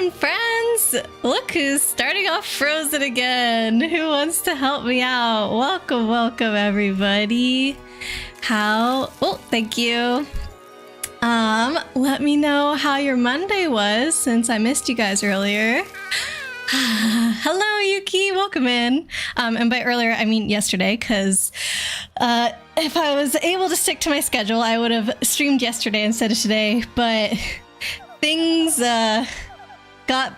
on, friends? Look who's starting off Frozen again. Who wants to help me out? Welcome, welcome, everybody. Oh, thank you. Let me know how your Monday was since I missed you guys earlier. Hello, Yuki. Welcome in. And by earlier, I mean yesterday, because if I was able to stick to my schedule, I would have streamed yesterday instead of today, but things got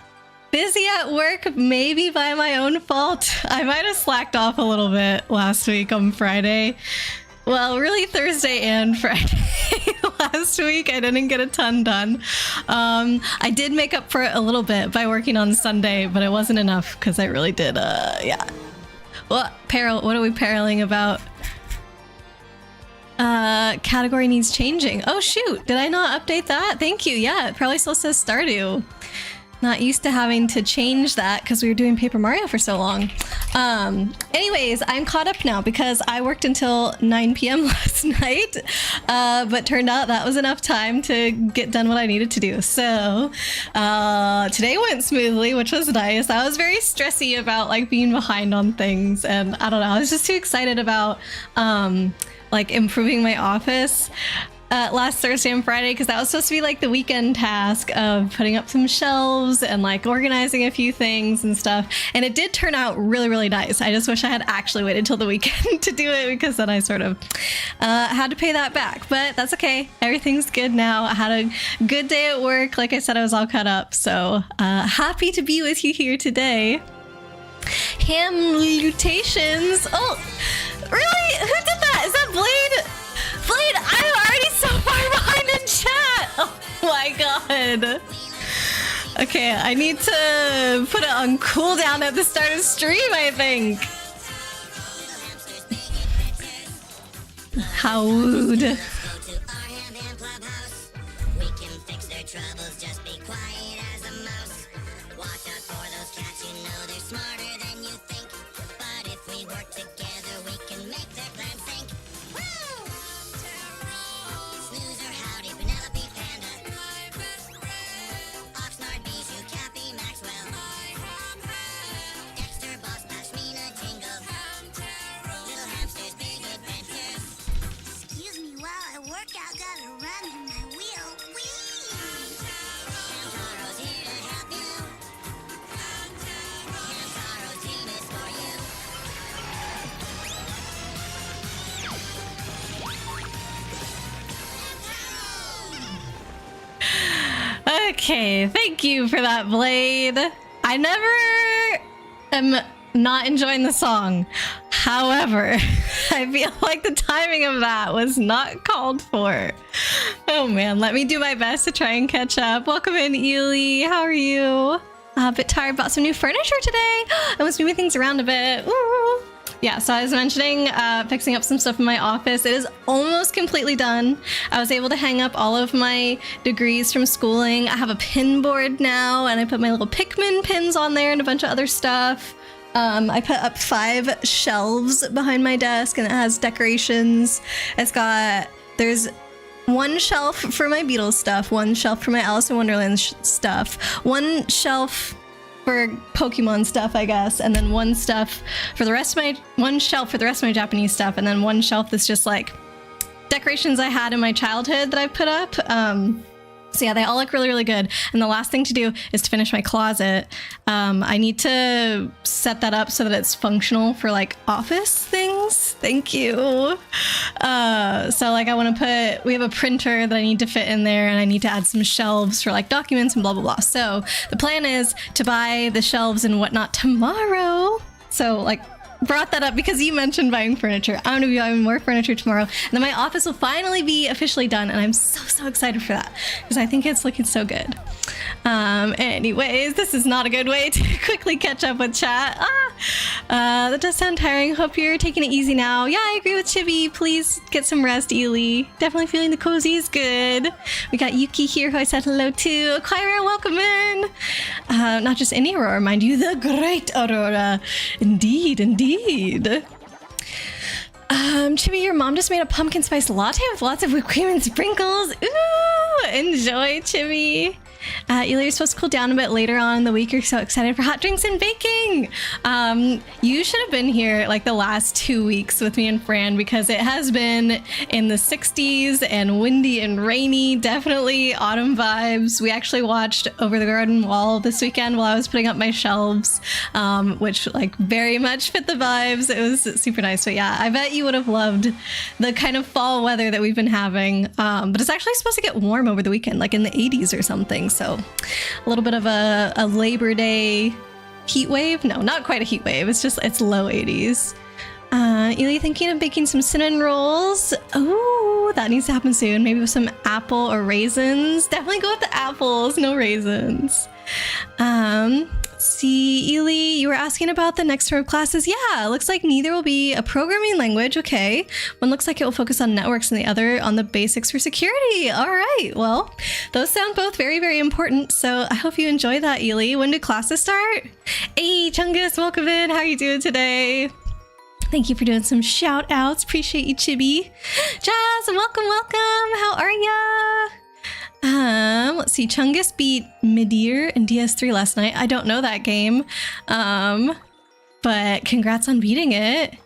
busy at work, maybe by my own fault. I might have slacked off a little bit last week on Friday. Well, really Thursday and Friday. Last week I didn't get a ton done. I did make up for it a little bit by working on Sunday, but it wasn't enough because I really did, yeah. What are we paraling about? Category needs changing. Oh shoot, did I not update that? Thank you. Yeah, it probably still says Stardew. Not used to having to change that because we were doing Paper Mario for so long. Anyways, I'm caught up now because I worked until 9 p.m. last night, but turned out that was enough time to get done what I needed to do. So today went smoothly, which was nice. I was very stressy about like being behind on things, and I don't know, I was just too excited about like improving my office last Thursday and Friday, because that was supposed to be like the weekend task of putting up some shelves and like organizing a few things and stuff, and it did turn out really, really nice. I just wish I had actually waited till the weekend to do it, because then I sort of had to pay that back, but that's okay. Everything's good now. I had a good day at work. Like I said, I was all caught up, so happy to be with you here today. Hamlutations. Oh, really? Who did that? Is that Blade? Blade, I'm already so far behind in chat. Oh my god. Okay, I need to put it on cooldown at the start of stream, I think. How rude. Okay, thank you for that, Blade. I never am not enjoying the song. However, I feel like the timing of that was not called for. Oh man, let me do my best to try and catch up. Welcome in, Ely. How are you? A bit tired, bought some new furniture today. I was moving things around a bit. Ooh. Yeah, so I was mentioning fixing up some stuff in my office. It is almost completely done. I was able to hang up all of my degrees from schooling. I have a pin board now, and I put my little Pikmin pins on there and a bunch of other stuff. I put up 5 shelves behind my desk, and it has decorations. There's one shelf for my Beatles stuff, one shelf for my Alice in Wonderland stuff, one shelf for Pokemon stuff, I guess, and then one shelf for the rest of my Japanese stuff, and then one shelf that's just like decorations I had in my childhood that I put up. So yeah, they all look really, really good. And the last thing to do is to finish my closet. I need to set that up so that it's functional for like office things. Thank you. So like we have a printer that I need to fit in there, and I need to add some shelves for like documents and blah, blah, blah. So the plan is to buy the shelves and whatnot tomorrow. So like, brought that up because you mentioned buying furniture. I'm gonna be buying more furniture tomorrow, and then my office will finally be officially done, and I'm so excited for that because I think it's looking so good. Anyways, this is not a good way to quickly catch up with chat. That does sound tiring. Hope you're taking it easy now. Yeah, I agree with Chibi. Please get some rest, Ely. Definitely feeling the cozy is good. We got Yuki here, who I said hello to. Aquira, welcome in. Not just any Aurora, mind you, the great Aurora. Indeed. Chibi, your mom just made a pumpkin spice latte with lots of whipped cream and sprinkles. Ooh, enjoy, Chibi. You're supposed to cool down a bit later on in the week. You're so excited for hot drinks and baking. You should have been here like the last 2 weeks with me and Fran, because it has been in the 60s and windy and rainy. Definitely autumn vibes. We actually watched Over the Garden Wall this weekend while I was putting up my shelves, which like very much fit the vibes. It was super nice. But yeah, I bet you would have loved the kind of fall weather that we've been having. But it's actually supposed to get warm over the weekend, like in the 80s or something. So a little bit of a Labor Day heat wave. No, not quite a heat wave. It's low 80s. Ely thinking of baking some cinnamon rolls. Oh, that needs to happen soon. Maybe with some apple or raisins. Definitely go with the apples, no raisins. See, Ely, you were asking about the next term of classes. Yeah, looks like neither will be a programming language. Okay. One looks like it will focus on networks and the other on the basics for security. All right. Well, those sound both very, very important. So I hope you enjoy that, Ely. When do classes start? Hey, Chungus, welcome in. How are you doing today? Thank you for doing some shout outs. Appreciate you, Chibi. Jazz, welcome, welcome. How are ya? Let's see. Chungus beat Midir in DS3 last night. I don't know that game. But congrats on beating it.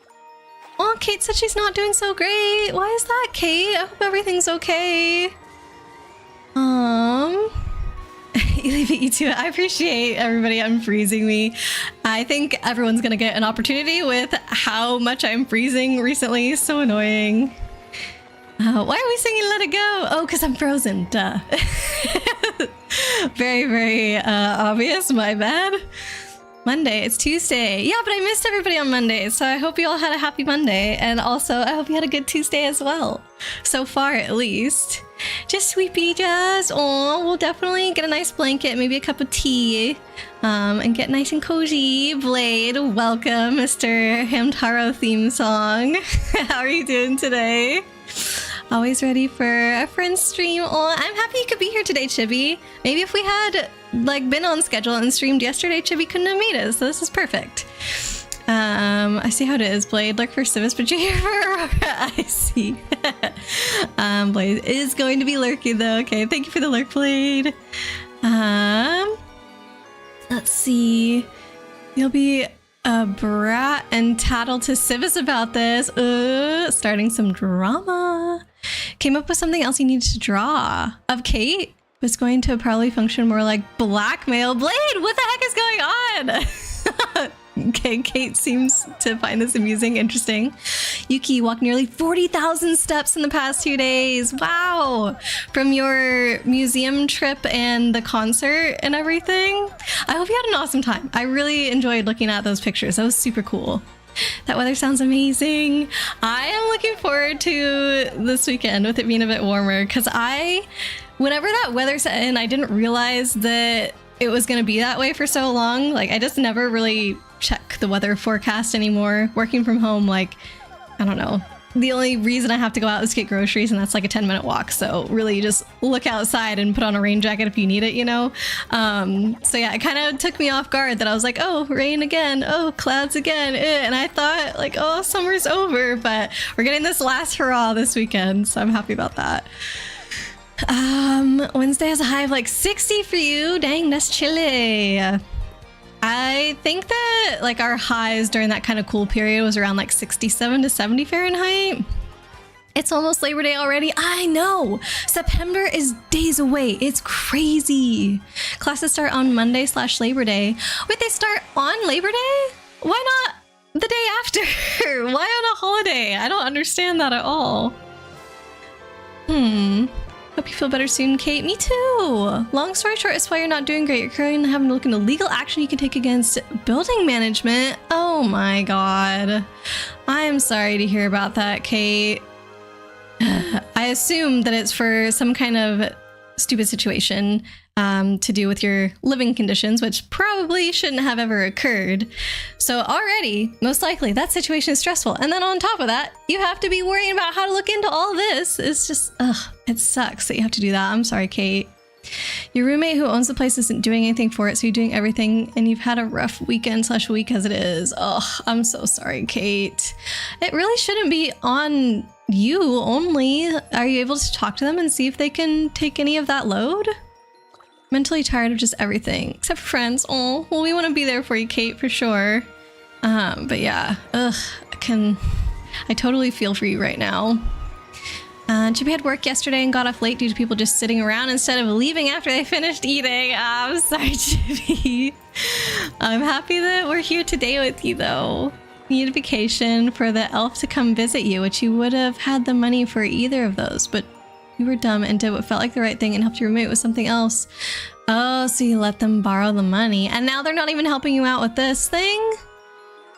Oh, Kate said she's not doing so great. Why is that, Kate? I hope everything's okay. You beat you to it. I appreciate everybody unfreezing me. I think everyone's gonna get an opportunity with how much I'm freezing recently. So annoying. Why are we singing Let It Go? Oh, because I'm frozen. Duh. Very, very obvious. My bad. Monday. It's Tuesday. Yeah, but I missed everybody on Monday. So I hope you all had a happy Monday. And also, I hope you had a good Tuesday as well. So far, at least. Just sweepy Jazz. Oh, we'll definitely get a nice blanket, maybe a cup of tea, and get nice and cozy. Blade, welcome, Mr. Hamtaro theme song. How are you doing today? Always ready for a friend's stream. Oh, I'm happy you could be here today, Chibi. Maybe if we had like been on schedule and streamed yesterday, Chibi couldn't have made us. So this is perfect. I see how it is, Blade. Look for Civis, but you're here for Aurora. I see. Blade is going to be lurking though. Okay, thank you for the lurk, Blade. Let's see. You'll be a brat and tattle to Civis about this. Starting some drama. Came up with something else you needed to draw. Of Kate was going to probably function more like blackmail. Blade, what the heck is going on? Okay, Kate seems to find this amusing, interesting. Yuki walked nearly 40,000 steps in the past 2 days. Wow! From your museum trip and the concert and everything. I hope you had an awesome time. I really enjoyed looking at those pictures. That was super cool. That weather sounds amazing. I am looking forward to this weekend with it being a bit warmer, because whenever that weather set in, I didn't realize that it was going to be that way for so long. Like, I just never really check the weather forecast anymore. Working from home, like, I don't know. The only reason I have to go out is to get groceries, and that's like a 10-minute walk. So really, you just look outside and put on a rain jacket if you need it, you know? So yeah, it kind of took me off guard that I was like, oh, rain again. Oh, clouds again. And I thought like, oh, summer's over, but we're getting this last hurrah this weekend. So I'm happy about that. Wednesday has a high of like 60 for you. Dang, that's chilly. I think that like our highs during that kind of cool period was around like 67 to 70 Fahrenheit. It's almost Labor Day already. I know. September is days away. It's crazy. Classes start on Monday/Labor Day. Wait, they start on Labor Day? Why not the day after? Why on a holiday? I don't understand that at all. Hope you feel better soon, Kate. Me too. Long story short, is why you're not doing great. You're currently having to look into legal action you can take against building management. Oh my god. I am sorry to hear about that, Kate. I assume that it's for some kind of stupid situation to do with your living conditions, which probably shouldn't have ever occurred. So already, most likely, that situation is stressful. And then on top of that, you have to be worrying about how to look into all this. It's just, it sucks that you have to do that. I'm sorry, Kate. Your roommate who owns the place isn't doing anything for it, so you're doing everything, and you've had a rough weekend/week as it is. Oh, I'm so sorry, Kate. It really shouldn't be on you only. Are you able to talk to them and see if they can take any of that load? Mentally tired of just everything, except for friends. Oh, well, we want to be there for you, Kate, for sure. But yeah, I totally feel for you right now. Chippy had work yesterday and got off late due to people just sitting around instead of leaving after they finished eating. I'm sorry, Chippy. I'm happy that we're here today with you, though. You need a vacation for the elf to come visit you, which you would have had the money for either of those, but you were dumb and did what felt like the right thing and helped your roommate with something else. Oh, so you let them borrow the money, and now they're not even helping you out with this thing?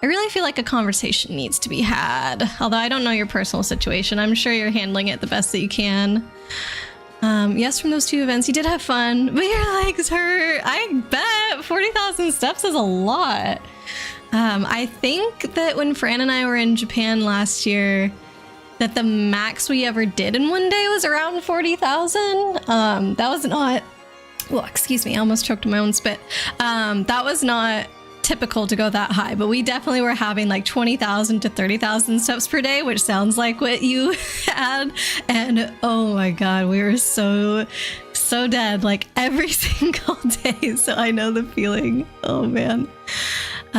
I really feel like a conversation needs to be had. Although I don't know your personal situation. I'm sure you're handling it the best that you can. Yes, from those 2 events, you did have fun, but your legs hurt. I bet 40,000 steps is a lot. I think that when Fran and I were in Japan last year, that the max we ever did in one day was around 40,000. That was not, well, excuse me, I almost choked on my own spit. That was not typical to go that high, but we definitely were having like 20,000 to 30,000 steps per day, which sounds like what you had. And oh my god, we were so dead like every single day, so I know the feeling. Oh man.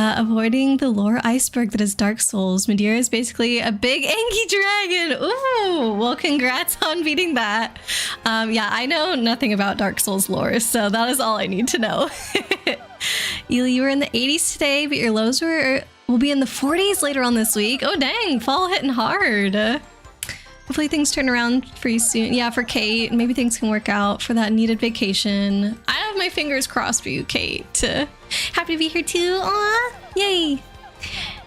Avoiding the lore iceberg that is Dark Souls. Madeira is basically a big angry dragon. Ooh, well, congrats on beating that. Yeah, I know nothing about Dark Souls lore, so that is all I need to know. Ely, you were in the 80s today, but your lows will be in the 40s later on this week. Oh dang, fall hitting hard. Hopefully things turn around for you soon. Yeah, for Kate, maybe things can work out for that needed vacation. I have my fingers crossed for you, Kate. Happy to be here too. Aw, yay.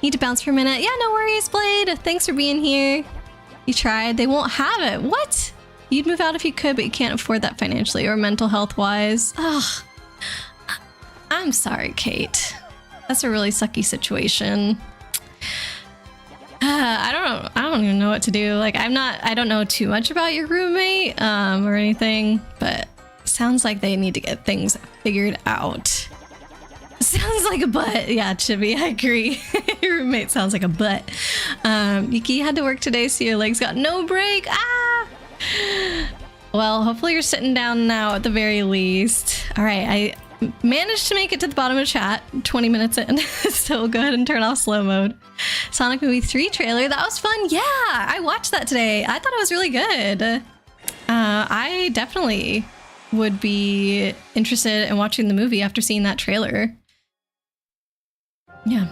Need to bounce for a minute. Yeah, no worries, Blade. Thanks for being here. You tried. They won't have it. What? You'd move out if you could, but you can't afford that financially or mental health wise. Ugh. I'm sorry, Kate. That's a really sucky situation. I don't even know what to do. Like, I don't know too much about your roommate or anything, but it sounds like they need to get things figured out. Sounds like a butt. Yeah, Chibi, I agree. Your roommate sounds like a butt. Yuki had to work today, so your legs got no break. Ah! Well, hopefully you're sitting down now at the very least. All right, I managed to make it to the bottom of chat 20 minutes in, so we'll go ahead and turn off slow mode. Sonic Movie 3 trailer, that was fun. Yeah, I watched that today. I thought it was really good. I definitely would be interested in watching the movie after seeing that trailer. Yeah,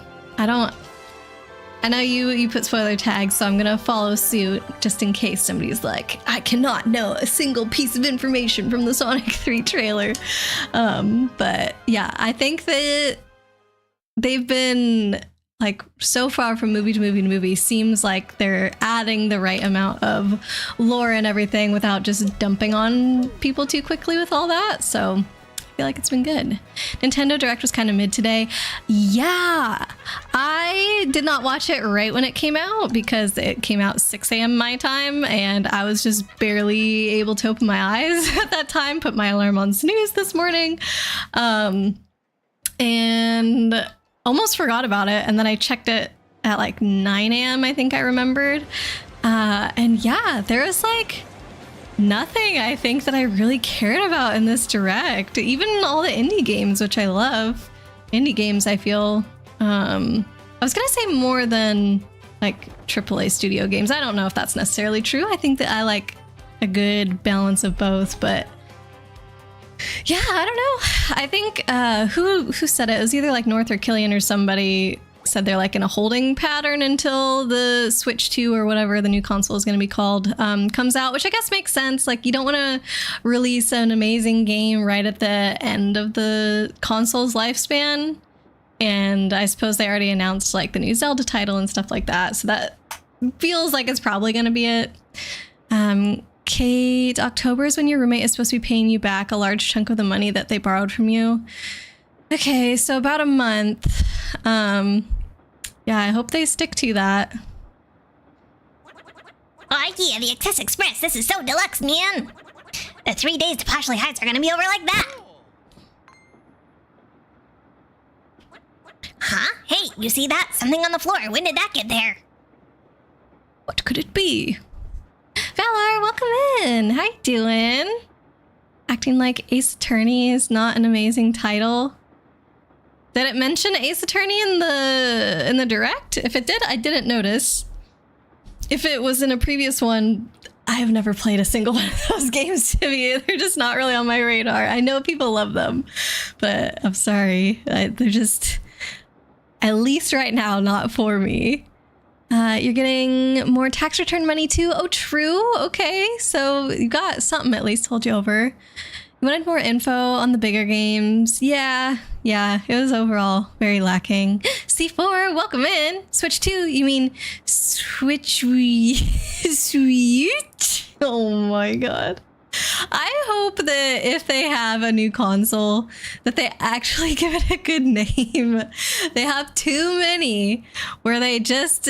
I know you put spoiler tags, so I'm gonna follow suit just in case somebody's like, I cannot know a single piece of information from the Sonic 3 trailer. But yeah, I think that they've been like so far from movie to movie to movie, seems like they're adding the right amount of lore and everything without just dumping on people too quickly with all that. So I feel like it's been good. Nintendo Direct was kind of mid today. Yeah, I did not watch it right when it came out because it came out 6 a.m. my time and I was just barely able to open my eyes at that time. Put my alarm on snooze this morning and almost forgot about it. And then I checked it at like 9 a.m. I think I remembered. And yeah, there was like nothing I think that I really cared about in this direct. Even all the indie games, which I love. Indie games, I feel. I was gonna say more than like AAA studio games. I don't know if that's necessarily true. I think that I like a good balance of both, but yeah, I don't know. I think who said it? It was either like North or Killian or somebody said they're like in a holding pattern until the Switch 2 or whatever the new console is going to be called comes out, which I guess makes sense. Like you don't want to release an amazing game right at the end of the console's lifespan. And I suppose they already announced like the new Zelda title and stuff like that. So that feels like it's probably going to be it. Kate, October is when your roommate is supposed to be paying you back a large chunk of the money that they borrowed from you. Okay, so about a month. Yeah, I hope they stick to that. Oh yeah, the Excess Express. This is so deluxe, man. The 3 days to Poshley Heights are gonna be over like that. Huh? Hey, you see that? Something on the floor. When did that get there? What could it be? Valor, welcome in. How you doing? acting like Ace Attorney is not an amazing title. Did it mention Ace Attorney in the direct? If it did, I didn't notice. If it was in a previous one, I have never played a single one of those games, to me. They're just not really on my radar. I know people love them, but I'm sorry. They're just, at least right now, not for me. You're getting more tax return money too. Oh, true. Okay, so you got something at least to hold you over. You wanted more info on the bigger games. Yeah, it was overall very lacking. C4, welcome in. Switch 2, you mean Switch? Oh my god. I hope that if they have a new console, that they actually give it a good name. They have too many where they just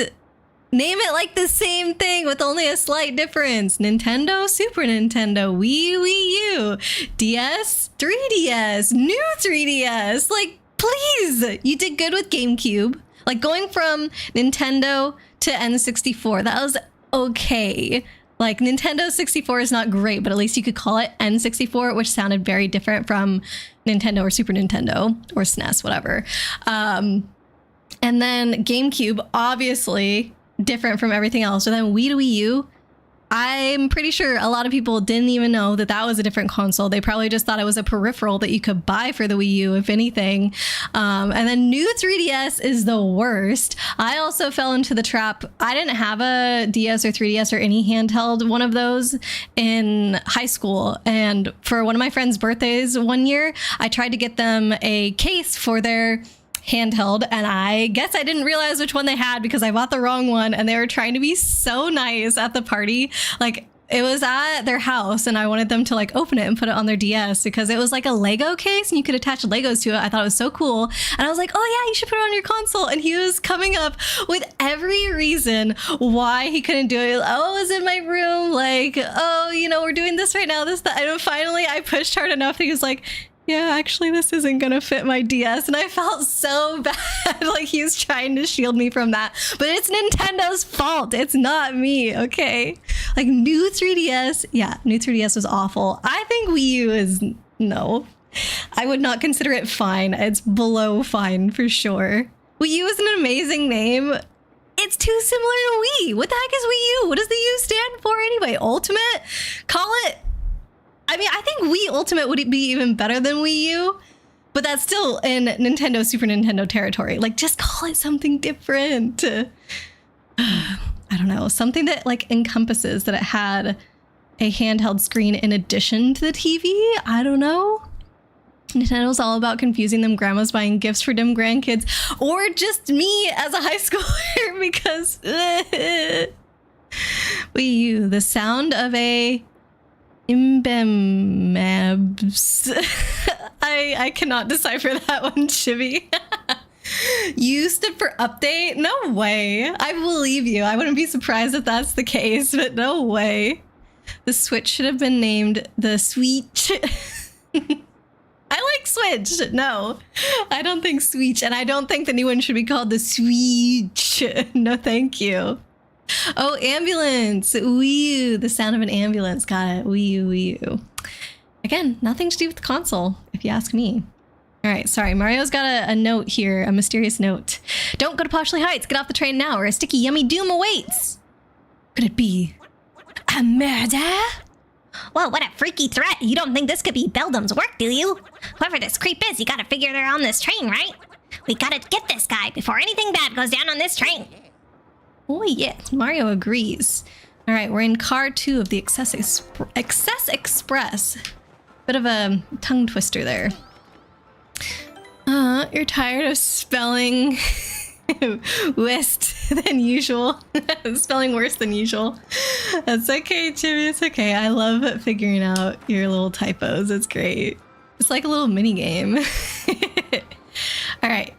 name it like the same thing with only a slight difference. Nintendo, Super Nintendo, Wii U, DS, 3DS, new 3DS. Like, please, you did good with GameCube. Like, going from Nintendo to N64, that was okay. Like, Nintendo 64 is not great, but at least you could call it N64, which sounded very different from Nintendo or Super Nintendo or SNES, whatever. And then GameCube, obviously different from everything else. So then Wii to Wii U, I'm pretty sure a lot of people didn't even know that that was a different console. They probably just thought it was a peripheral that you could buy for the Wii U, if anything. And then new 3DS is the worst. I also fell into the trap. I didn't have a DS or 3DS or any handheld one of those in high school. And for one of my friends' birthdays one year, I tried to get them a case for their handheld, and I guess I didn't realize which one they had because I bought the wrong one, and they were trying to be so nice at the party. Like, it was at their house and I wanted them to like open it and put it on their DS because it was like a Lego case and you could attach Legos to it. I thought it was so cool. And I was like, oh yeah, you should put it on your console. And he was coming up with every reason why he couldn't do it. Oh, it was in my room. Like, oh, you know, we're doing this right now, this, that. And finally I pushed hard enough. He was like, yeah, actually, this isn't gonna fit my DS. And I felt so bad. Like, he was trying to shield me from that. But it's Nintendo's fault. It's not me, okay? Like, new 3DS. Yeah, new 3DS was awful. I think Wii U is no. I would not consider it fine. It's below fine for sure. Wii U is an amazing name. It's too similar to Wii. What the heck is Wii U? What does the U stand for anyway? Ultimate? Call it... I mean, I think Wii Ultimate would be even better than Wii U, but that's still in Nintendo, Super Nintendo territory. Like, just call it something different. I don't know, something that like encompasses that it had a handheld screen in addition to the TV. I don't know. Nintendo's all about confusing them grandmas buying gifts for them grandkids, or just me as a high schooler because Wii U, the sound of a Imbemabs. I cannot decipher that one, Chibi. U stood for update? No way. I believe you. I wouldn't be surprised if that's the case, but no way. The Switch should have been named the Switch. I like Switch. No, I don't think Switch. And I don't think the new one should be called the Switch. No, thank you. Oh, ambulance. Wii U. The sound of an ambulance. Got it. Wii U, Wii U. Again, nothing to do with the console, if you ask me. All right, sorry. Mario's got a note here, a mysterious note. Don't go to Poshley Heights. Get off the train now or a sticky, yummy doom awaits. Could it be a murder? Whoa, what a freaky threat. You don't think this could be Beldam's work, do you? Whoever this creep is, you gotta figure they're on this train, right? We gotta get this guy before anything bad goes down on this train. Oh, yes. Mario agrees. All right, we're in car 2 of the Excess Express. Bit of a tongue twister there. You're tired of spelling west than usual. Spelling worse than usual. That's okay, Jimmy. It's okay. I love figuring out your little typos. It's great. It's like a little mini game. All right.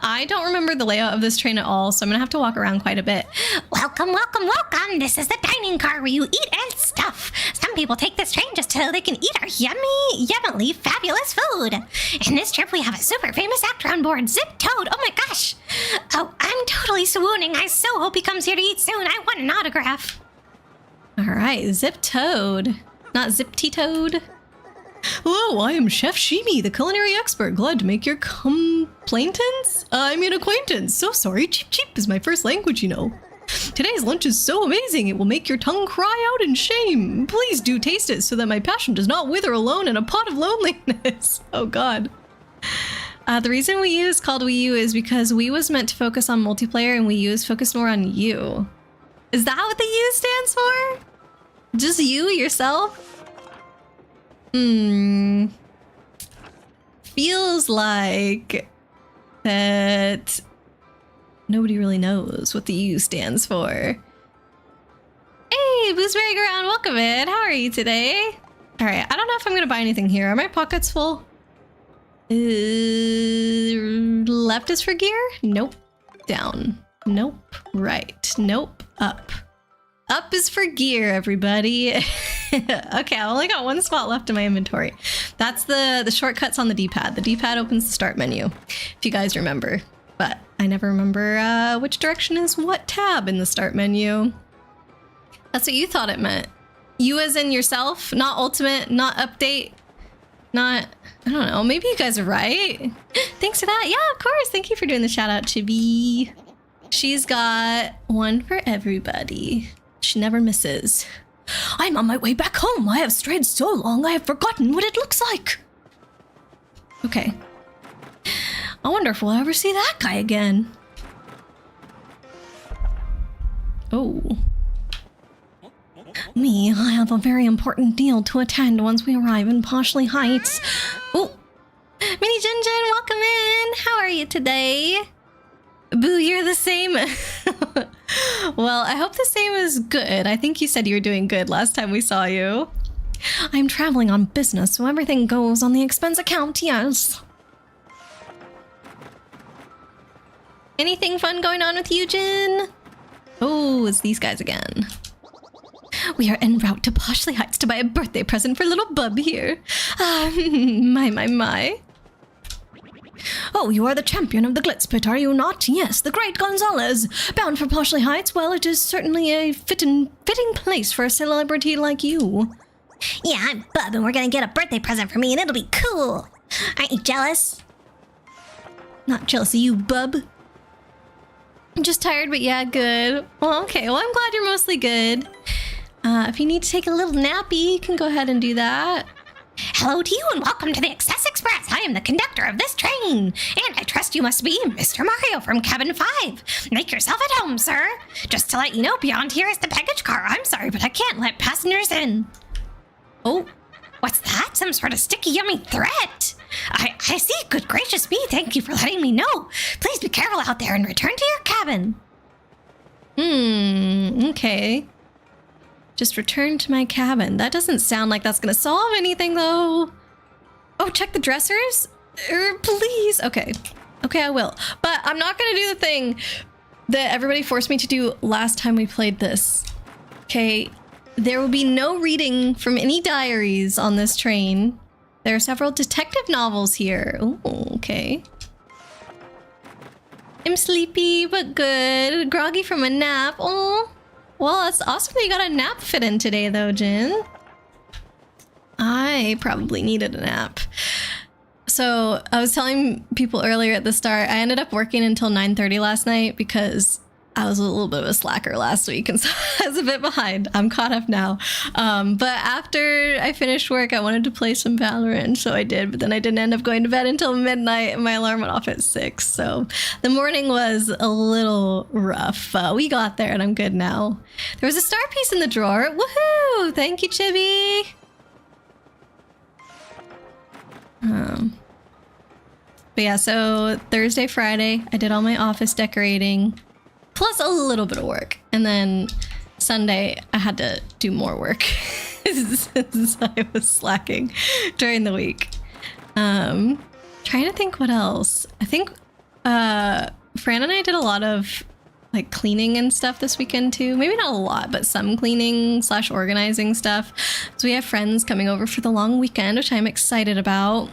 I don't remember the layout of this train at all, so I'm gonna have to walk around quite a bit. Welcome, welcome, welcome. This is the dining car where you eat and stuff. Some people take this train just so they can eat our yummy, yummily fabulous food. In this trip, we have a super famous actor on board, Zip Toad. Oh my gosh. Oh, I'm totally swooning. I so hope he comes here to eat soon. I want an autograph. All right, Zip Toad, not Zip Toad. Hello, I am Chef Shimi, the culinary expert. Glad to make your acquaintance. So sorry, cheep cheep is my first language, you know. Today's lunch is so amazing, it will make your tongue cry out in shame. Please do taste it so that my passion does not wither alone in a pot of loneliness. Oh god. The reason Wii U is called Wii U is because Wii was meant to focus on multiplayer and Wii U is focused more on you. Is that what the U stands for? Just you, yourself? Feels like that nobody really knows what the U stands for. Hey, Booseberry Ground, welcome in. How are you today? All right, I don't know if I'm gonna buy anything here. Are my pockets full? Left is for gear? Nope. Down. Nope. Right. Nope. Up. Up is for gear, everybody. Okay, I only got one spot left in my inventory. That's the shortcuts on the D-pad. The D-pad opens the start menu, if you guys remember. But I never remember which direction is what tab in the start menu. That's what you thought it meant. You as in yourself, not ultimate, not update, not... I don't know, maybe you guys are right. Thanks for that. Yeah, of course. Thank you for doing the shout out, Chibi. She's got one for everybody. She never misses. I'm on my way back home. I have strayed so long I have forgotten what it looks like. Okay. I wonder if we'll ever see that guy again. Oh. Me, I have a very important deal to attend once we arrive in Poshley Heights. Oh, Mini Jinjin, welcome in. How are you today? Boo, you're the same. Well, I hope the same is good. I think you said you were doing good last time we saw you. I'm traveling on business, so everything goes on the expense account, yes. Anything fun going on with you, Jin? Oh, it's these guys again. We are en route to Poshley Heights to buy a birthday present for little bub here. My. Oh, you are the champion of the Glitz Pit, are you not? Yes, the great Gonzalez. Bound for Poshley Heights? Well, it is certainly a fitting place for a celebrity like you. Yeah, I'm Bub, and we're gonna get a birthday present for me, and it'll be cool. Aren't you jealous? Not jealous of you, Bub. I'm just tired, but yeah, good. Well, okay, well, I'm glad you're mostly good. If you need to take a little nappy, you can go ahead and do that. Hello to you and welcome to the Excess Express. I am the conductor of this train. And I trust you must be Mr. Mario from Cabin 5. Make yourself at home, sir. Just to let you know, beyond here is the baggage car. I'm sorry, but I can't let passengers in. Oh, what's that? Some sort of sticky, yummy threat? I see. Good gracious me. Thank you for letting me know. Please be careful out there and return to your cabin. Okay. Just return to my cabin. That doesn't sound like that's gonna solve anything, though. Oh, check the dressers? Please. Okay. Okay, I will. But I'm not gonna do the thing that everybody forced me to do last time we played this. Okay. There will be no reading from any diaries on this train. There are several detective novels here. Oh, okay. I'm sleepy, but good. Groggy from a nap. Oh. Well, that's awesome that you got a nap fit in today, though, Jin. I probably needed a nap. So I was telling people earlier at the start, I ended up working until 9:30 last night because I was a little bit of a slacker last week, and so I was a bit behind. I'm caught up now. But after I finished work, I wanted to play some Valorant, so I did. But then I didn't end up going to bed until midnight, and my alarm went off at 6. So the morning was a little rough. We got there, and I'm good now. There was a star piece in the drawer. Woohoo! Thank you, Chibi. But yeah, so Thursday, Friday, I did all my office decorating. Plus a little bit of work. And then Sunday, I had to do more work since I was slacking during the week. Trying to think what else. I think Fran and I did a lot of like cleaning and stuff this weekend too. Maybe not a lot, but some cleaning / organizing stuff. So we have friends coming over for the long weekend, which I'm excited about.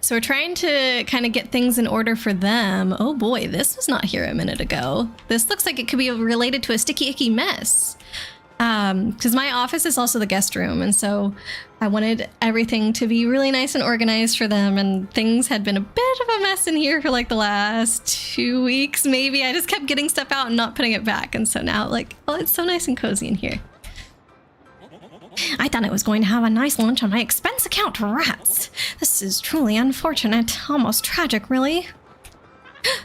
So we're trying to kind of get things in order for them. Oh boy, this was not here a minute ago. This looks like it could be related to a sticky icky mess. Because my office is also the guest room, and so I wanted everything to be really nice and organized for them, and things had been a bit of a mess in here for like the last 2 weeks, maybe. I just kept getting stuff out and not putting it back, and so now, like, oh, it's so nice and cozy in here. I thought I was going to have a nice lunch on my expense account, rats. This is truly unfortunate, almost tragic, really.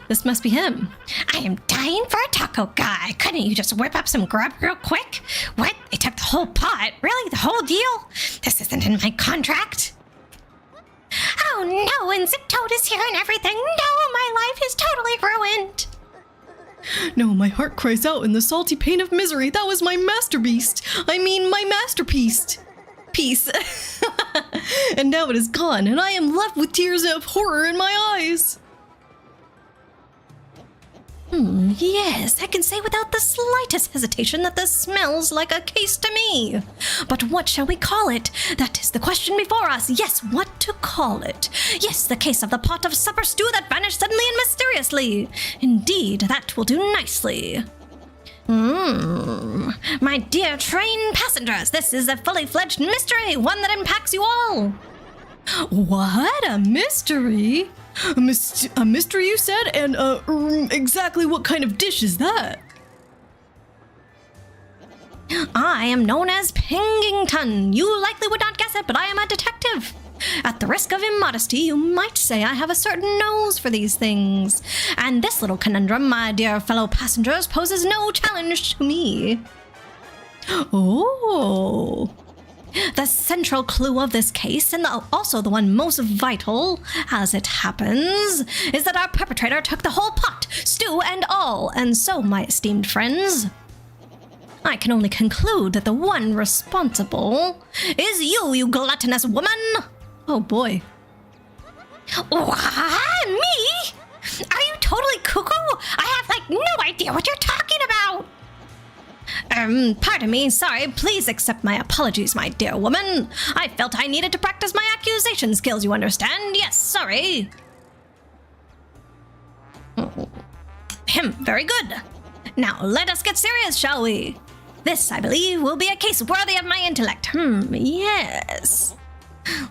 This must be him. I am dying for a taco guy. Couldn't you just whip up some grub real quick? What? They took the whole pot? Really? The whole deal? This isn't in my contract. Oh no, and Zip Toad is here and everything. No, my life is totally ruined. No, my heart cries out in the salty pain of misery. That was my masterpiece. I mean, my masterpiece. Piece. And now it is gone, and I am left with tears of horror in my eyes. Yes, I can say without the slightest hesitation that this smells like a case to me. But what shall we call it? That is the question before us. Yes, what to call it? Yes, the case of the pot of supper stew that vanished suddenly and mysteriously. Indeed, that will do nicely. My dear train passengers, this is a fully fledged mystery, one that impacts you all. What? A mystery? A mystery, you said? And exactly what kind of dish is that? I am known as Pingington. You likely would not guess it, but I am a detective. At the risk of immodesty, you might say I have a certain nose for these things. And this little conundrum, my dear fellow passengers, poses no challenge to me. Oh. The central clue of this case, and also the one most vital, as it happens, is that our perpetrator took the whole pot, stew and all. And so, my esteemed friends, I can only conclude that the one responsible is you, you gluttonous woman. Oh boy. What? Me? Are you totally cuckoo? I have, like, no idea what you're talking about. Pardon me, sorry. Please accept my apologies, my dear woman. I felt I needed to practice my accusation skills, you understand? Yes, sorry. Very good. Now, let us get serious, shall we? This, I believe, will be a case worthy of my intellect. Yes.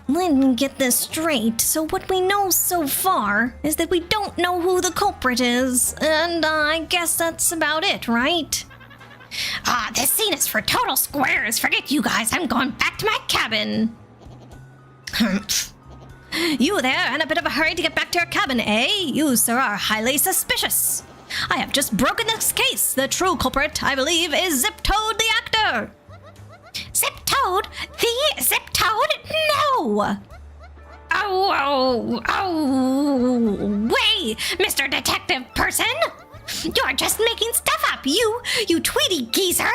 Let me get this straight. So what we know so far is that we don't know who the culprit is. And I guess that's about it, right? This scene is for total squares. Forget you guys. I'm going back to my cabin. You there, in a bit of a hurry to get back to your cabin, eh? You, sir, are highly suspicious. I have just broken this case. The true culprit, I believe, is Zip Toad the actor. Zip Toad? The Zip Toad? No! Wait, Mr. Detective Person! You're just making stuff up, you Tweety geezer!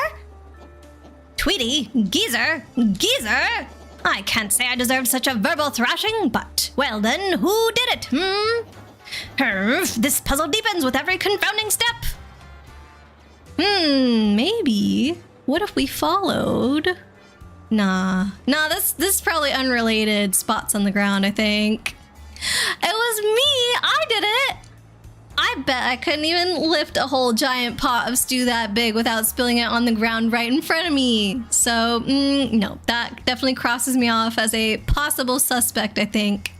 Tweety? Geezer? Geezer? I can't say I deserved such a verbal thrashing, but, well then, who did it, This puzzle deepens with every confounding step. Maybe. What if we followed? Nah, this is probably unrelated spots on the ground, I think. It was me! I did it! I bet I couldn't even lift a whole giant pot of stew that big without spilling it on the ground right in front of me. So, no, that definitely crosses me off as a possible suspect, I think.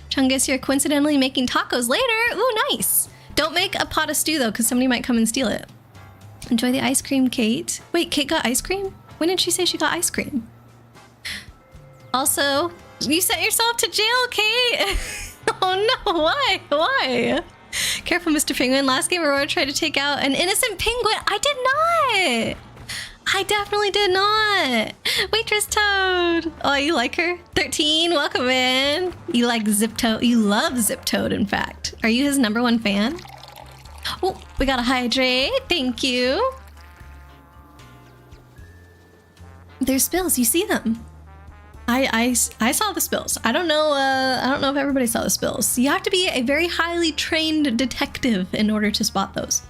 Chungus, you're coincidentally making tacos later. Ooh, nice. Don't make a pot of stew, though, because somebody might come and steal it. Enjoy the ice cream, Kate. Wait, Kate got ice cream? When did she say she got ice cream? Also, you sent yourself to jail, Kate. Oh, no. Why? Careful, Mr. Penguin. Last game, Aurora tried to take out an innocent penguin. I did not. I definitely did not. Waitress Toad. Oh, you like her? 13, welcome in. You like Zip Toad. You love Zip Toad, in fact. Are you his #1 fan? Oh, we gotta hydrate. Thank you. There's spills. You see them. I saw the spills. I don't know if everybody saw the spills. You have to be a very highly trained detective in order to spot those.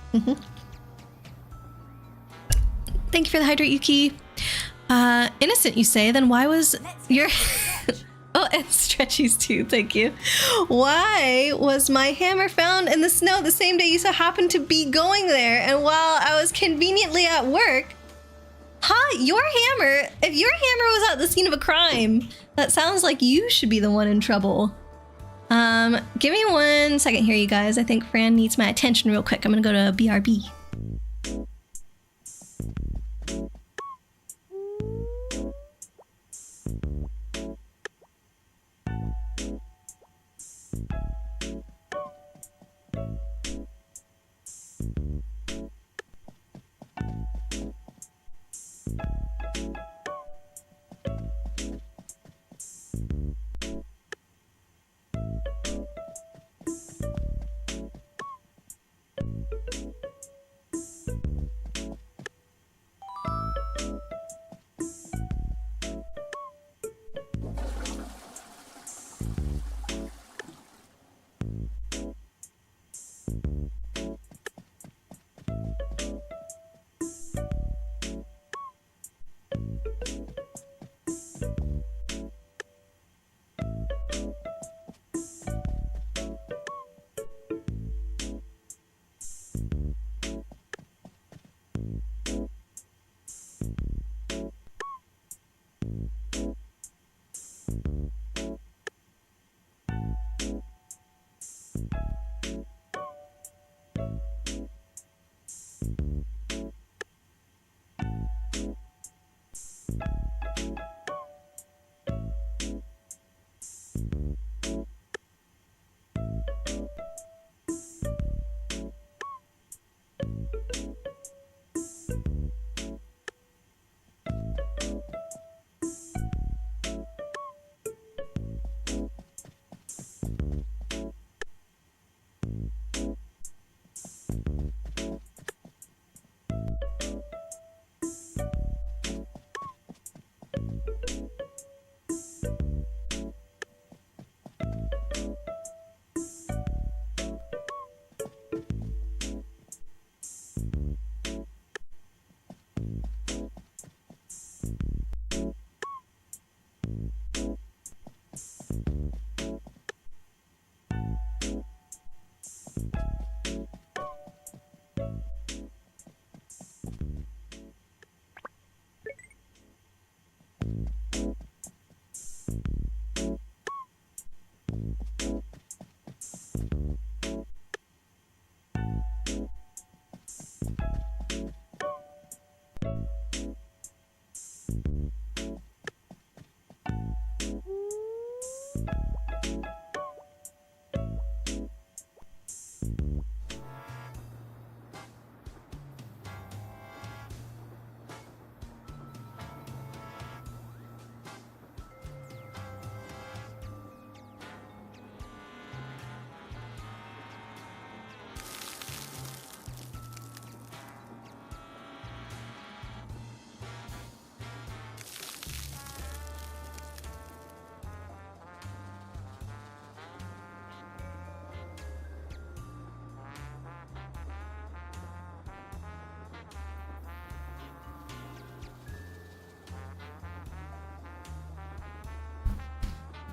Thank you for the hydrate, Yuki. Innocent, you say? Then why was your... Oh, and Stretchy's too, thank you. Why was my hammer found in the snow the same day you so happened to be going there? And while I was conveniently at work... Huh? your hammer. If your hammer was at the scene of a crime, that sounds like you should be the one in trouble. Give me 1 second here, you guys. I think Fran needs my attention real quick. I'm gonna go to BRB.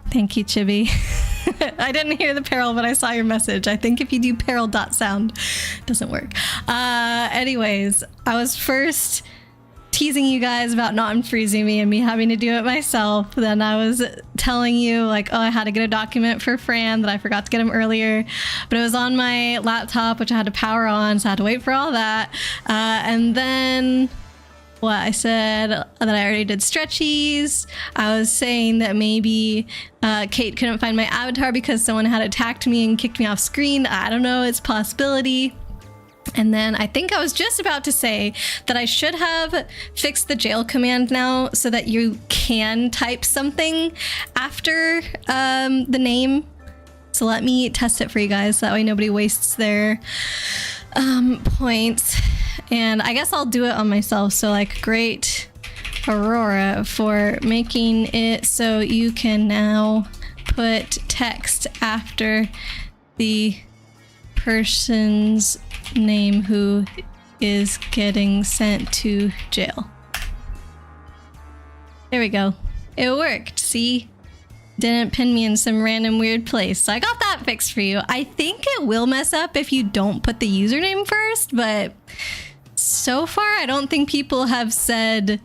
Thank you, Chibi. I didn't hear the peril, but I saw your message. I think if you do peril.sound, it doesn't work. Anyways, I was first teasing you guys about not unfreezing me and me having to do it myself. Then I was telling you like, oh, I had to get a document for Fran that I forgot to get him earlier, but it was on my laptop, which I had to power on, so I had to wait for all that. And then what I said that I already did stretchies. I was saying that maybe Kate couldn't find my avatar because someone had attacked me and kicked me off screen. I don't know, it's a possibility. And then I think I was just about to say that I should have fixed the jail command now so that you can type something after the name. So let me test it for you guys. That way nobody wastes their points. And I guess I'll do it on myself. So like, great Aurora for making it so you can now put text after the person's name who is getting sent to jail. There we go. It worked, see? Didn't pin me in some random weird place. So I got that fixed for you. I think it will mess up if you don't put the username first, but so far I don't think people have said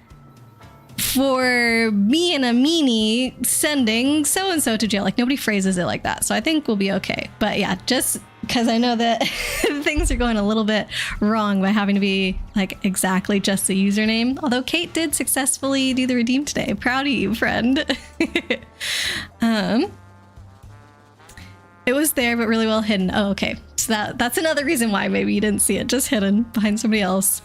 for me and a meanie sending so-and-so to jail. Like, nobody phrases it like that. So I think we'll be okay. But yeah, just because I know that things are going a little bit wrong by having to be like exactly just the username. Although Kate did successfully do the redeem today. Proud of you, friend. It was there, but really well hidden. Oh, okay. So that's another reason why maybe you didn't see it. Just hidden behind somebody else.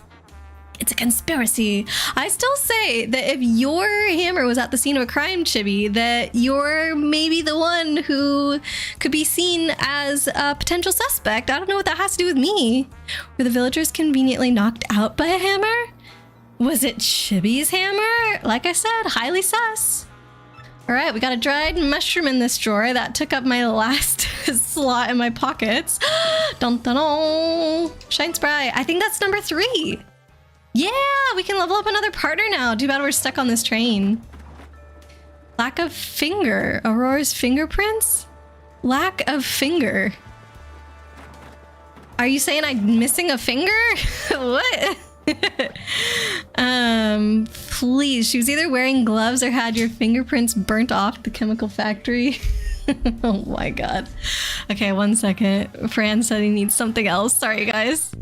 It's a conspiracy. I still say that if your hammer was at the scene of a crime, Chibi, that you're maybe the one who could be seen as a potential suspect. I don't know what that has to do with me. Were the villagers conveniently knocked out by a hammer? Was it Chibi's hammer? Like I said, highly sus. All right, we got a dried mushroom in this drawer. That took up my last slot in my pockets. Dun dun dun. Shine Spry. I think that's number 3. Yeah, we can level up another partner now. Too bad we're stuck on this train. Lack of finger. Aurora's fingerprints? Lack of finger. Are you saying I'm missing a finger? What? Please. She was either wearing gloves or had your fingerprints burnt off at the chemical factory. Oh my god. Okay, 1 second. Fran said he needs something else. Sorry, guys.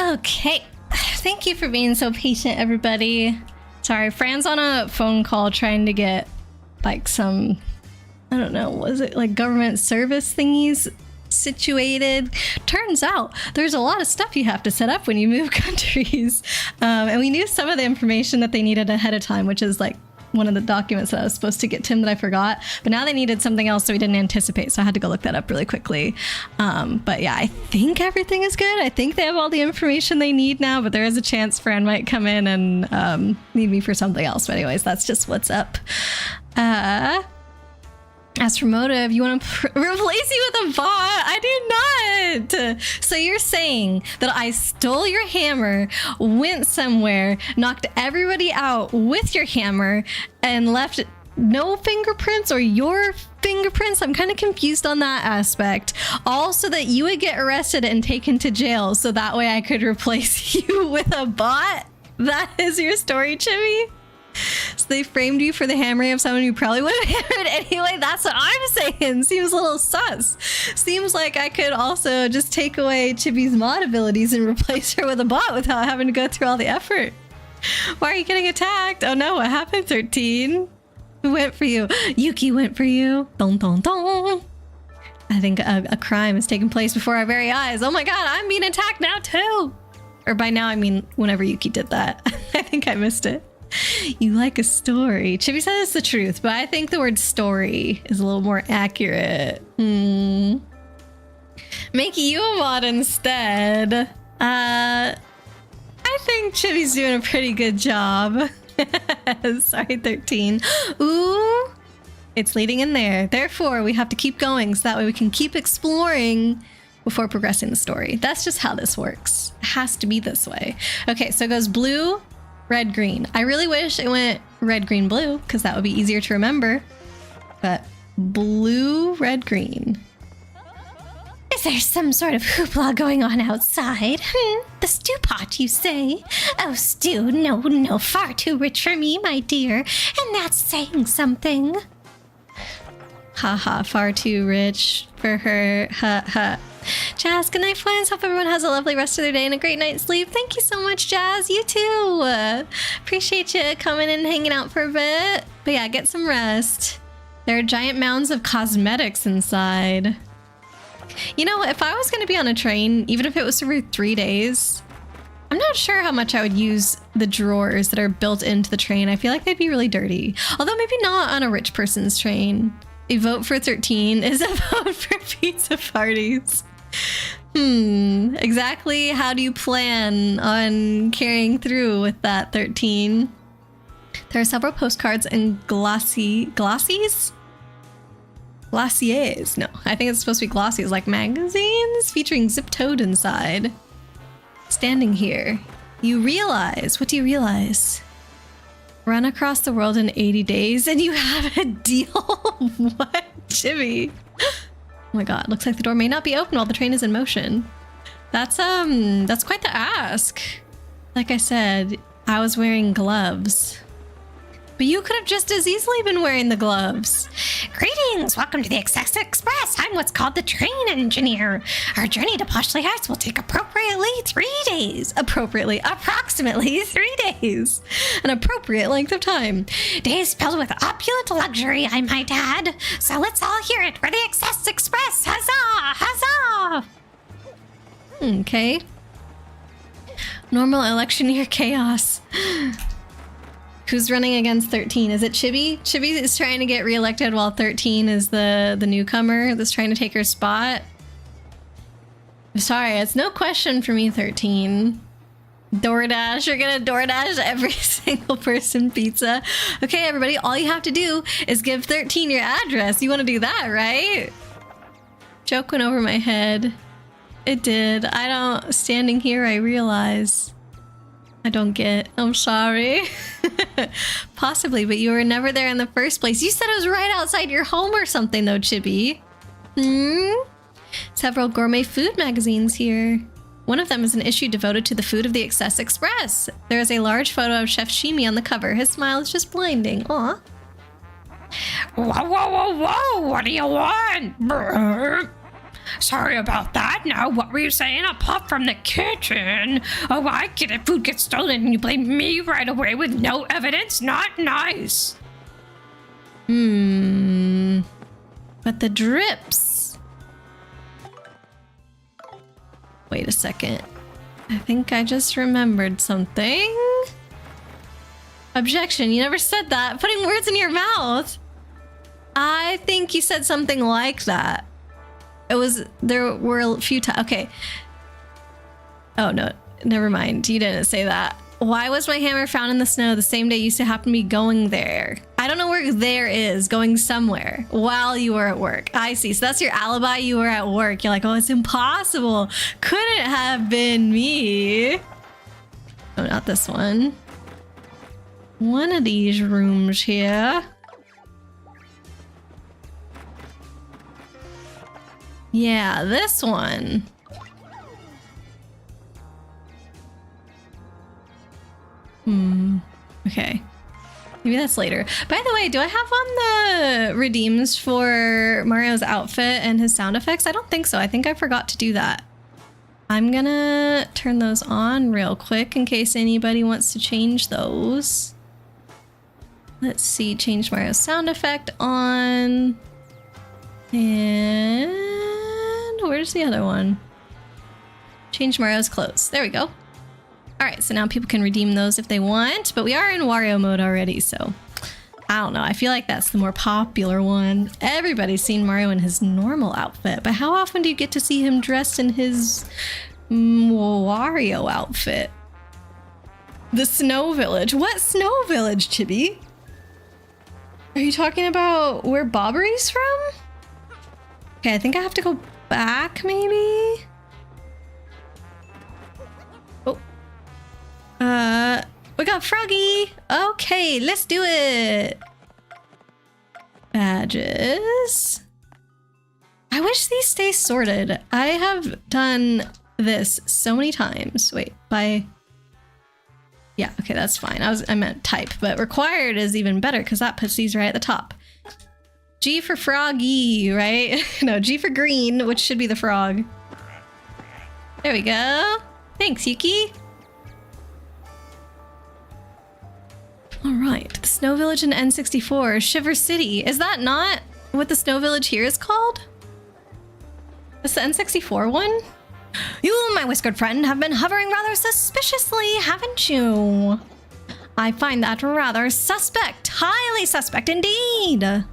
Okay. Thank you for being so patient, everybody. Sorry, Fran's on a phone call trying to get like some, I don't know, was it like government service thingies situated? Turns out there's a lot of stuff you have to set up when you move countries. And we knew some of the information that they needed ahead of time, which is like one of the documents that I was supposed to get to him that I forgot. But now they needed something else that we didn't anticipate, so I had to go look that up really quickly. But yeah, I think everything is good. I think they have all the information they need now, but there is a chance Fran might come in and need me for something else. But anyways, that's just what's up. As for motive, you want to replace me with a bot? I do not. So you're saying that I stole your hammer, went somewhere, knocked everybody out with your hammer, and left no fingerprints or your fingerprints? I'm kind of confused on that aspect. All so that you would get arrested and taken to jail, so that way I could replace you with a bot? That is your story, Chibi? So they framed you for the hammering of someone you probably would have hammered anyway. That's what I'm saying. Seems a little sus. Seems like I could also just take away Chibi's mod abilities and replace her with a bot without having to go through all the effort. Why are you getting attacked? Oh no, what happened, 13? Who went for you? Yuki went for you. Dun dun dun. I think a crime has taken place before our very eyes. Oh my god, I'm being attacked now too. Or by now, I mean whenever Yuki did that. I think I missed it. You like a story. Chibi says it's the truth, but I think the word story is a little more accurate. Make you a mod instead. I think Chibi's doing a pretty good job. Sorry, 13. Ooh, it's leading in there. Therefore, we have to keep going so that way we can keep exploring before progressing the story. That's just how this works. It has to be this way. Okay, so it goes blue, red, green. I really wish it went red, green, blue, because that would be easier to remember. But blue, red, green. Is there some sort of hoopla going on outside? The stew pot, you say? Oh, stew, no, far too rich for me, my dear. And that's saying something. Haha, far too rich for her. Ha ha. Jazz, good night, friends. Hope everyone has a lovely rest of their day and a great night's sleep. Thank you so much, Jazz. You too. Appreciate you coming and hanging out for a bit. But yeah, get some rest. There are giant mounds of cosmetics inside. You know, if I was going to be on a train, even if it was for 3 days, I'm not sure how much I would use the drawers that are built into the train. I feel like they'd be really dirty. Although maybe not on a rich person's train. A vote for 13 is a vote for pizza parties. Exactly how do you plan on carrying through with that, 13? There are several postcards and glossies? Glossiers. No, I think it's supposed to be glossies, like magazines featuring Zip Toad inside. Standing here, you realize, what do you realize? Run across the world in 80 days and you have a deal? What, Jimmy? Oh my god, looks like the door may not be open while the train is in motion. That's quite the ask. Like I said, I was wearing gloves. But you could have just as easily been wearing the gloves. Greetings! Welcome to the Excess Express. I'm what's called the train engineer. Our journey to Poshley Heights will take approximately 3 days. Approximately 3 days. An appropriate length of time. Days filled with opulent luxury, I might add. So let's all hear it for the Excess Express. Huzzah! Huzzah! Okay. Normal electioneer chaos. Who's running against 13? Is it Chibi? Chibi is trying to get reelected while 13 is the newcomer that's trying to take her spot. I'm sorry, it's no question for me, 13. DoorDash, you're gonna DoorDash every single person pizza. Okay, everybody, all you have to do is give 13 your address. You wanna do that, right? Joke went over my head. It did. Standing here, I realize. I don't get. I'm sorry. Possibly, but you were never there in the first place. You said it was right outside your home or something, though, Chibi. Several gourmet food magazines here. One of them is an issue devoted to the food of the Excess Express. There is a large photo of Chef Shimi on the cover. His smile is just blinding. Aw. Whoa! What do you want? Brr. Sorry about that. Now, what were you saying? A pop from the kitchen? Oh, I get it. Food gets stolen and you blame me right away with no evidence? Not nice. But the drips. Wait a second. I think I just remembered something. Objection, you never said that. Putting words in your mouth. I think you said something like that. There were a few times. Okay. Oh, no. Never mind. You didn't say that. Why was my hammer found in the snow the same day you used to happen to be going there? I don't know where there is, going somewhere while you were at work. I see. So that's your alibi. You were at work. You're like, oh, it's impossible. Couldn't have been me. Oh, not this one. One of these rooms here. Yeah, this one. Okay. Maybe that's later. By the way, do I have on the redeems for Mario's outfit and his sound effects? I don't think so. I think I forgot to do that. I'm gonna turn those on real quick in case anybody wants to change those. Let's see, change Mario's sound effect on. And where's the other one? Change Mario's clothes. There we go. All right, so now people can redeem those if they want, but we are in Wario mode already, so I don't know. I feel like that's the more popular one. Everybody's seen Mario in his normal outfit, but how often do you get to see him dressed in his Wario outfit? The Snow Village. What Snow Village, Chibi? Are you talking about where Bobbery's from? Okay, I think I have to go back, maybe? We got Froggy. Okay, let's do it. Badges. I wish these stay sorted. I have done this so many times. Wait, yeah, okay, that's fine. I meant type, but required is even better because that puts these right at the top. G for Froggy, right? No, G for green, which should be the frog. There we go. Thanks, Yuki. All right, the Snow Village in N64, Shiver City. Is that not what the Snow Village here is called? That's the N64 one? You, my whiskered friend, have been hovering rather suspiciously, haven't you? I find that rather suspect, highly suspect indeed.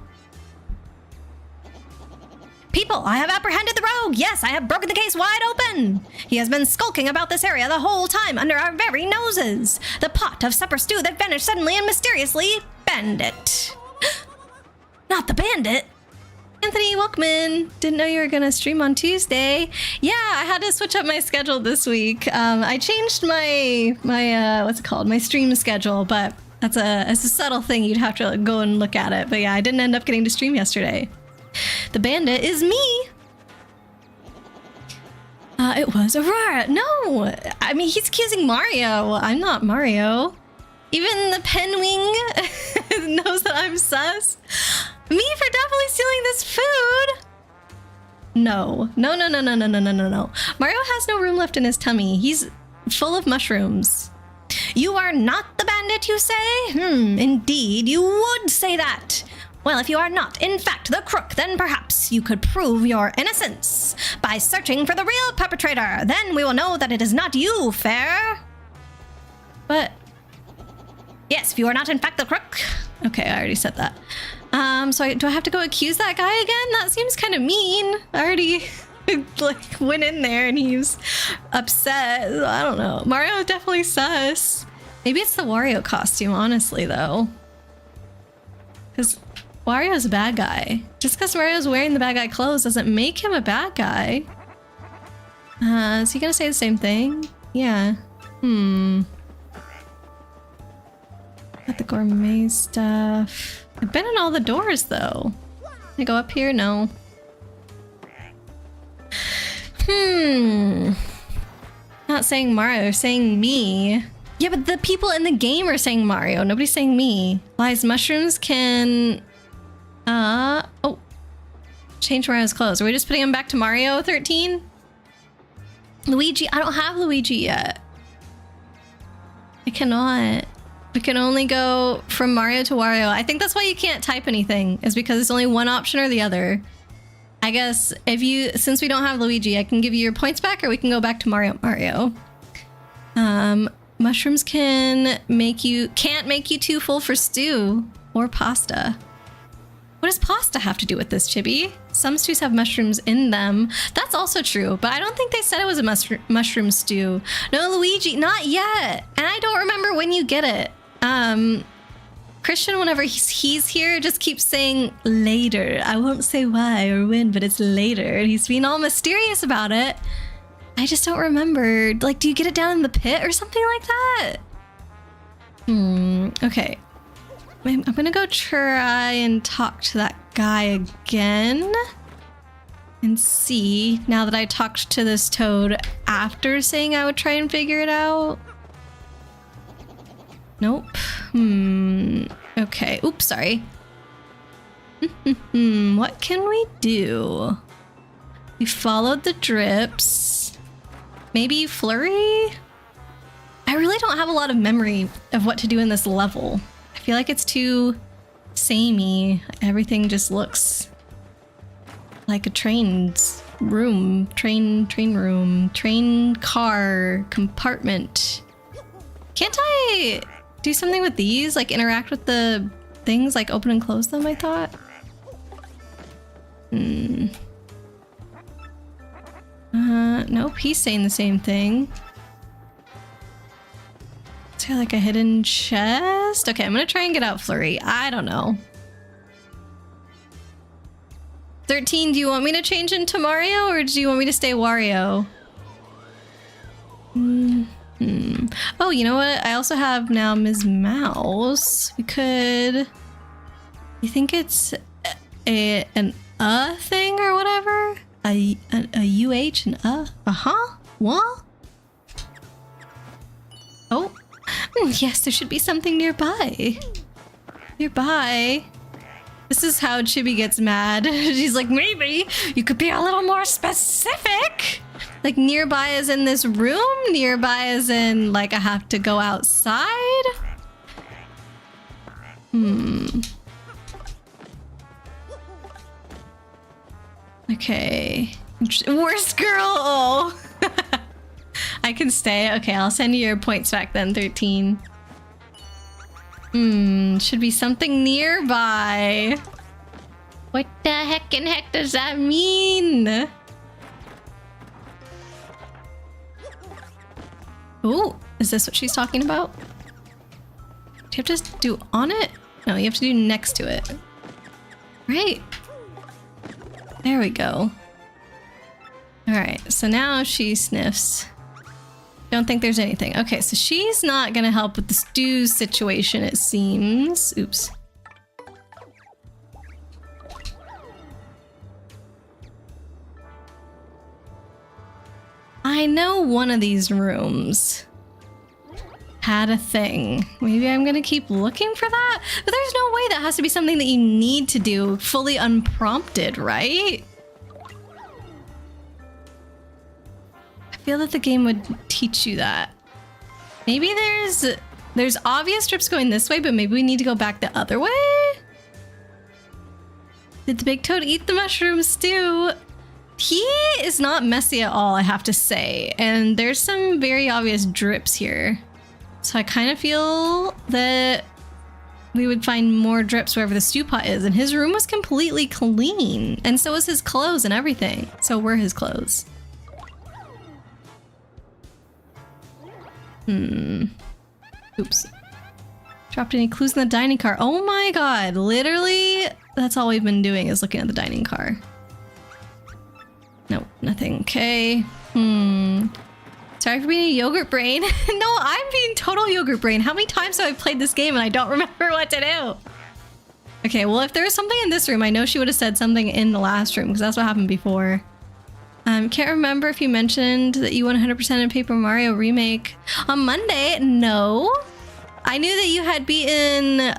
People, I have apprehended the rogue. Yes, I have broken the case wide open. He has been skulking about this area the whole time under our very noses. The pot of supper stew that vanished suddenly and mysteriously. Bandit. Not the bandit. Anthony Welkman. Didn't know you were gonna stream on Tuesday. Yeah, I had to switch up my schedule this week. I changed my what's it called? My stream schedule, but it's a subtle thing. You'd have to go and look at it. But yeah, I didn't end up getting to stream yesterday. The bandit is me. It was Aurora. No, I mean, he's accusing Mario. I'm not Mario. Even the Penwing knows that I'm sus. Me for definitely stealing this food. No. Mario has no room left in his tummy. He's full of mushrooms. You are not the bandit, you say? Indeed, you would say that. Well, if you are not, in fact, the crook, then perhaps you could prove your innocence by searching for the real perpetrator. Then we will know that it is not you, fair? But... yes, if you are not, in fact, the crook. Okay, I already said that. So do I have to go accuse that guy again? That seems kind of mean. I already, like, went in there and he's upset. I don't know. Mario definitely sus. Maybe it's the Wario costume, honestly, though. Because... Wario's a bad guy. Just because Mario's wearing the bad guy clothes doesn't make him a bad guy. Is he gonna say the same thing? Yeah. Got the gourmet stuff. I've been in all the doors though. Can I go up here? No. Not saying Mario, saying me. Yeah, but the people in the game are saying Mario. Nobody's saying me. Lies mushrooms can... oh. Change Mario's clothes. Are we just putting him back to Mario 13? Luigi, I don't have Luigi yet. I cannot. We can only go from Mario to Wario. I think that's why you can't type anything, is because it's only one option or the other. I guess since we don't have Luigi, I can give you your points back, or we can go back to Mario. Mushrooms can't make you too full for stew or pasta. What does pasta have to do with this, Chibi? Some stews have mushrooms in them. That's also true, but I don't think they said it was a mushroom stew. No, Luigi, not yet. And I don't remember when you get it. Christian, whenever he's here, just keeps saying later. I won't say why or when, but it's later. And he's being all mysterious about it. I just don't remember. Like, do you get it down in the pit or something like that? Okay. I'm gonna go try and talk to that guy again. And see, now that I talked to this toad after saying I would try and figure it out. Nope. Okay. Oops, sorry. What can we do? We followed the drips. Maybe flurry? I really don't have a lot of memory of what to do in this level. I feel like it's too samey. Everything just looks like a train car compartment. Can't I do something with these? Like interact with the things, like open and close them, I thought? Nope, he's saying the same thing. Is there like a hidden chest? Okay, I'm gonna try and get out Flurry. I don't know. 13, do you want me to change into Mario or do you want me to stay Wario? Oh, you know what? I also have now Ms. Mouse. We could... You think it's an thing or whatever? A UH and uh-huh? What? Oh. Yes, there should be something nearby. This is how Chibi gets mad. She's like, maybe you could be a little more specific. Like nearby as in this room? Nearby as in like I have to go outside? Okay. Worst girl! Oh! I can stay. Okay, I'll send you your points back then, 13. Should be something nearby. What the heck does that mean? Oh, is this what she's talking about? Do you have to do on it? No, you have to do next to it. Right. There we go. Alright, so now she sniffs. Don't think there's anything. Okay, so she's not gonna help with the stew situation, it seems. Oops. I know one of these rooms had a thing. Maybe I'm gonna keep looking for that? But there's no way that has to be something that you need to do fully unprompted, right? I feel that the game would teach you that. Maybe there's obvious trips going this way, but maybe we need to go back the other way? Did the big toad eat the mushroom stew? He is not messy at all, I have to say. And there's some very obvious drips here. So I kind of feel that we would find more drips wherever the stew pot is. And his room was completely clean. And so was his clothes and everything. So were his clothes. Oops. Dropped any clues in the dining car? Oh my god, literally, that's all we've been doing is looking at the dining car. Nope, nothing. Okay. Sorry for being a yogurt brain. No, I'm being total yogurt brain. How many times have I played this game and I don't remember what to do? Okay, well, if there was something in this room, I know she would have said something in the last room because that's what happened before. Can't remember if you mentioned that you 100% in Paper Mario Remake on Monday. No. I knew that you had beaten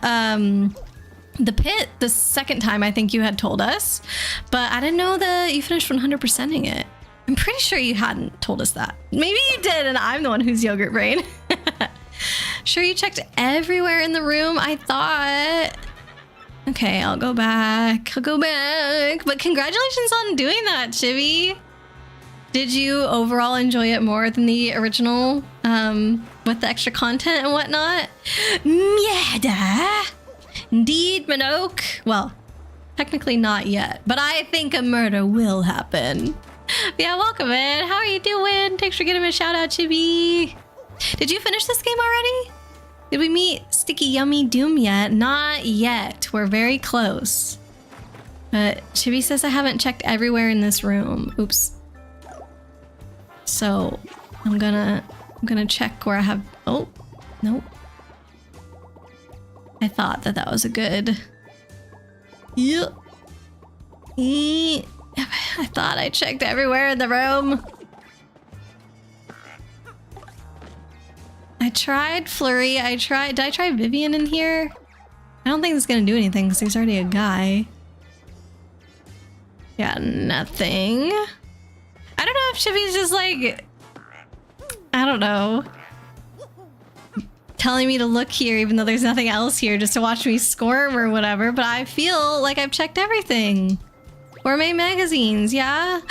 the pit the second time I think you had told us, but I didn't know that you finished 100%ing it. I'm pretty sure you hadn't told us that. Maybe you did and I'm the one who's yogurt brain. Sure you checked everywhere in the room, I thought. Okay, I'll go back. But congratulations on doing that, Chibi. Did you overall enjoy it more than the original with the extra content and whatnot? Yeah, indeed, Minoke. Well, technically not yet, but I think a murder will happen. Yeah, welcome in. How are you doing? Thanks for giving me a shout out, Chibi. Did you finish this game already? Did we meet Sticky Yummy Doom yet? Not yet. We're very close. But Chibi says I haven't checked everywhere in this room. Oops. So I'm gonna check where I have. Oh, nope. I thought that was a good. Yep. I thought I checked everywhere in the room. I tried Flurry. Did I try Vivian in here? I don't think it's gonna do anything because there's already a guy. Yeah, nothing. I don't know if Chibi's just like, I don't know, telling me to look here even though there's nothing else here just to watch me squirm or whatever, but I feel like I've checked everything. Gourmet magazines, yeah?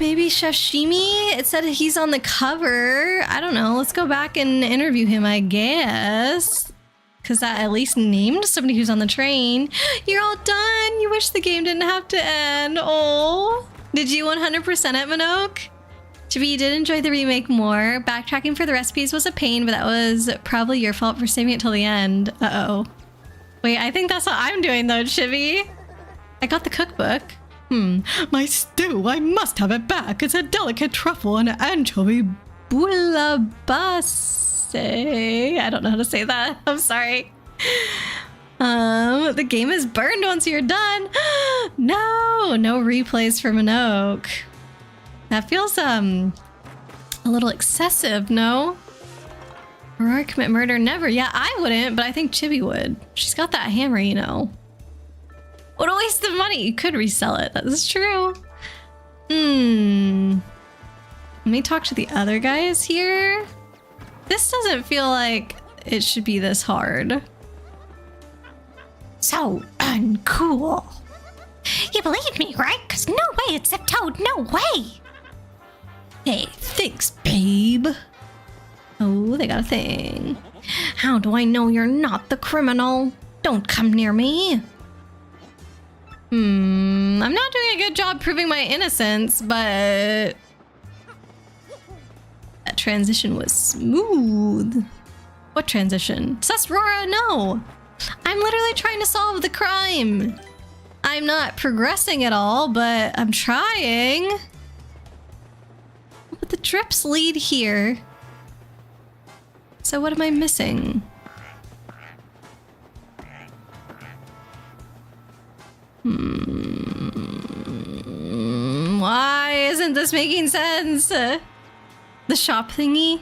Maybe Chef Shimi? It said he's on the cover. I don't know. Let's go back and interview him, I guess. Because that at least named somebody who's on the train. You're all done. You wish the game didn't have to end. Oh. Did you 100% it, Minoke? Chibi, you did enjoy the remake more. Backtracking for the recipes was a pain, but that was probably your fault for saving it till the end. Uh-oh. Wait, I think that's what I'm doing though, Chibi. I got the cookbook. My stew, I must have it back. It's a delicate truffle and anchovy bouillabaisse. I don't know how to say that. I'm sorry. The game is burned once you're done. No replays for Minoke. That feels a little excessive, no? Aurora commit murder? Never. Yeah, I wouldn't, but I think Chibi would. She's got that hammer, you know. What a waste of money. You could resell it. That is true. Let me talk to the other guys here. This doesn't feel like it should be this hard. So uncool. You believe me, right? Because no way it's a toad. No way. Hey, thanks, babe. Oh, they got a thing. How do I know you're not the criminal? Don't come near me. I'm not doing a good job proving my innocence, but that transition was smooth. What transition? Sesrora, no. I'm literally trying to solve the crime. I'm not progressing at all, but I'm trying. But the drips lead here. So what am I missing? Why isn't this making sense? The shop thingy?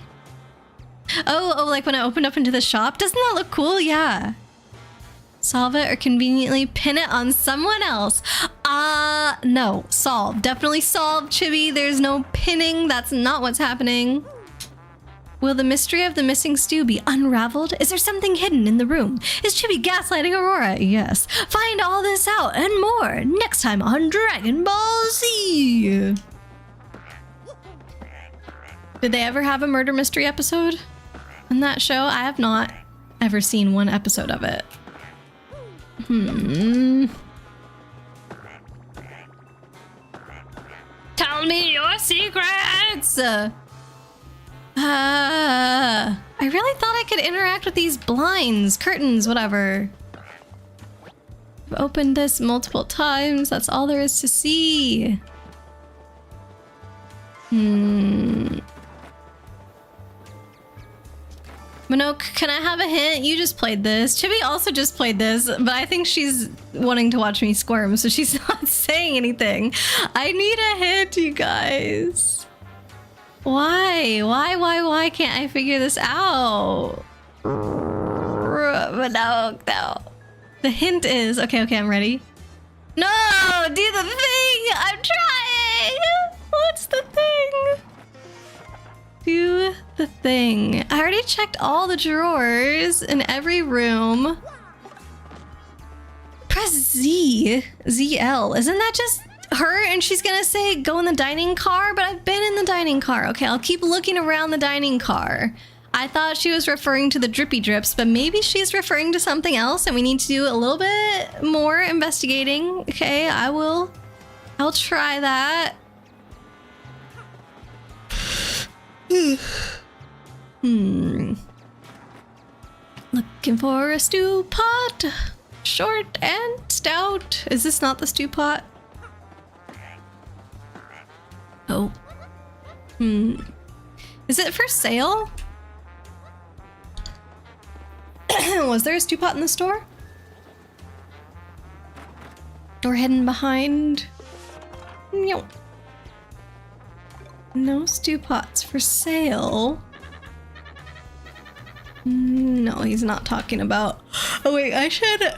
Oh, like when I opened up into the shop? Doesn't that look cool? Yeah. Solve it or conveniently pin it on someone else. No. Solve. Definitely solve, Chibi. There's no pinning. That's not what's happening. Will the mystery of the missing stew be unraveled? Is there something hidden in the room? Is Chibi gaslighting Aurora? Yes. Find all this out and more next time on Dragon Ball Z. Did they ever have a murder mystery episode in that show? I have not ever seen one episode of it. Tell me your secrets! I really thought I could interact with these blinds, curtains, whatever. I've opened this multiple times. That's all there is to see. Minoke, can I have a hint? You just played this. Chibi also just played this, but I think she's wanting to watch me squirm, so she's not saying anything. I need a hint, you guys. Why can't I figure this out? Minoke, no. The hint is... Okay, I'm ready. No! Do the thing! I'm trying! What's the thing? Do the thing. I already checked all the drawers in every room. Press Z. ZL. Isn't that just her? And she's gonna say go in the dining car? But I've been in the dining car. Okay, I'll keep looking around the dining car. I thought she was referring to the drippy drips, but maybe she's referring to something else and we need to do a little bit more investigating. Okay, I'll try that. Looking for a stew pot. Short and stout. Is this not the stew pot? Oh. Is it for sale? Was there a stew pot in the store? Or hidden behind? No. No stew pots for sale. No, he's not talking about... Oh wait, I should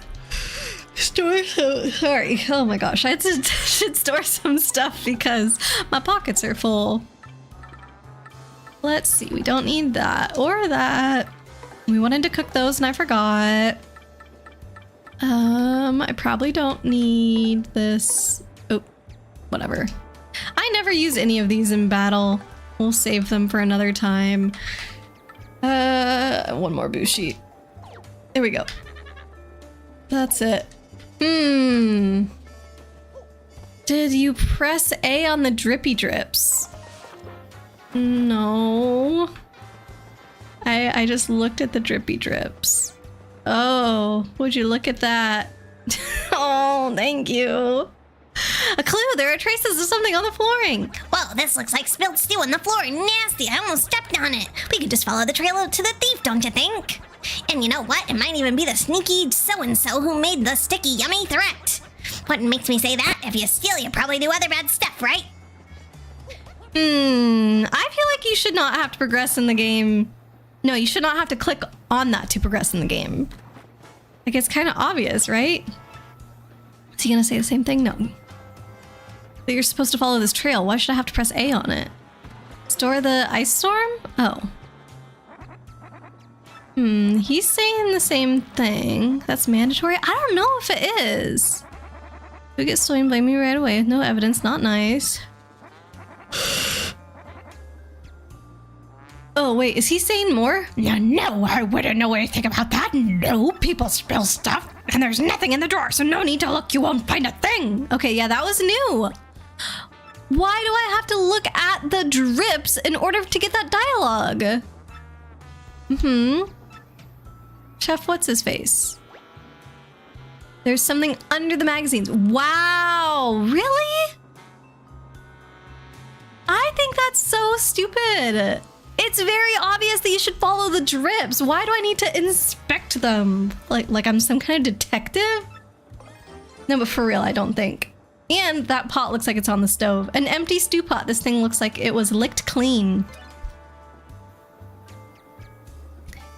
store some... Sorry. Oh my gosh, I should store some stuff because my pockets are full. Let's see, we don't need that or that. We wanted to cook those and I forgot. I probably don't need this. Oh, whatever. I never use any of these in battle. We'll save them for another time. One more boo sheet. There we go. That's it. Did you press A on the drippy drips? No. I just looked at the drippy drips. Oh, would you look at that? Oh, thank you. A clue, there are traces of something on the flooring. Whoa, this looks like spilled stew on the floor. Nasty, I almost stepped on it. We could just follow the trail to the thief, don't you think? And you know what? It might even be the sneaky so-and-so who made the sticky, yummy threat. What makes me say that? If you steal, you probably do other bad stuff, right? I feel like you should not have to progress in the game. No, you should not have to click on that to progress in the game. Like, it's kind of obvious, right? Is he gonna say the same thing? No. But you're supposed to follow this trail. Why should I have to press A on it? Store the ice storm? Oh. He's saying the same thing. That's mandatory? I don't know if it is. Who gets stolen? Blame me right away. No evidence. Not nice. Oh, wait. Is he saying more? No, I wouldn't know anything about that. No, people spill stuff, and there's nothing in the drawer, so no need to look. You won't find a thing. Okay, yeah, that was new. Why do I have to look at the drips in order to get that dialogue? Chef, what's his face? There's something under the magazines. Wow, really? I think that's so stupid. It's very obvious that you should follow the drips. Why do I need to inspect them? Like I'm some kind of detective? No, but for real, I don't think. And that pot looks like it's on the stove. An empty stew pot. This thing looks like it was licked clean.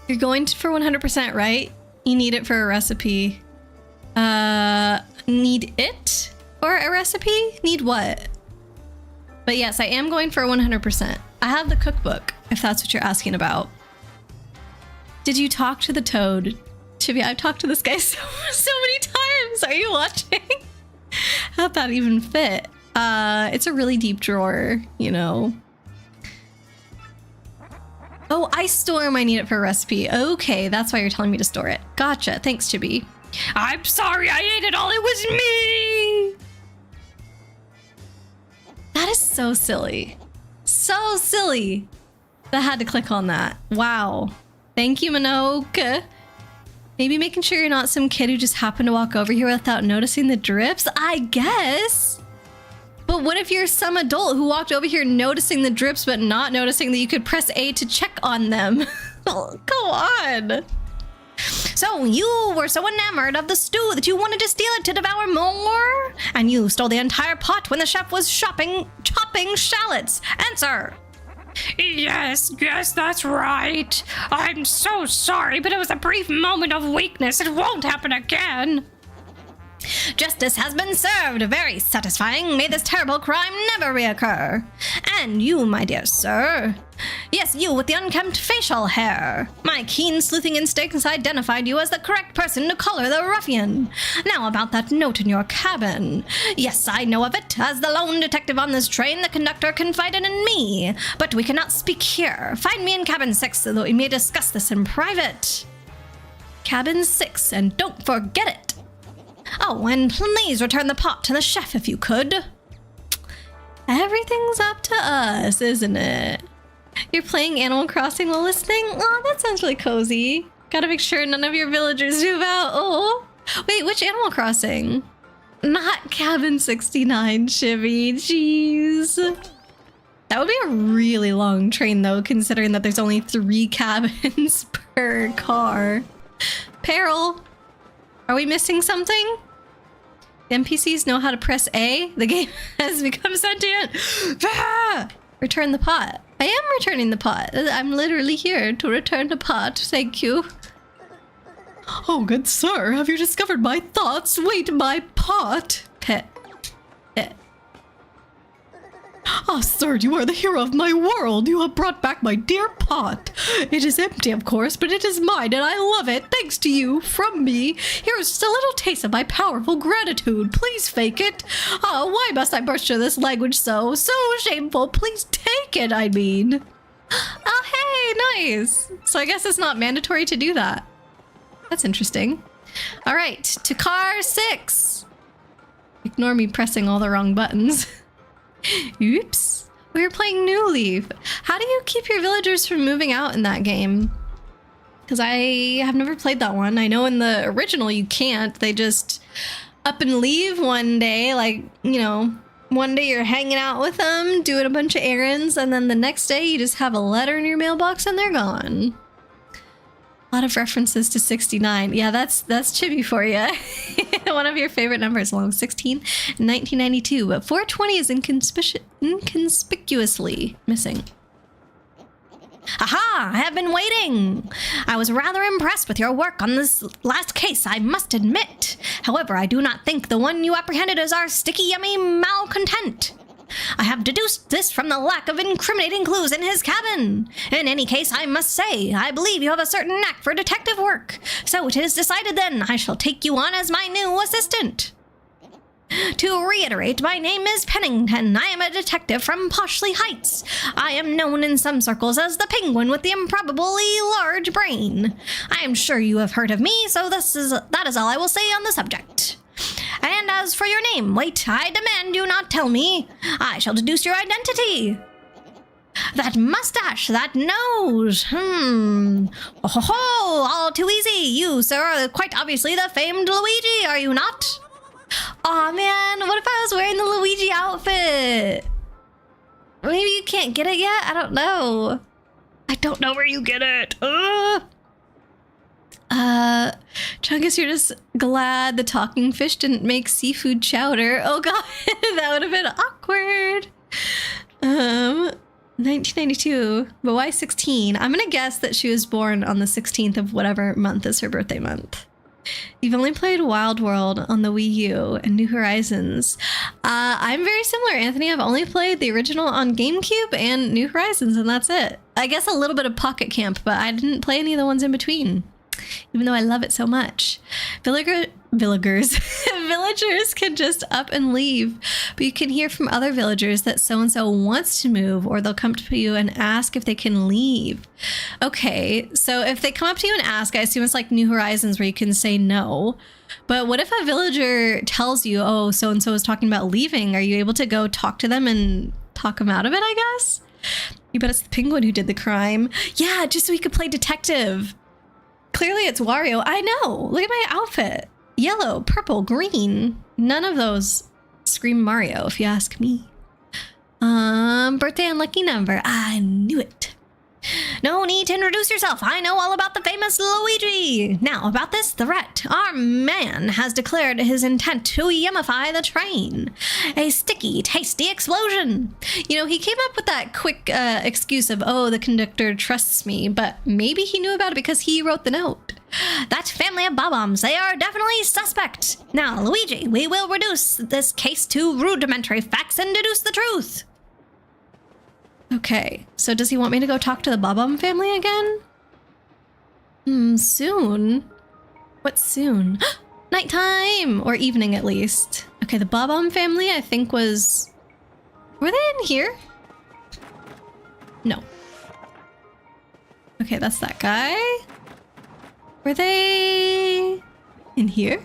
You're going for 100%, right? You need it for a recipe. Need it for a recipe? Need what? But yes, I am going for 100%. I have the cookbook, if that's what you're asking about. Did you talk to the toad? Chibi, I've talked to this guy so many times. Are you watching? How'd that even fit? It's a really deep drawer, you know. Oh, ice storm. I need it for a recipe. Okay, that's why you're telling me to store it. Gotcha. Thanks, Chibi. I'm sorry, I ate it all. It was me. That is so silly. So silly. I had to click on that. Wow. Thank you, Minogue. Maybe making sure you're not some kid who just happened to walk over here without noticing the drips? I guess. But what if you're some adult who walked over here noticing the drips but not noticing that you could press A to check on them? Oh, go on. So you were so enamored of the stew that you wanted to steal it to devour more? And you stole the entire pot when the chef was chopping shallots. Answer. Yes, that's right. I'm so sorry, but it was a brief moment of weakness. It won't happen again. Justice has been served. Very satisfying. May this terrible crime never reoccur. And you, my dear sir. Yes, you with the unkempt facial hair. My keen sleuthing instincts identified you as the correct person to collar the ruffian. Now about that note in your cabin. Yes, I know of it. As the lone detective on this train, the conductor confided in me. But we cannot speak here. Find me in cabin 6 so that we may discuss this in private. Cabin 6, and don't forget it. Oh, and please return the pot to the chef if you could. Everything's up to us, isn't it? You're playing Animal Crossing while listening? Oh, that sounds really cozy. Gotta make sure none of your villagers move out. Oh, wait, which Animal Crossing? Not Cabin 69, Chivy. Jeez. That would be a really long train, though, considering that there's only 3 cabins per car. Peril. Are we missing something? The NPCs know how to press A. The game has become sentient. Ah! Return the pot. I am returning the pot. I'm literally here to return the pot. Thank you. Oh, good sir. Have you discovered my thoughts? Wait, my pot. Pet. Ah, sir, you are the hero of my world. You have brought back my dear pot. It is empty, of course, but it is mine, and I love it. Thanks to you, from me. Here is just a little taste of my powerful gratitude. Please fake it. Why must I butcher this language so shameful? Please take it, I mean. Oh, hey, nice. So I guess it's not mandatory to do that. That's interesting. All right, to car 6. Ignore me pressing all the wrong buttons. Oops. We're playing New Leaf. How do you keep your villagers from moving out in that game? Because I have never played that one. I know in the original you can't. They just up and leave one day. Like, you know, one day you're hanging out with them, doing a bunch of errands, and then the next day you just have a letter in your mailbox and they're gone. A lot of references to 69. Yeah, that's chibi for you. One of your favorite numbers, along with 16 and 1992. But 420 is inconspicuously missing. Aha! I have been waiting! I was rather impressed with your work on this last case, I must admit. However, I do not think the one you apprehended is our sticky yummy malcontent. I have deduced this from the lack of incriminating clues in his cabin. In any case, I must say, I believe you have a certain knack for detective work. So it is decided then, I shall take you on as my new assistant. To reiterate, my name is Pennington. I am a detective from Poshley Heights. I am known in some circles as the penguin with the improbably large brain. I am sure you have heard of me, so that is all I will say on the subject. And as for your name, wait, I demand you not tell me. I shall deduce your identity. That mustache, that nose, Oh, all too easy. You, sir, are quite obviously the famed Luigi, are you not? Aw, man, what if I was wearing the Luigi outfit? Maybe you can't get it yet? I don't know. I don't know where you get it. Chungus, you're just glad the talking fish didn't make seafood chowder. Oh god, that would have been awkward. 1992, but why 16? I'm gonna guess that she was born on the 16th of whatever month is her birthday month. You've only played Wild World on the Wii U and New Horizons. I'm very similar, Anthony. I've only played the original on GameCube and New Horizons, and that's it. I guess a little bit of Pocket Camp, but I didn't play any of the ones in between, even though I love it so much. Villagers can just up and leave, but you can hear from other villagers that so-and-so wants to move, or they'll come to you and ask if they can leave. Okay, so if they come up to you and ask, I assume it's like New Horizons where you can say no. But what if a villager tells you, oh, so-and-so is talking about leaving? Are you able to go talk to them and talk them out of it, I guess? You bet it's the penguin who did the crime. Yeah, just so we could play detective. Clearly it's Wario. I know. Look at my outfit. Yellow, purple, green. None of those scream Mario, if you ask me. Birthday and lucky number. I knew it. No need to introduce yourself. I know all about the famous Luigi. Now, about this threat. Our man has declared his intent to yumify the train. A sticky, tasty explosion. You know, he came up with that quick excuse of, oh, the conductor trusts me, but maybe he knew about it because he wrote the note. That family of bob-ombs, they are definitely suspect. Now, Luigi, we will reduce this case to rudimentary facts and deduce the truth. Okay, so does he want me to go talk to the Bob-omb family again? Soon? What soon? Nighttime! Or evening at least. Okay, the Bob-omb family I think was... Were they in here? No. Okay, that's that guy. Were they in here?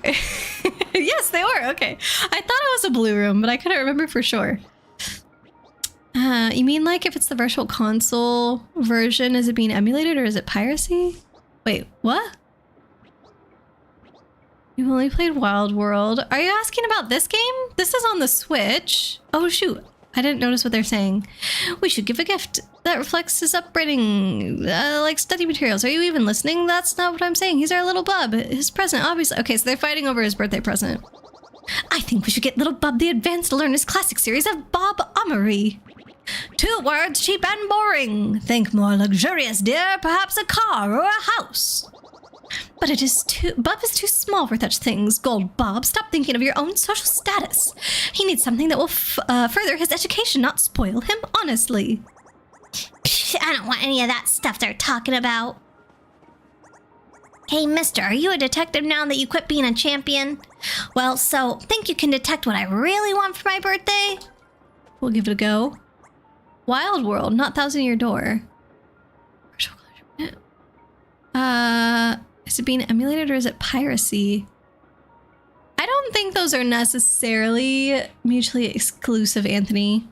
Yes, they were. Okay. I thought it was a blue room, but I couldn't remember for sure. You mean like if it's the virtual console version, is it being emulated or is it piracy? Wait, what? You've only played Wild World. Are you asking about this game? This is on the Switch. Oh shoot, I didn't notice what they're saying. We should give a gift that reflects his upbringing, like study materials. Are you even listening? That's not what I'm saying. He's our little bub. His present, obviously. Okay, so they're fighting over his birthday present. I think we should get little Bub the Advanced Learners Classic Series of Bob-omery. 2 words, cheap and boring. Think more luxurious, dear. Perhaps a car or a house. But it is Bub is too small for such things. Gold Bob, stop thinking of your own social status. He needs something that will further his education, not spoil him, honestly. Psh, I don't want any of that stuff they're talking about. Hey, mister, are you a detective now that you quit being a champion? Well, so, think you can detect what I really want for my birthday? We'll give it a go. Wild World, not Thousand Year Door. Is it being emulated or is it piracy? I don't think those are necessarily mutually exclusive, Anthony.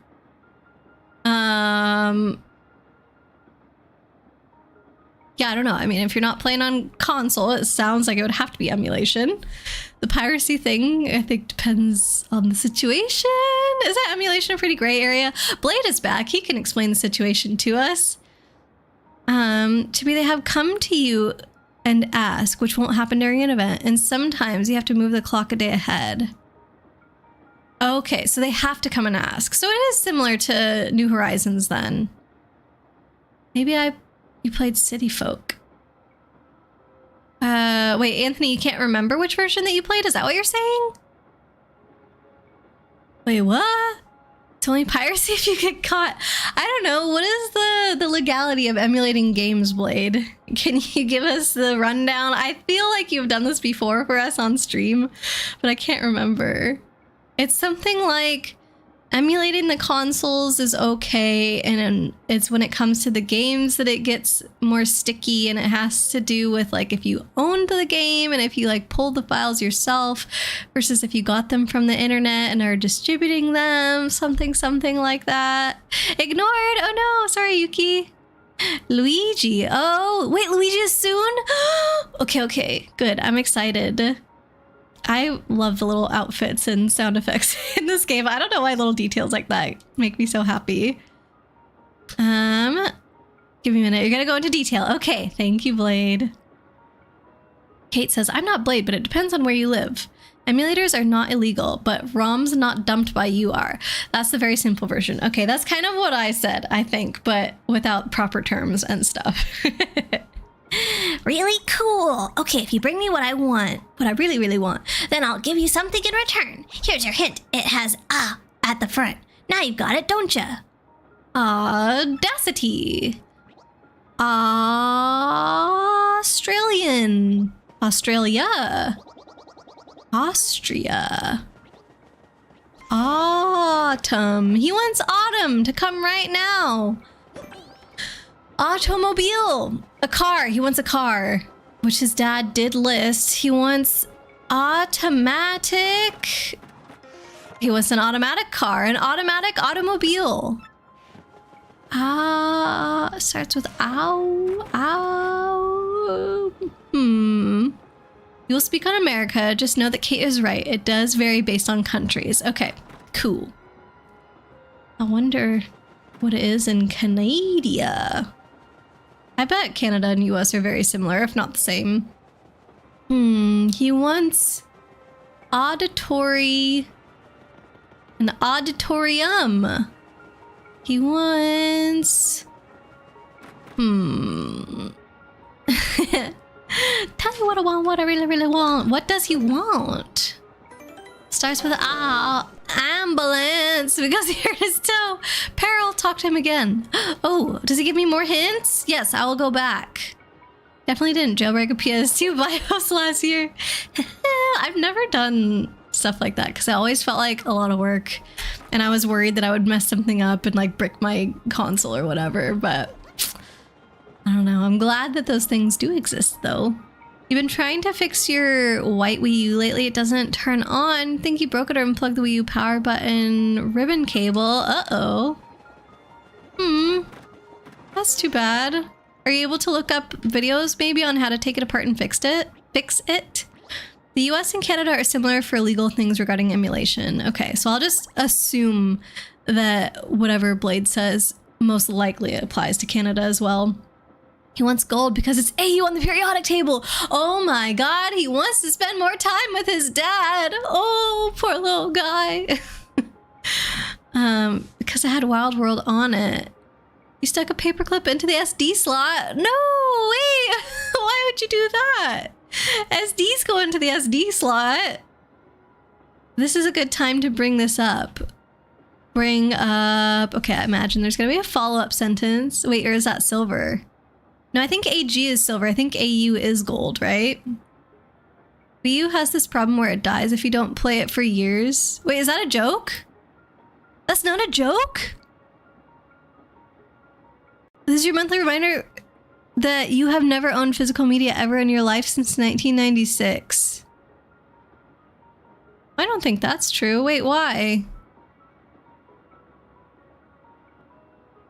Yeah, I don't know. I mean, if you're not playing on console, it sounds like it would have to be emulation. The piracy thing, I think, depends on the situation. Is that emulation a pretty gray area? Blade is back. He can explain the situation to us. To me, they have come to you and ask, which won't happen during an event. And sometimes you have to move the clock a day ahead. Okay, so they have to come and ask. So it is similar to New Horizons then. Maybe you played City Folk. Wait, Anthony, you can't remember which version that you played? Is that what you're saying? Wait, what? It's only piracy if you get caught. I don't know. What is the legality of emulating games, Blade? Can you give us the rundown? I feel like you've done this before for us on stream, but I can't remember. It's something like emulating the consoles is okay, and it's when it comes to the games that it gets more sticky, and it has to do with like if you owned the game and if you like pulled the files yourself versus if you got them from the internet and are distributing them, something like that. Ignored. Oh no, sorry, Yuki. Luigi. Oh wait, Luigi is soon. Okay, good. I'm excited. I love the little outfits and sound effects in this game. I don't know why little details like that make me so happy. Give me a minute. You're gonna go into detail. Okay, thank you, Blade. Kate says, I'm not Blade, but it depends on where you live. Emulators are not illegal, but ROMs not dumped by you are. That's the very simple version. Okay, that's kind of what I said, I think, but without proper terms and stuff. Really cool. Okay, if you bring me what I want, what I really, really want, then I'll give you something in return. Here's your hint. It has at the front. Now you've got it, don't ya? Audacity. Australian. Australia. Austria. Autumn. He wants Autumn to come right now. Automobile. A car. He wants a car, which his dad did list. He wants automatic. He wants an automatic car, an automatic automobile. Starts with ow. You'll speak on America. Just know that Kate is right. It does vary based on countries. Okay, cool. I wonder what it is in Canada. I bet Canada and US are very similar, if not the same. He wants auditory... an auditorium. He wants... Tell me what I want, what I really, really want. What does he want? Starts with ambulance, because he hurt his toe. Peril, talk to him again. Oh, does he give me more hints? Yes, I will go back. Definitely didn't jailbreak a PS2 BIOS last year. I've never done stuff like that because I always felt like a lot of work, and I was worried that I would mess something up and like brick my console or whatever, but I don't know. I'm glad that those things do exist though. You've been trying to fix your white Wii U lately. It doesn't turn on. Think you broke it or unplugged the Wii U power button ribbon cable. Uh-oh. That's too bad. Are you able to look up videos maybe on how to take it apart and fix it? The US and Canada are similar for legal things regarding emulation. Okay, so I'll just assume that whatever Blade says most likely applies to Canada as well. He wants gold because it's AU on the periodic table. Oh my god, he wants to spend more time with his dad. Oh, poor little guy. Because it had Wild World on it. You stuck a paperclip into the SD slot. No, wait. Why would you do that? SDs go into the SD slot. This is a good time to bring this up. Bring up... Okay, I imagine there's going to be a follow-up sentence. Wait, or is that silver? No, I think AG is silver. I think AU is gold, right? Wii U has this problem where it dies if you don't play it for years. Wait, is that a joke? That's not a joke? This is your monthly reminder that you have never owned physical media ever in your life since 1996. I don't think that's true. Wait, why?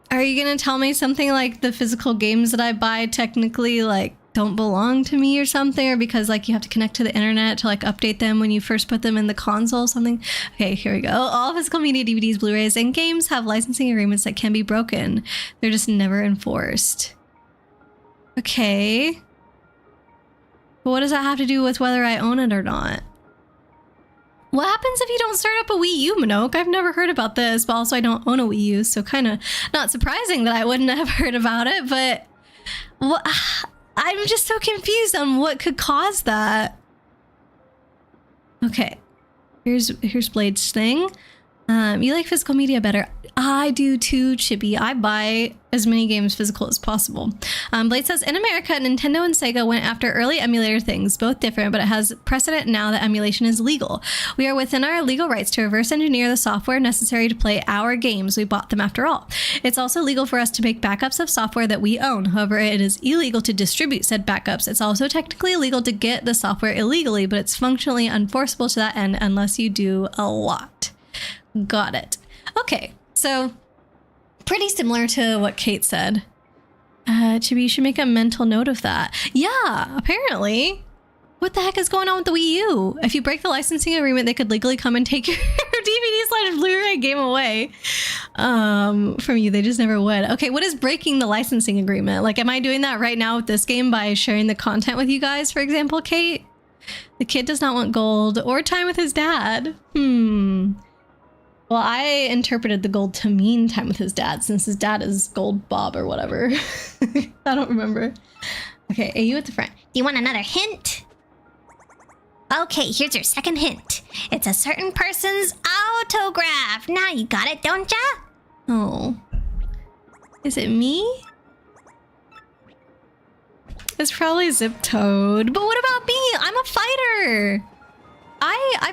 Are you gonna tell me something like the physical games that I buy technically like don't belong to me or something? Or because like you have to connect to the internet to like update them when you first put them in the console or something? Okay, here we go. All physical media, DVDs, Blu-rays, and games have licensing agreements that can be broken. They're just never enforced. Okay. But what does that have to do with whether I own it or not? What happens if you don't start up a Wii U, Minoke? I've never heard about this, but also I don't own a Wii U, so kind of not surprising that I wouldn't have heard about it, but I'm just so confused on what could cause that. Okay, here's Blade's thing. You like physical media better. I do too, Chibi. I buy as many games physical as possible. Blade says, in America, Nintendo and Sega went after early emulator things, both different, but it has precedent now that emulation is legal. We are within our legal rights to reverse engineer the software necessary to play our games. We bought them after all. It's also legal for us to make backups of software that we own. However, it is illegal to distribute said backups. It's also technically illegal to get the software illegally, but it's functionally unenforceable to that end unless you do a lot. Got it. Okay, so pretty similar to what Kate said. Chibi, you should make a mental note of that. Yeah, apparently. What the heck is going on with the Wii U? If you break the licensing agreement, they could legally come and take your DVD/Blu-ray game away from you. They just never would. Okay, what is breaking the licensing agreement? Like, am I doing that right now with this game by sharing the content with you guys, for example, Kate? The kid does not want gold or time with his dad. Well, I interpreted the gold to mean time with his dad, since his dad is Gold Bob or whatever. I don't remember. Okay, AU at the front. Do you want another hint? Okay, here's your second hint. It's a certain person's autograph. Now you got it, don't ya? Oh. Is it me? It's probably Zip Toad. But what about me? I'm a fighter. I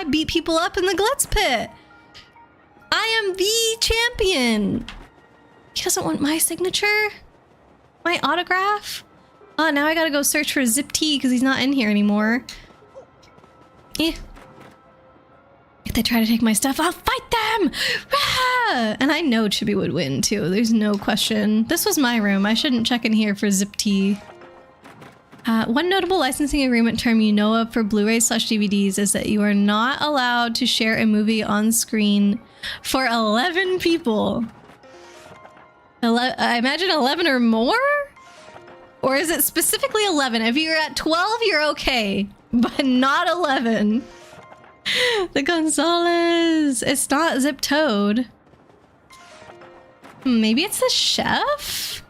beat people up in the Glitz Pit. I am the champion. He doesn't want my signature? My autograph? Oh, now I gotta go search for Zip T because he's not in here anymore. Yeah. If they try to take my stuff, I'll fight them! Ah! And I know Chibi would win too. There's no question. This was my room. I shouldn't check in here for Zip T. One notable licensing agreement term you know of for Blu-rays/DVDs is that you are not allowed to share a movie on screen for 11 people. I imagine 11 or more? Or is it specifically 11? If you're at 12, you're okay, but not 11. The Gonzalez. It's not Zip Toad. Maybe it's the chef?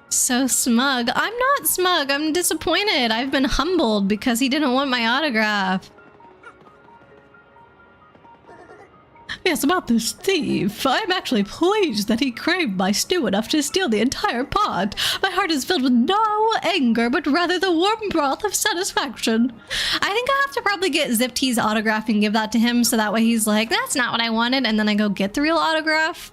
So smug. I'm not smug. I'm disappointed. I've been humbled because he didn't want my autograph. Yes, about this thief. I'm actually pleased that he craved my stew enough to steal the entire pot. My heart is filled with no anger, but rather the warm broth of satisfaction. I think I have to probably get Zip T's autograph and give that to him, so that way he's like, that's not what I wanted, and then I go get the real autograph.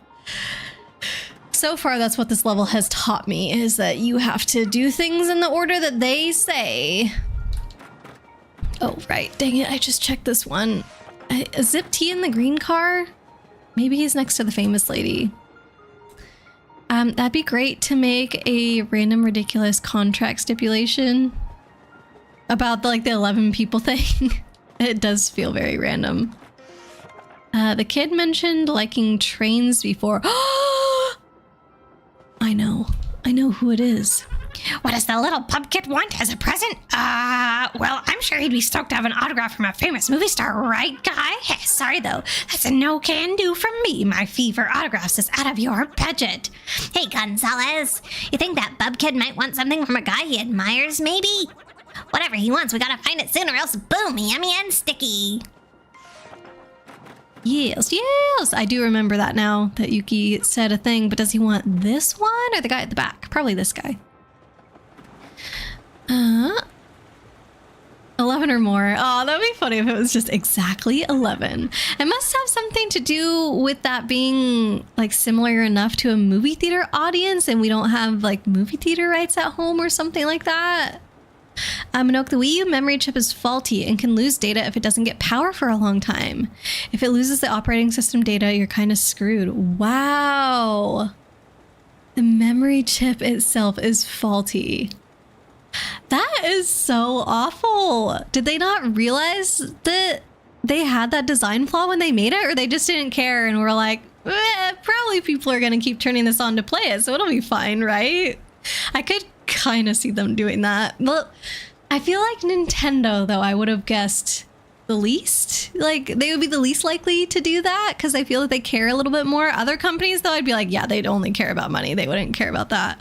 So far, that's what this level has taught me, is that you have to do things in the order that they say. Oh, right. Dang it, I just checked this one. Zip T in the green car? Maybe he's next to the famous lady. That'd be great to make a random ridiculous contract stipulation about the 11 people thing. It does feel very random. The kid mentioned liking trains before. I know who it is. What does the little pub kid want as a present? Well, I'm sure he'd be stoked to have an autograph from a famous movie star, right, guy? Sorry, though. That's a no-can-do from me. My fee for autographs is out of your budget. Hey, Gonzalez. You think that pub kid might want something from a guy he admires, maybe? Whatever he wants, we gotta find it soon or else boom, yummy and sticky. Yes, yes! I do remember that now, that Yuki said a thing, but does he want this one or the guy at the back? Probably this guy. 11 or more. Oh, that'd be funny if it was just exactly 11. It must have something to do with that being similar enough to a movie theater audience and we don't have movie theater rights at home or something like that. Minoke, the Wii U memory chip is faulty and can lose data if it doesn't get power for a long time. If it loses the operating system data, you're kind of screwed. Wow. The memory chip itself is faulty. That is so awful. Did they not realize that they had that design flaw when they made it, or they just didn't care and were like, probably people are going to keep turning this on to play it, so it'll be fine, right? I could kind of see them doing that. Well, I feel like Nintendo, though, I would have guessed the least. They would be the least likely to do that because I feel like they care a little bit more. Other companies, though, I'd be like, yeah, they'd only care about money. They wouldn't care about that.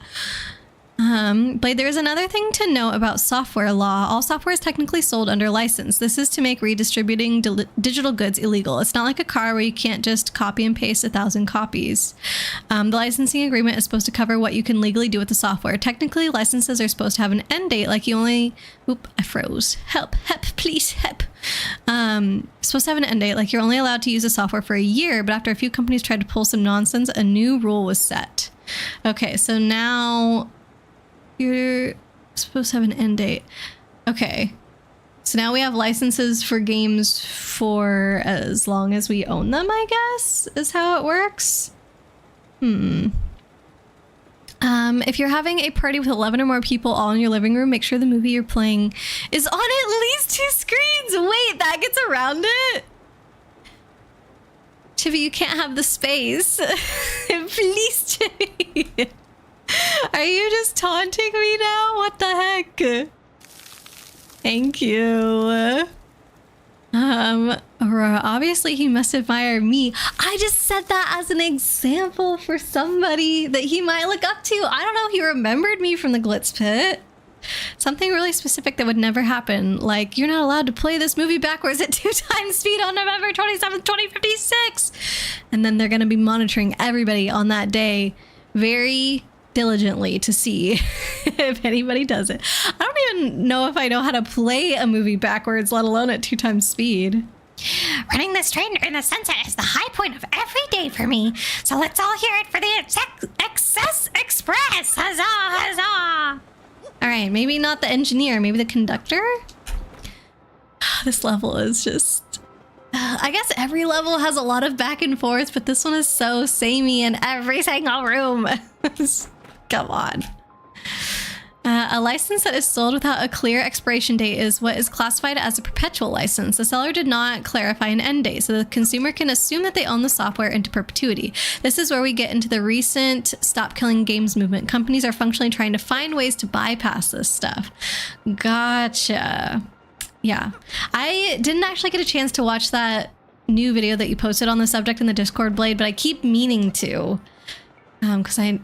But there's another thing to note about software law. All software is technically sold under license. This is to make redistributing digital goods illegal. It's not like a car where you can't just copy and paste 1,000 copies. The licensing agreement is supposed to cover what you can legally do with the software. Technically, licenses are supposed to have an end date, like you only... Oop, I froze. Help, please, help. Supposed to have an end date, like you're only allowed to use the software for a year, but after a few companies tried to pull some nonsense, a new rule was set. Okay, so now... You're supposed to have an end date. Okay. So now we have licenses for games for as long as we own them, I guess, is how it works. If you're having a party with 11 or more people all in your living room, make sure the movie you're playing is on at least 2 screens. Wait, that gets around it? Chibi, you can't have the space. Please, Chibi. Are you just taunting me now? What the heck? Thank you. Aurora, obviously he must admire me. I just said that as an example for somebody that he might look up to. I don't know, he remembered me from the Glitz Pit. Something really specific that would never happen. Like, you're not allowed to play this movie backwards at 2 times speed on November 27th, 2056. And then they're going to be monitoring everybody on that day very diligently to see if anybody does it. I don't even know if I know how to play a movie backwards, let alone at 2 times speed. Running this train during the sunset is the high point of every day for me. So let's all hear it for the Excess Express. Huzzah, huzzah. All right, maybe not the engineer, maybe the conductor? This level is just... I guess every level has a lot of back and forth, but this one is so samey in every single room. Come on. A license that is sold without a clear expiration date is what is classified as a perpetual license. The seller did not clarify an end date, so the consumer can assume that they own the software into perpetuity. This is where we get into the recent Stop Killing Games movement. Companies are functionally trying to find ways to bypass this stuff. Gotcha. Yeah. I didn't actually get a chance to watch that new video that you posted on the subject in the Discord, Blade, but I keep meaning to. Because I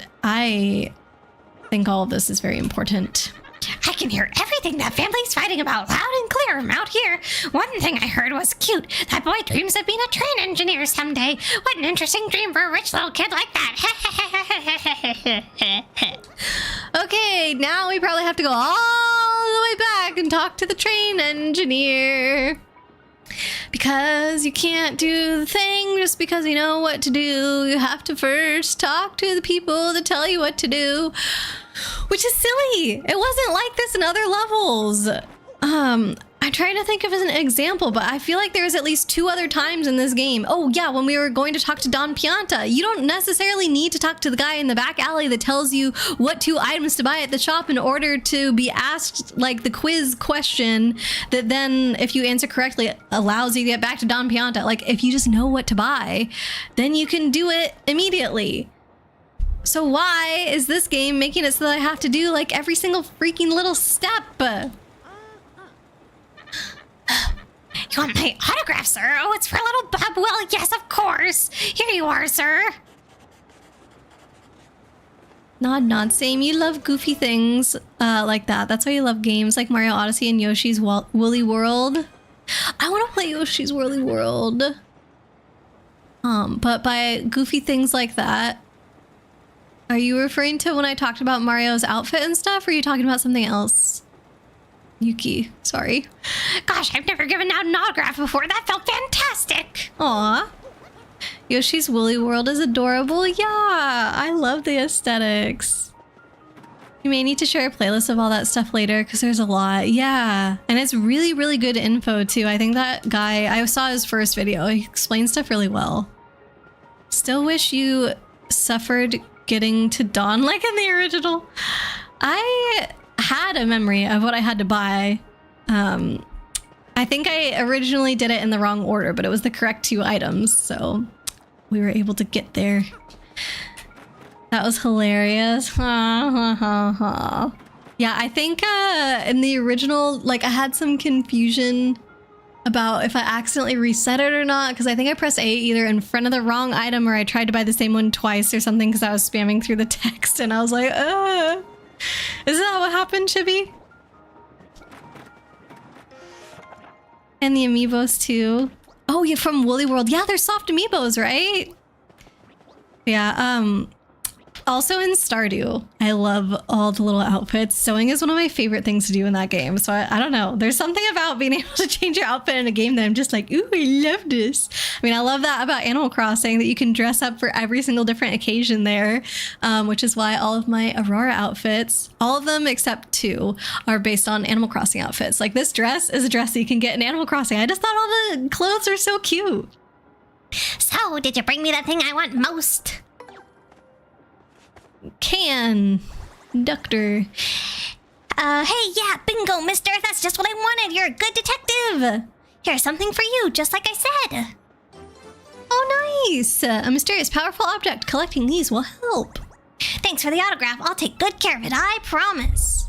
think all of this is very important. I can hear everything that family's fighting about loud and clear from out here. One thing I heard was cute. That boy dreams of being a train engineer someday. What an interesting dream for a rich little kid like that. Okay, now we probably have to go all the way back and talk to the train engineer. Because you can't do the thing just because you know what to do. You have to first talk to the people that tell you what to do. Which is silly. It wasn't like this in other levels. I'm trying to think of as an example, but I feel like there's at least 2 other times in this game. Oh yeah, when we were going to talk to Don Pianta. You don't necessarily need to talk to the guy in the back alley that tells you what 2 items to buy at the shop in order to be asked like the quiz question that then, if you answer correctly, allows you to get back to Don Pianta. Like if you just know what to buy, then you can do it immediately. So why is this game making it so that I have to do like every single freaking little step? You want my autograph, sir? Oh, it's for little Bob. Well, yes, of course. Here you are, sir. Nod, same. You love goofy things like that. That's why you love games like Mario Odyssey and Yoshi's Woolly World. I want to play Yoshi's Woolly World. But by goofy things like that, are you referring to when I talked about Mario's outfit and stuff, or are you talking about something else? Yuki, sorry. Gosh, I've never given out an autograph before. That felt fantastic. Aw. Yoshi's Woolly World is adorable. Yeah, I love the aesthetics. You may need to share a playlist of all that stuff later because there's a lot. Yeah, and it's really, really good info too. I think that guy, I saw his first video. He explains stuff really well. Still wish you suffered getting to Dawn like in the original. I had a memory of what I had to buy. I think I originally did it in the wrong order, but it was the correct 2 items, so we were able to get there. That was hilarious. Yeah, I think in the original, like I had some confusion about if I accidentally reset it or not, because I think I pressed A either in front of the wrong item or I tried to buy the same one twice or something because I was spamming through the text and I was like, Is that what happened, Chibi? And the amiibos too. Oh, yeah, from Woolly World. Yeah, they're soft amiibos, right? Yeah, also in Stardew, I love all the little outfits. Sewing is one of my favorite things to do in that game. So I don't know. There's something about being able to change your outfit in a game that I'm just like, ooh, I love this. I mean, I love that about Animal Crossing, that you can dress up for every single different occasion there, which is why all of my Aurora outfits, all of them except 2, are based on Animal Crossing outfits. Like this dress is a dress that you can get in Animal Crossing. I just thought all the clothes are so cute. So, did you bring me the thing I want most? Conductor. Hey, yeah, bingo, mister. That's just what I wanted. You're a good detective. Here's something for you, just like I said. Oh, nice. A mysterious, powerful object. Collecting these will help. Thanks for the autograph. I'll take good care of it, I promise.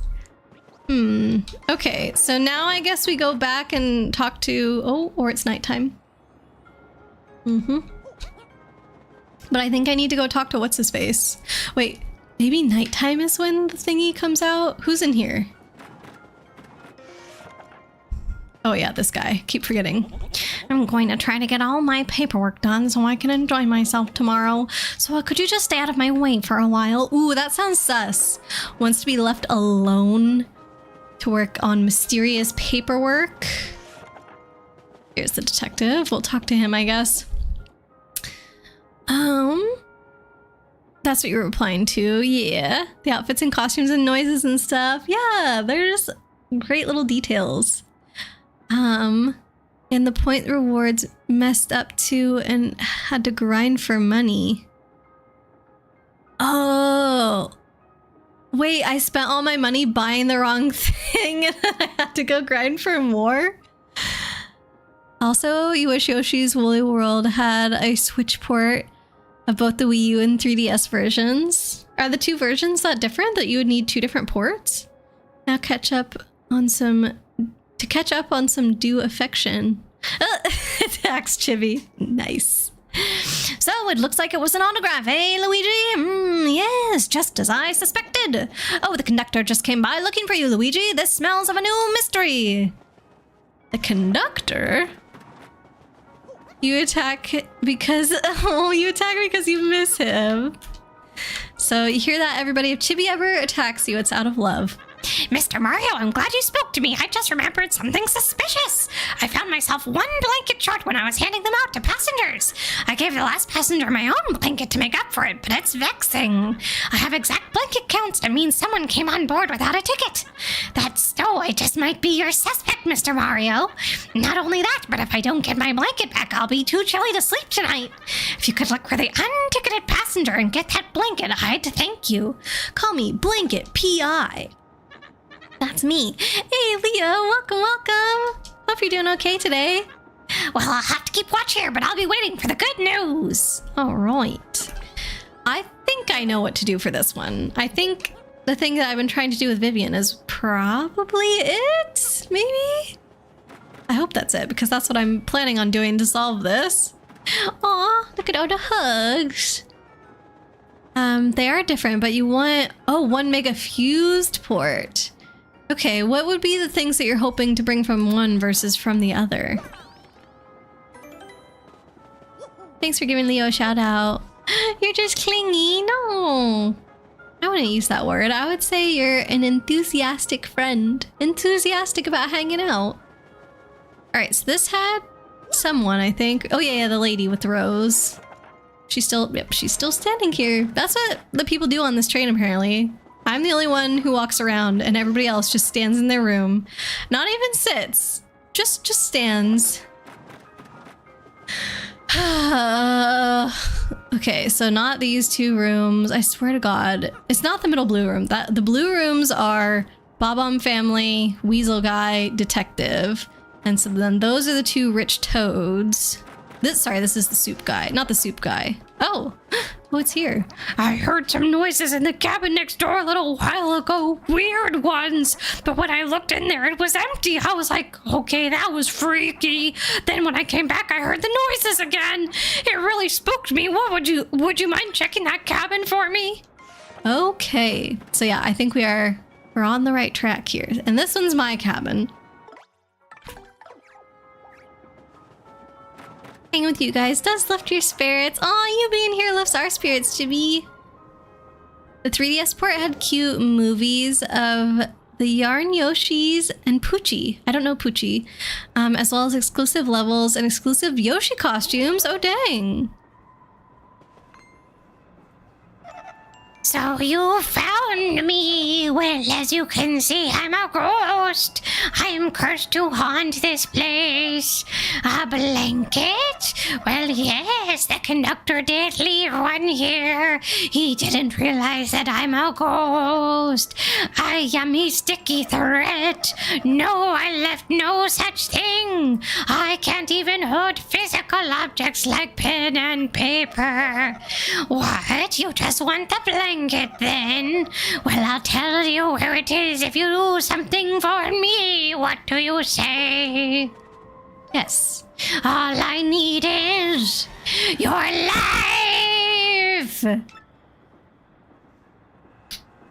Okay, so now I guess we go back and talk to... Oh, or it's nighttime. But I think I need to go talk to what's-his-face. Wait, maybe nighttime is when the thingy comes out? Who's in here? Oh yeah, this guy. Keep forgetting. I'm going to try to get all my paperwork done so I can enjoy myself tomorrow. So could you just stay out of my way for a while? Ooh, that sounds sus. Wants to be left alone to work on mysterious paperwork. Here's the detective. We'll talk to him, I guess. That's what you're replying to. Yeah. The outfits and costumes and noises and stuff. Yeah, they're just great little details. And the point rewards messed up too and had to grind for money. Oh. Wait, I spent all my money buying the wrong thing and I had to go grind for more? Also, you wish Yoshi's Woolly World had a Switch port of both the Wii U and 3DS versions. Are the two versions that different, that you would need two different ports? Now catch up on some due affection. Attacks Chibi. Nice. So it looks like it was an autograph, eh, Luigi? Yes, just as I suspected. Oh, the conductor just came by looking for you, Luigi. This smells of a new mystery. The conductor? You attack because you miss him. So you hear that, everybody? If Chibi ever attacks you, it's out of love. Mr. Mario, I'm glad you spoke to me. I just remembered something suspicious. I found myself one blanket short when I was handing them out to passengers. I gave the last passenger my own blanket to make up for it, but it's vexing. I have exact blanket counts. That means someone came on board without a ticket. I just might be your suspect, Mr. Mario. Not only that, but if I don't get my blanket back, I'll be too chilly to sleep tonight. If you could look for the unticketed passenger and get that blanket, I'd thank you. Call me Blanket P.I. That's me. Hey, Leo, welcome. Hope you're doing okay today. Well, I'll have to keep watch here, but I'll be waiting for the good news. All right. I think I know what to do for this one. I think the thing that I've been trying to do with Vivian is probably it, maybe? I hope that's it, because that's what I'm planning on doing to solve this. Aw, look at all the hugs. They are different, but you want... Oh, 1 mega fused port. Okay, what would be the things that you're hoping to bring from one versus from the other? Thanks for giving Leo a shout out. You're just clingy. No, I wouldn't use that word. I would say you're an enthusiastic friend. Enthusiastic about hanging out. All right, so this had someone, I think. Oh yeah, the lady with the rose. She's still standing here. That's what the people do on this train, apparently. I'm the only one who walks around and everybody else just stands in their room. Not even sits. Just stands. Okay, so not these two rooms. I swear to God. It's not the middle blue room. The blue rooms are Bob-omb Family, Weasel Guy, Detective. And so then those are the two rich toads. This is the soup guy, not the soup guy. Oh, what's here? I heard some noises in the cabin next door a little while ago. Weird ones. But when I looked in there, it was empty. I was like, okay, that was freaky. Then when I came back, I heard the noises again. It really spooked me. What would you mind checking that cabin for me? Okay. So yeah, I think we're on the right track here. And this one's my cabin. Hanging with you guys does lift your spirits. Aw, you being here lifts our spirits, Chibi. The 3DS port had cute movies of the Yarn Yoshis and Poochie. I don't know Poochie. As well as exclusive levels and exclusive Yoshi costumes. Oh, dang. So you found me. Well, as you can see, I'm a ghost. I'm cursed to haunt this place. A blanket? Well, yes, the conductor did leave one here. He didn't realize that I'm a ghost. A yummy sticky threat. No, I left no such thing. I can't even hold physical objects like pen and paper. What? You just want the blanket then? Well, I'll tell you where it is if you do something for me. What do you say? Yes. All I need is your life.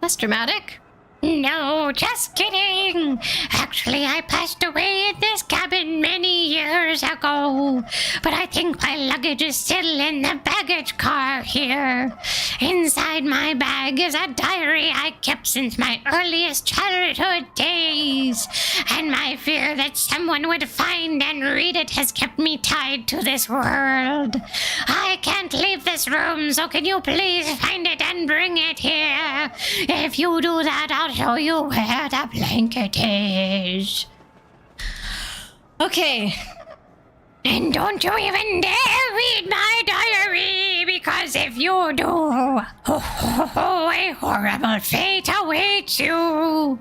That's dramatic. No, just kidding. Actually, I passed away in this cabin many years ago. But I think my luggage is still in the baggage car here. Inside my bag is a diary I kept since my earliest childhood days. And my fear that someone would find and read it has kept me tied to this world. I can't leave this room, so can you please find it and bring it here? If you do that, I'll show you where the blanket is. Okay. And don't you even dare read my diary, because Because if you do, a horrible fate awaits you.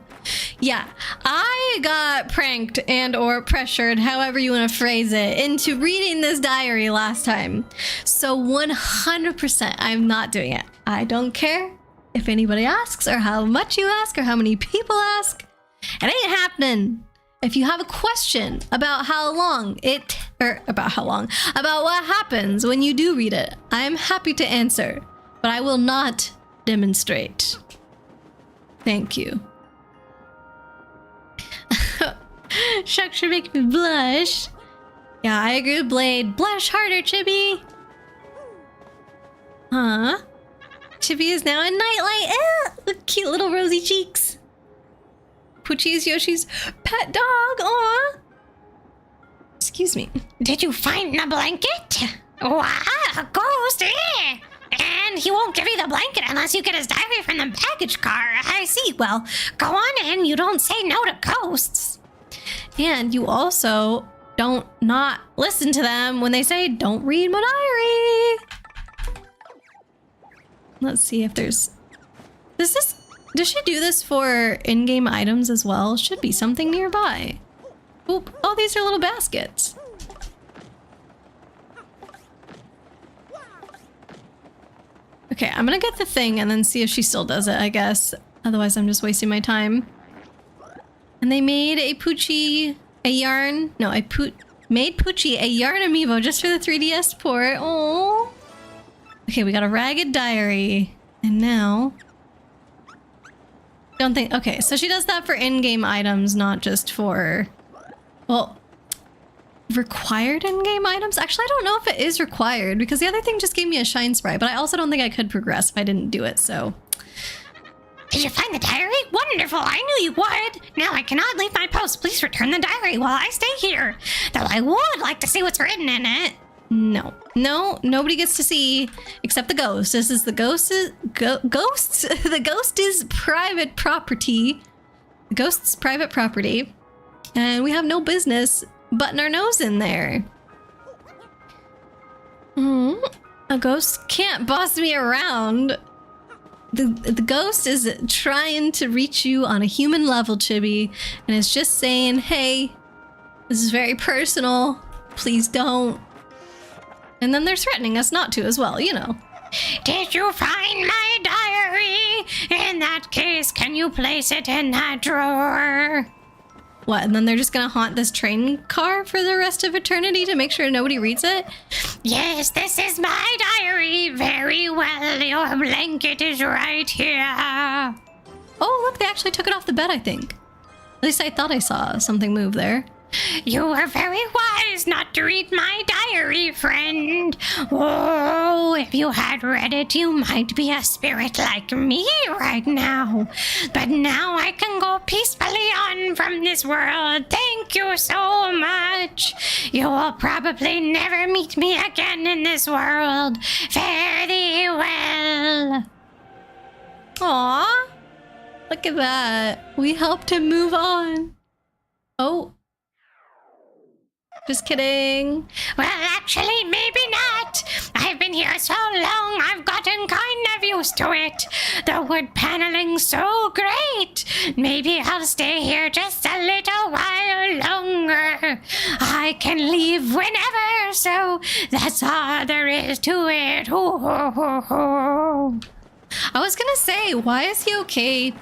Yeah, I got pranked and or pressured, however you want to phrase it, into reading this diary last time. So 100% I'm not doing it. I don't care if anybody asks or how much you ask or how many people ask. It ain't happening. If you have a question about about what happens when you do read it, I am happy to answer, but I will not demonstrate. Thank you. Shucks should make me blush. Yeah, I agree with Blade. Blush harder, Chibi. Huh? Chibi is now a nightlight. With cute little rosy cheeks. Poochie is Yoshi's pet dog. Aw. Excuse me. Did you find the blanket? Wow, a ghost, eh? And he won't give you the blanket unless you get his diary from the baggage car. I see. Well, go on in. You don't say no to ghosts. And you also don't not listen to them when they say, don't read my diary. Let's see if there's... Does she do this for in-game items as well? Should be something nearby. Oop. Oh, these are little baskets. Okay, I'm gonna get the thing and then see if she still does it, I guess. Otherwise, I'm just wasting my time. And they made a Poochie a yarn. No, made Poochie a yarn amiibo just for the 3DS port. Oh. Okay, we got a ragged diary. And now... Don't think... Okay, so she does that for in-game items, not just for... Well... Required in-game items? Actually, I don't know if it is required, because the other thing just gave me a shine sprite, but I also don't think I could progress if I didn't do it, so... Did you find the diary? Wonderful, I knew you would. Now I cannot leave my post. Please return the diary while I stay here. Though I would like to see what's written in it. No. No, nobody gets to see except the ghost. This is the ghosts. The ghost is private property. The ghost's private property. And we have no business butting our nose in there. A ghost can't boss me around. The ghost is trying to reach you on a human level, Chibi, and it's just saying, hey, this is very personal. Please don't. And then they're threatening us not to as well, you know. Did you find my diary? In that case, can you place it in that drawer? What, and then they're just gonna haunt this train car for the rest of eternity to make sure nobody reads it? Yes, this is my diary. Very well, your blanket is right here. Oh, look, they actually took it off the bed, I think. At least I thought I saw something move there. You were very wise not to read my diary, friend. Oh, if you had read it, you might be a spirit like me right now. But now I can go peacefully on from this world. Thank you so much. You will probably never meet me again in this world. Fare thee well. Aww. Look at that. We helped him move on. Oh. Just kidding. Well, actually, maybe not. I've been here so long, I've gotten kind of used to it. The wood paneling's so great. Maybe I'll stay here just a little while longer. I can leave whenever, so that's all there is to it. I was gonna say, why is he okay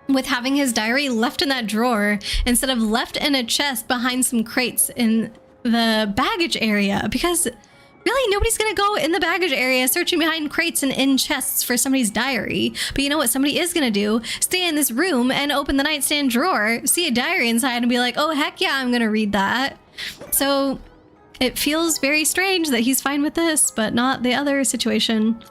with having his diary left in that drawer instead of left in a chest behind some crates in the baggage area? Because really, nobody's gonna go in the baggage area searching behind crates and in chests for somebody's diary. But you know what somebody is gonna do? Stay in this room and open the nightstand drawer, see a diary inside and be like, oh heck yeah, I'm gonna read that. So it feels very strange that he's fine with this, but not the other situation.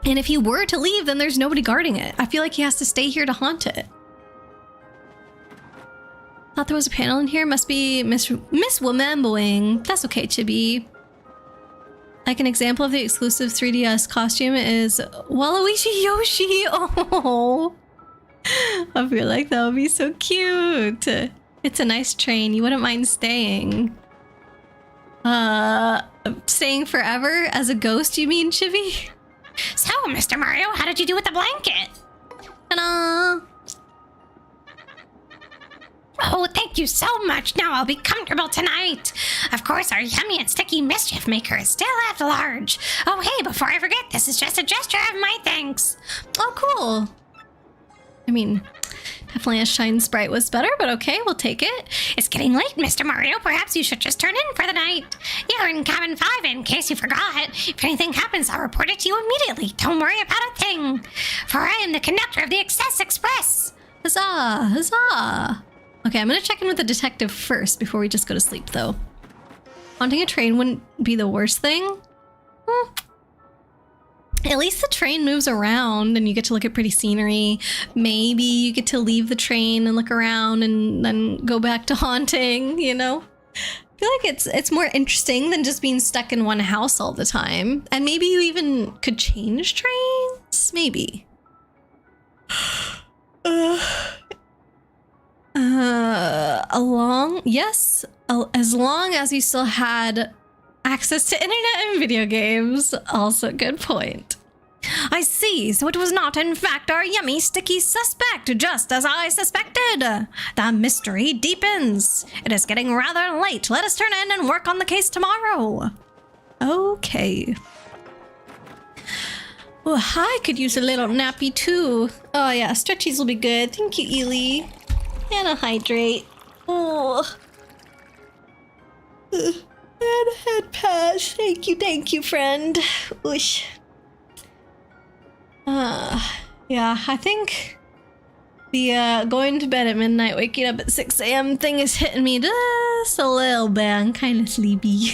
And if he were to leave, then there's nobody guarding it. I feel like he has to stay here to haunt it. Thought there was a panel in here. Must be Miss Womamboing. That's okay, Chibi. Like an example of the exclusive 3DS costume is Waluigi Yoshi. Oh, I feel like that would be so cute. It's a nice train. You wouldn't mind staying. staying forever as a ghost, you mean, Chibi? So, Mr. Mario, how did you do with the blanket? Ta-da! Oh, thank you so much. Now I'll be comfortable tonight. Of course, our yummy and sticky mischief maker is still at large. Oh, hey, before I forget, this is just a gesture of my thanks. Oh, cool. I mean, definitely a Shine Sprite was better, but okay, we'll take it. It's getting late, Mr. Mario. Perhaps you should just turn in for the night. You're in cabin 5 in case you forgot. If anything happens, I'll report it to you immediately. Don't worry about a thing. For I am the conductor of the Excess Express. Huzzah! Huzzah! Okay, I'm gonna check in with the detective first before we just go to sleep, though. Haunting a train wouldn't be the worst thing. At least the train moves around and you get to look at pretty scenery. Maybe you get to leave the train and look around and then go back to haunting, you know? I feel like it's more interesting than just being stuck in one house all the time. And maybe you even could change trains? Maybe. As long as you still had access to internet and video games. Also, good point. I see. So it was not, in fact, our yummy, sticky suspect, just as I suspected. The mystery deepens. It is getting rather late. Let us turn in and work on the case tomorrow. Okay. Oh, I could use a little nappy too. Oh yeah, stretchies will be good. Thank you, Ely. And a hydrate. Oh. And a head patch. Thank you, friend. Oosh. Yeah, I think the going to bed at midnight, waking up at 6 a.m. thing is hitting me just a little bit. I'm kind of sleepy.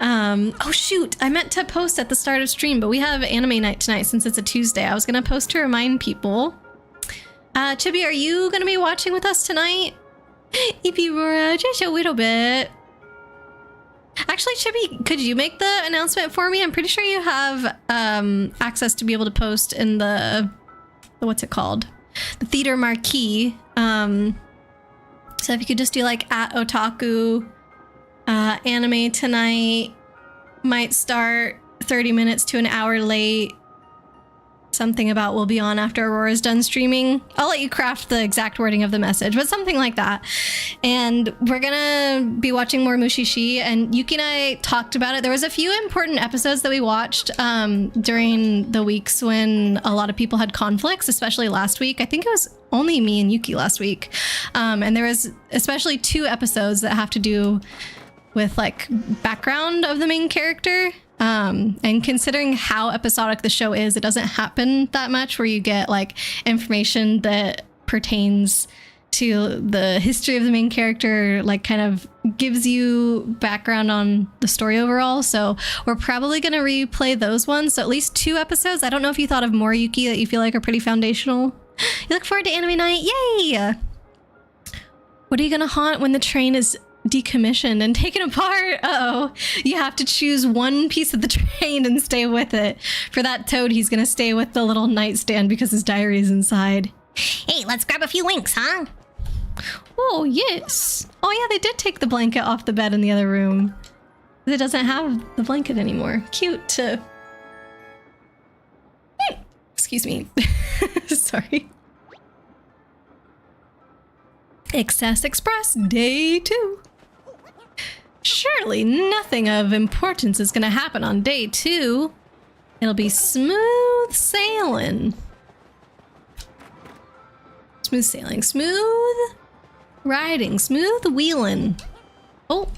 Oh shoot, I meant to post at the start of stream, but we have anime night tonight since it's a Tuesday. I was gonna post to remind people. Chibi, are you gonna be watching with us tonight? EP Rora, just a little bit. Actually, Chibi, could you make the announcement for me? I'm pretty sure you have access to be able to post in the what's it called? The theater marquee. So if you could just do like at otaku anime tonight, might start 30 minutes to an hour late. Something about will be on after Aurora's done streaming. I'll let you craft the exact wording of the message, but something like that. And we're gonna be watching more Mushishi, and Yuki and I talked about it. There was a few important episodes that we watched during the weeks when a lot of people had conflicts, especially last week. I think it was only me and Yuki last week. And there was especially 2 episodes that have to do with like background of the main character. And considering how episodic the show is, it doesn't happen that much where you get like information that pertains to the history of the main character, like kind of gives you background on the story overall. So we're probably going to replay those ones. So at least 2 episodes. I don't know if you thought of more, Yuki, that you feel like are pretty foundational. You look forward to anime night. Yay! What are you going to haunt when the train is decommissioned and taken apart? Uh-oh. You have to choose one piece of the train and stay with it. For that Toad, he's gonna stay with the little nightstand because his diary is inside. Hey, let's grab a few winks, huh? Oh, yes. Oh, yeah, they did take the blanket off the bed in the other room. It doesn't have the blanket anymore. Cute. Excuse me. Sorry. Excess Express, day 2. Surely nothing of importance is going to happen on day 2. It'll be smooth sailing. Smooth sailing, smooth riding, smooth wheeling. Oh,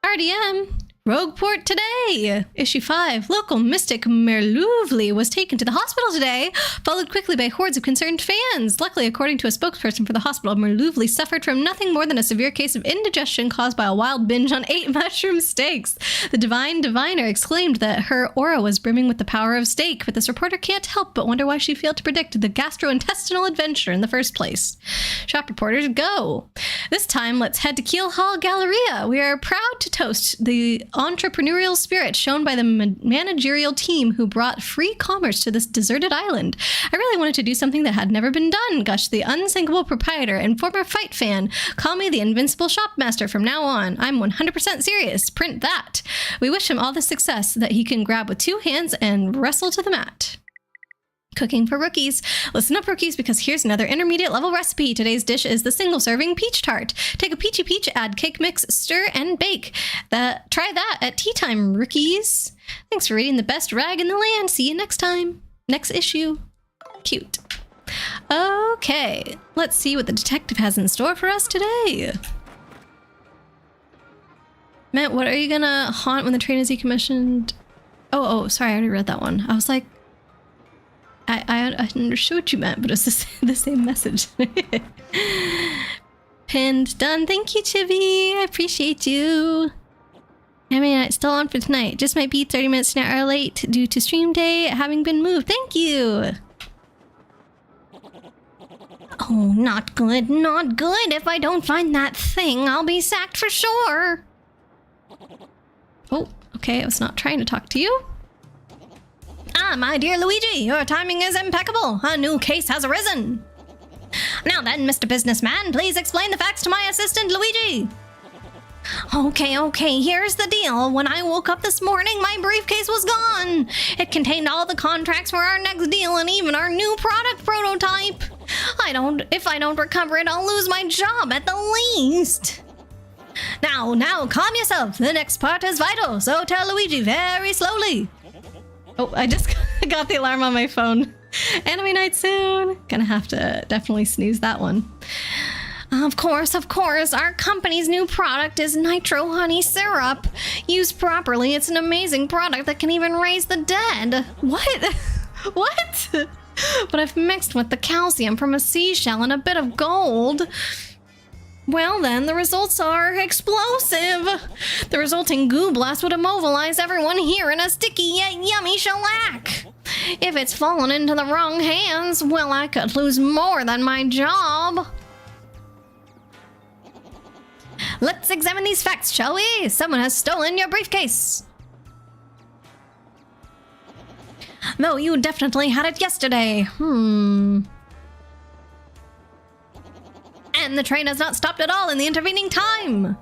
RDM. Rogueport today. Issue 5. Local mystic Merlouvli was taken to the hospital today, followed quickly by hordes of concerned fans. Luckily, according to a spokesperson for the hospital, Merlouvli suffered from nothing more than a severe case of indigestion caused by a wild binge on 8 mushroom steaks. The divine diviner exclaimed that her aura was brimming with the power of steak, but this reporter can't help but wonder why she failed to predict the gastrointestinal adventure in the first place. Shop reporters, go. This time, let's head to Keel Hall Galleria. We are proud to toast the entrepreneurial spirit shown by the managerial team who brought free commerce to this deserted island. I really wanted to do something that had never been done, gushed the unsinkable proprietor and former fight fan. Call me the invincible shopmaster from now on. I'm 100% serious. Print that. We wish him all the success that he can grab with 2 hands and wrestle to the mat. Cooking for rookies. Listen up, rookies, because here's another intermediate level recipe. Today's dish is the single-serving peach tart. Take a peachy peach, add cake mix, stir, and bake. Try that at tea time, rookies. Thanks for reading the best rag in the land. See you next time. Next issue. Cute. Okay, let's see what the detective has in store for us today. Matt, what are you gonna haunt when the train is decommissioned? Oh, sorry, I already read that one. I was like, I understood what you meant, but it's the same message. Pinned. Done. Thank you, Chibi. I appreciate you. I mean, it's still on for tonight. Just might be 30 minutes an hour late due to stream day having been moved. Thank you. Oh, not good, not good. If I don't find that thing, I'll be sacked for sure. Oh, okay. I was not trying to talk to you. Ah, my dear Luigi, your timing is impeccable. A new case has arisen. Now then, Mr. Businessman, please explain the facts to my assistant, Luigi. Okay, here's the deal. When I woke up this morning, my briefcase was gone. It contained all the contracts for our next deal and even our new product prototype. If I don't recover it, I'll lose my job at the least. Now, calm yourself. The next part is vital, so tell Luigi very slowly. Oh, I just got the alarm on my phone. Anime night soon. Gonna have to definitely snooze that one. Of course. Our company's new product is Nitro Honey Syrup. Used properly, it's an amazing product that can even raise the dead. What? What? But if mixed with the calcium from a seashell and a bit of gold, well then, the results are explosive. The resulting goo blast would immobilize everyone here in a sticky yet yummy shellac. If it's fallen into the wrong hands, well, I could lose more than my job. Let's examine these facts, shall we? Someone has stolen your briefcase. Though you definitely had it yesterday. And the train has not stopped at all in the intervening time.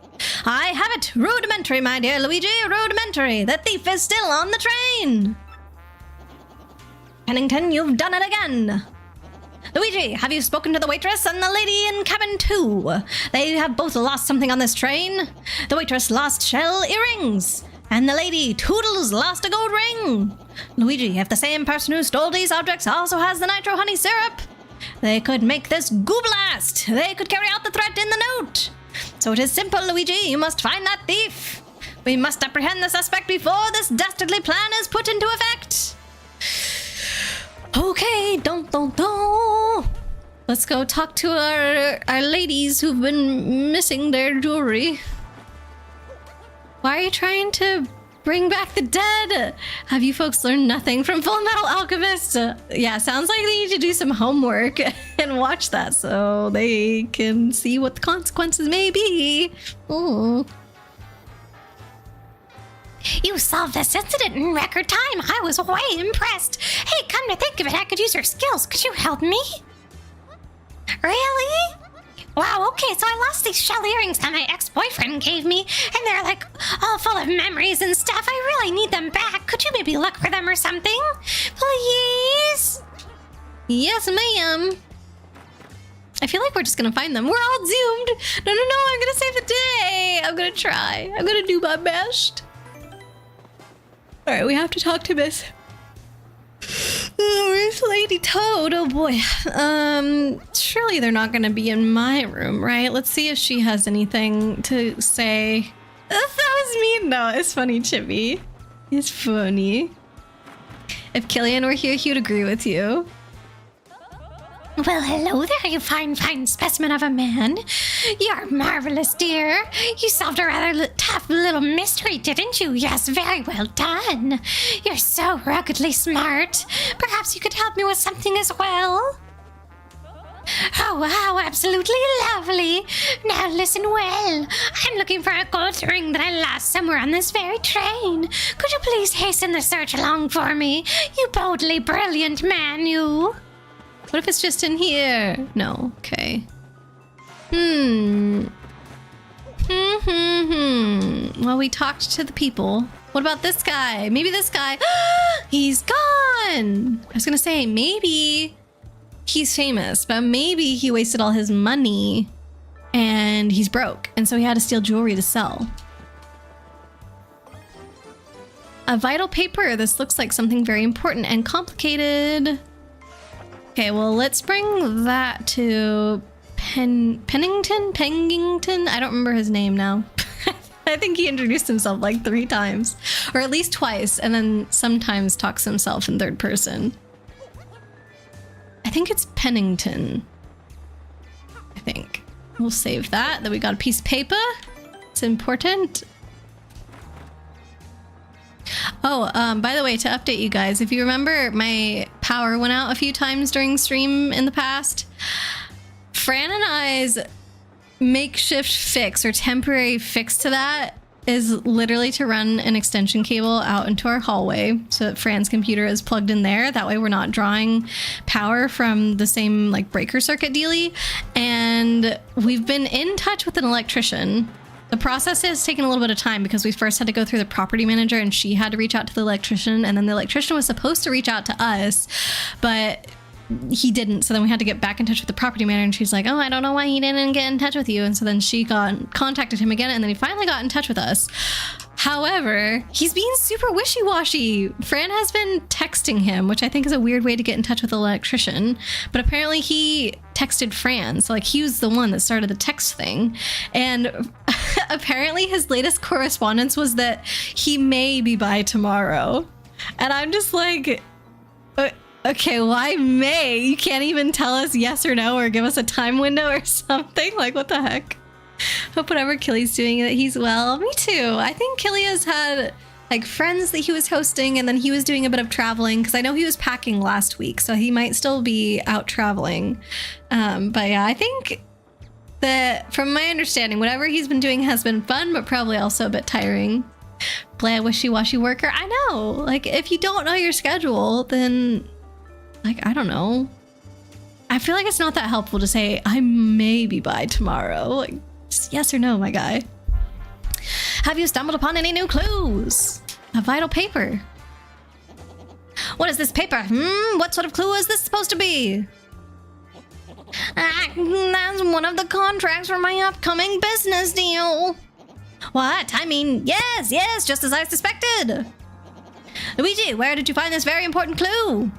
I have it. Rudimentary, my dear Luigi. Rudimentary. The thief is still on the train. Pennington, you've done it again. Luigi, have you spoken to the waitress and the lady in cabin 2? They have both lost something on this train. The waitress lost shell earrings, and the lady Toodles lost a gold ring. Luigi, if the same person who stole these objects also has the Nitro Honey Syrup, they could make this goo blast. They could carry out the threat in the note. So it is simple, Luigi. You must find that thief. We must apprehend the suspect before this dastardly plan is put into effect. Okay, don't. Let's go talk to our ladies who've been missing their jewelry. Why are you trying to bring back the dead? Have you folks learned nothing from Full Metal Alchemist? Yeah, sounds like they need to do some homework and watch that so they can see what the consequences may be. You solved this incident in record time. I was way impressed. Hey, come to think of it, I could use your skills. Could you help me? Really? Wow, okay, so I lost these shell earrings that my ex-boyfriend gave me, and they're like all full of memories and stuff. I really need them back. Could you maybe look for them or something? Please? Yes, ma'am. I feel like we're just gonna find them. We're all zoomed. No, I'm gonna save the day. I'm gonna try. I'm gonna do my best. All right, we have to talk to Miss. Oh, where's Lady Toad? Oh boy. Surely they're not gonna be in my room, right? Let's see if she has anything to say. That was mean. No, it's funny, Chibi. It's funny. If Killian were here, he would agree with you. Well, hello there, you fine specimen of a man. You're marvelous, dear. You solved a rather tough little mystery, didn't you? Yes, very well done. You're so ruggedly smart. Perhaps you could help me with something as well. Oh, how absolutely lovely. Now listen well. I'm looking for a gold ring that I lost somewhere on this very train. Could you please hasten the search along for me? You boldly brilliant man, you. What if it's just in here? No. Okay. Well, we talked to the people. What about this guy? Maybe this guy. He's gone. I was gonna say maybe he's famous, but maybe he wasted all his money and he's broke, and so he had to steal jewelry to sell. A vital paper. This looks like something very important and complicated. Okay, well, let's bring that to Pennington? I don't remember his name now. I think he introduced himself like 3 times, or at least twice, and then sometimes talks himself in third person. I think it's Pennington. I think. We'll save that. Then we got a piece of paper. It's important. Oh, by the way, to update you guys, if you remember, my power went out a few times during stream in the past. Fran and I's makeshift fix or temporary fix to that is literally to run an extension cable out into our hallway so that Fran's computer is plugged in there. That way we're not drawing power from the same like breaker circuit dealie. And we've been in touch with an electrician. The process has taken a little bit of time because we first had to go through the property manager and she had to reach out to the electrician, and then the electrician was supposed to reach out to us, but he didn't. So then we had to get back in touch with the property manager, and she's like, oh, I don't know why he didn't get in touch with you. And so then she contacted him again, and then he finally got in touch with us. However, he's being super wishy-washy. Fran has been texting him, which I think is a weird way to get in touch with the electrician, but apparently he texted Fran. So like he was the one that started the text thing. And apparently his latest correspondence was that he may be by tomorrow. And I'm just like, okay, why may? You can't even tell us yes or no or give us a time window or something. Like, what the heck? Hope whatever Killy's doing, that he's well. Me too. I think Killy has had like friends that he was hosting, and then he was doing a bit of traveling because I know he was packing last week, so he might still be out traveling. But yeah, I think that from my understanding, whatever he's been doing has been fun, but probably also a bit tiring. Play a wishy-washy worker. I know. Like, if you don't know your schedule, then like, I don't know. I feel like it's not that helpful to say, I may be by tomorrow. Like, just yes or no, my guy. Have you stumbled upon any new clues? A vital paper. What is this paper? What sort of clue is this supposed to be? That's one of the contracts for my upcoming business deal. What? I mean, yes, just as I suspected. Luigi, where did you find this very important clue?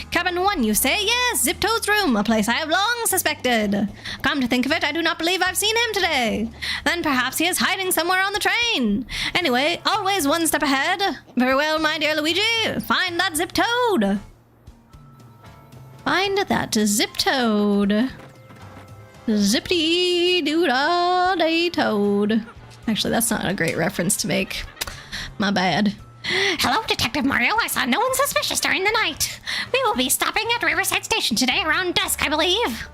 Cabin 1, you say? Yes, Zip Toad's room, a place I have long suspected. Come to think of it, I do not believe I've seen him today. Then perhaps he is hiding somewhere on the train. Anyway, always one step ahead. Very well, my dear Luigi, find that Zip Toad. Find that Zip Toad. Zippity-doo-dah-day toad. Actually, that's not a great reference to make. My bad. Hello, Detective Mario. I saw no one suspicious during the night. We will be stopping at Riverside Station today around dusk, I believe.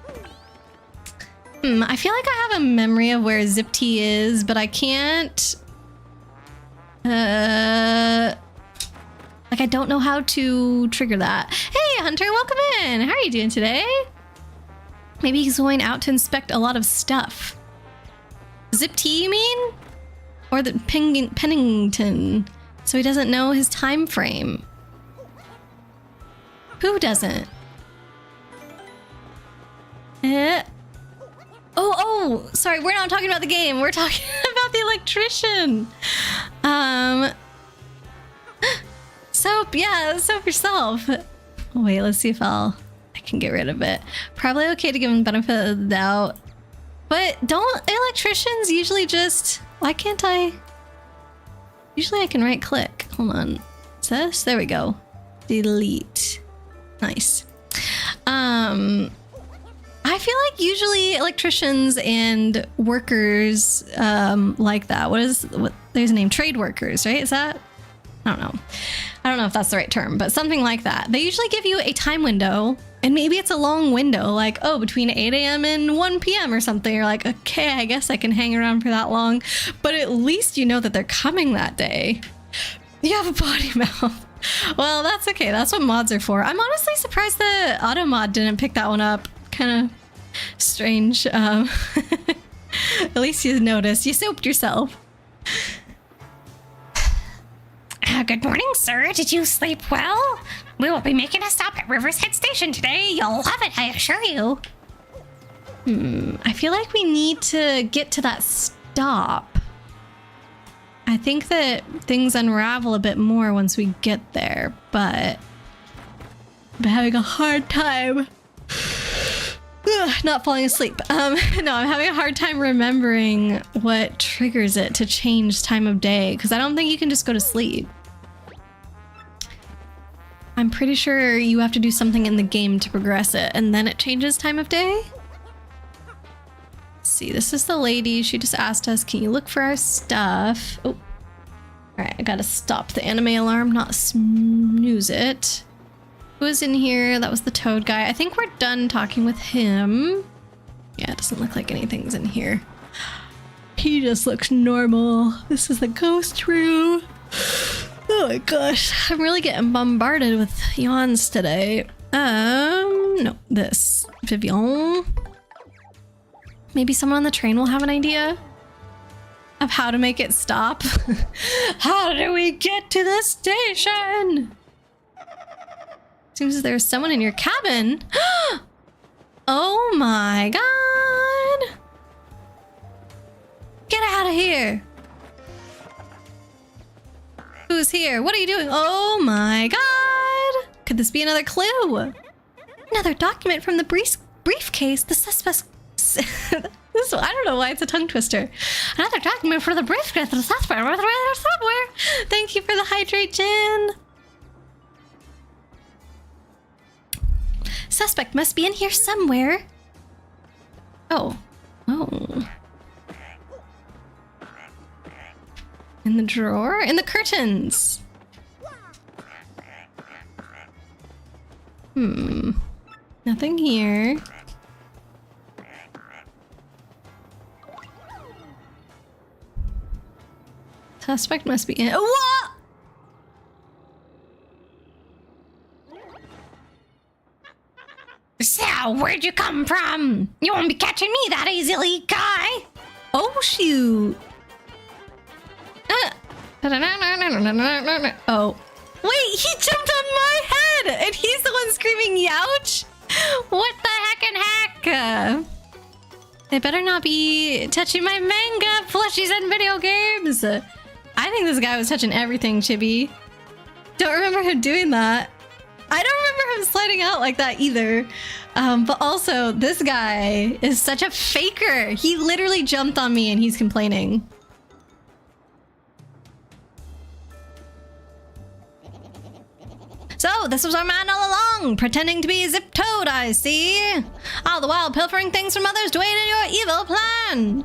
I feel like I have a memory of where Zip-T is, but I can't... like, I don't know how to trigger that. Hey, Hunter, welcome in. How are you doing today? Maybe he's going out to inspect a lot of stuff. Zip-T, you mean? Or the Pennington? So he doesn't know his time frame. Who doesn't? Oh, sorry, we're not talking about the game. We're talking about the electrician. Soap, yeah, soap yourself. Oh, wait, let's see if I can get rid of it. Probably okay to give him the benefit of the doubt. But don't electricians usually just... Why can't I... Usually I can right click. Hold on. Is this? There we go. Delete. Nice. I feel like usually electricians and workers like that. There's a name, trade workers, right? Is that? I don't know. I don't know if that's the right term, but something like that. They usually give you a time window And maybe it's a long window, like, oh, between 8 a.m. and 1 p.m. or something. You're like, okay, I guess I can hang around for that long. But at least you know that they're coming that day. You have a potty mouth. Well, that's okay. That's what mods are for. I'm honestly surprised the auto mod didn't pick that one up. Kind of strange. At least you noticed. You soaped yourself. Good morning, sir. Did you sleep well? We will be making a stop at Riverside Station today. You'll love it, I assure you. I feel like we need to get to that stop. I think that things unravel a bit more once we get there, but I'm having a hard time. Not falling asleep. No, I'm having a hard time remembering what triggers it to change time of day, because I don't think you can just go to sleep. I'm pretty sure you have to do something in the game to progress it, and then it changes time of day. Let's see, this is the lady. She just asked us, can you look for our stuff? Oh, all right, I gotta stop the anime alarm, not snooze it. Who was in here? That was the toad guy. I think we're done talking with him. Yeah, it doesn't look like anything's in here. He just looks normal. This is the ghost room. Oh my gosh, I'm really getting bombarded with yawns today. No, this. Vivian. Maybe someone on the train will have an idea of how to make it stop. How do we get to the station? Seems as there's someone in your cabin. Oh my god. Get out of here. Who's here? What are you doing? Oh my god! Could this be another clue? Another document from the briefcase. The suspect. This, I don't know why it's a tongue twister. Another document for the briefcase. The suspect. Somewhere. Thank you for the hydrate, Jen. Suspect must be in here somewhere. Oh. Oh. In the drawer? In the curtains! Nothing here. Suspect must be in. What? So, where'd you come from? You won't be catching me that easily, guy. Oh, shoot. Oh. Wait, he jumped on my head! And he's the one screaming youch? What the heck? They better not be touching my manga, plushies, and video games. I think this guy was touching everything, Chibi. Don't remember him doing that. I don't remember him sliding out like that either. But also, this guy is such a faker. He literally jumped on me and he's complaining. So, this was our man all along, pretending to be Zip Toad, I see. All the while pilfering things from others to aid in your evil plan.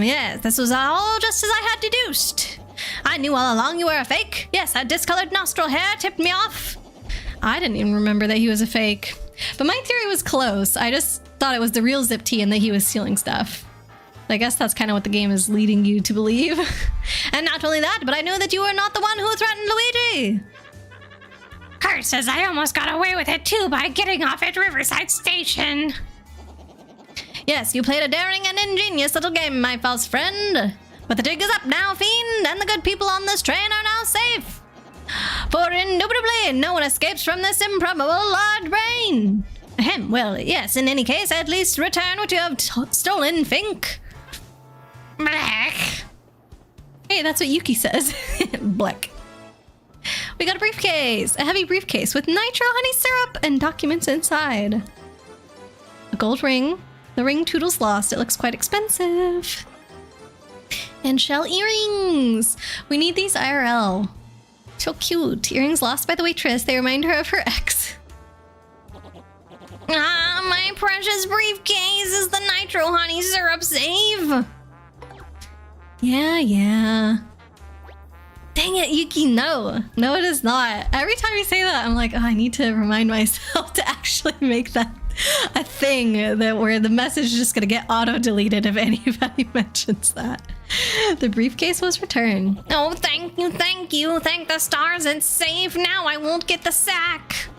Yes, this was all just as I had deduced. I knew all along you were a fake. Yes, that discolored nostril hair tipped me off. I didn't even remember that he was a fake. But my theory was close. I just thought it was the real Zip T and that he was stealing stuff. I guess that's kind of what the game is leading you to believe. And not only that, but I knew that you were not the one who threatened Luigi. Kurt says I almost got away with it too by getting off at Riverside Station. Yes, you played a daring and ingenious little game, my false friend. But the jig is up now, fiend, and the good people on this train are now safe. For indubitably, no one escapes from this improbable large brain. Ahem, well, yes, in any case, at least return what you have stolen, Fink. Black. Hey, that's what Yuki says. Black. We got a briefcase, a heavy briefcase with nitro honey syrup and documents inside. A gold ring. The ring Toodle's lost. It looks quite expensive. And shell earrings. We need these IRL. So cute. Earrings lost by the waitress. They remind her of her ex. Ah, my precious briefcase. Is the nitro honey syrup safe? Yeah. Dang it, Yuki, no. No, it is not. Every time you say that, I'm like, oh, I need to remind myself to actually make that a thing that where the message is just gonna get auto-deleted if anybody mentions that. The briefcase was returned. Oh, thank you, thank you. Thank the stars, it's safe. Now I won't get the sack.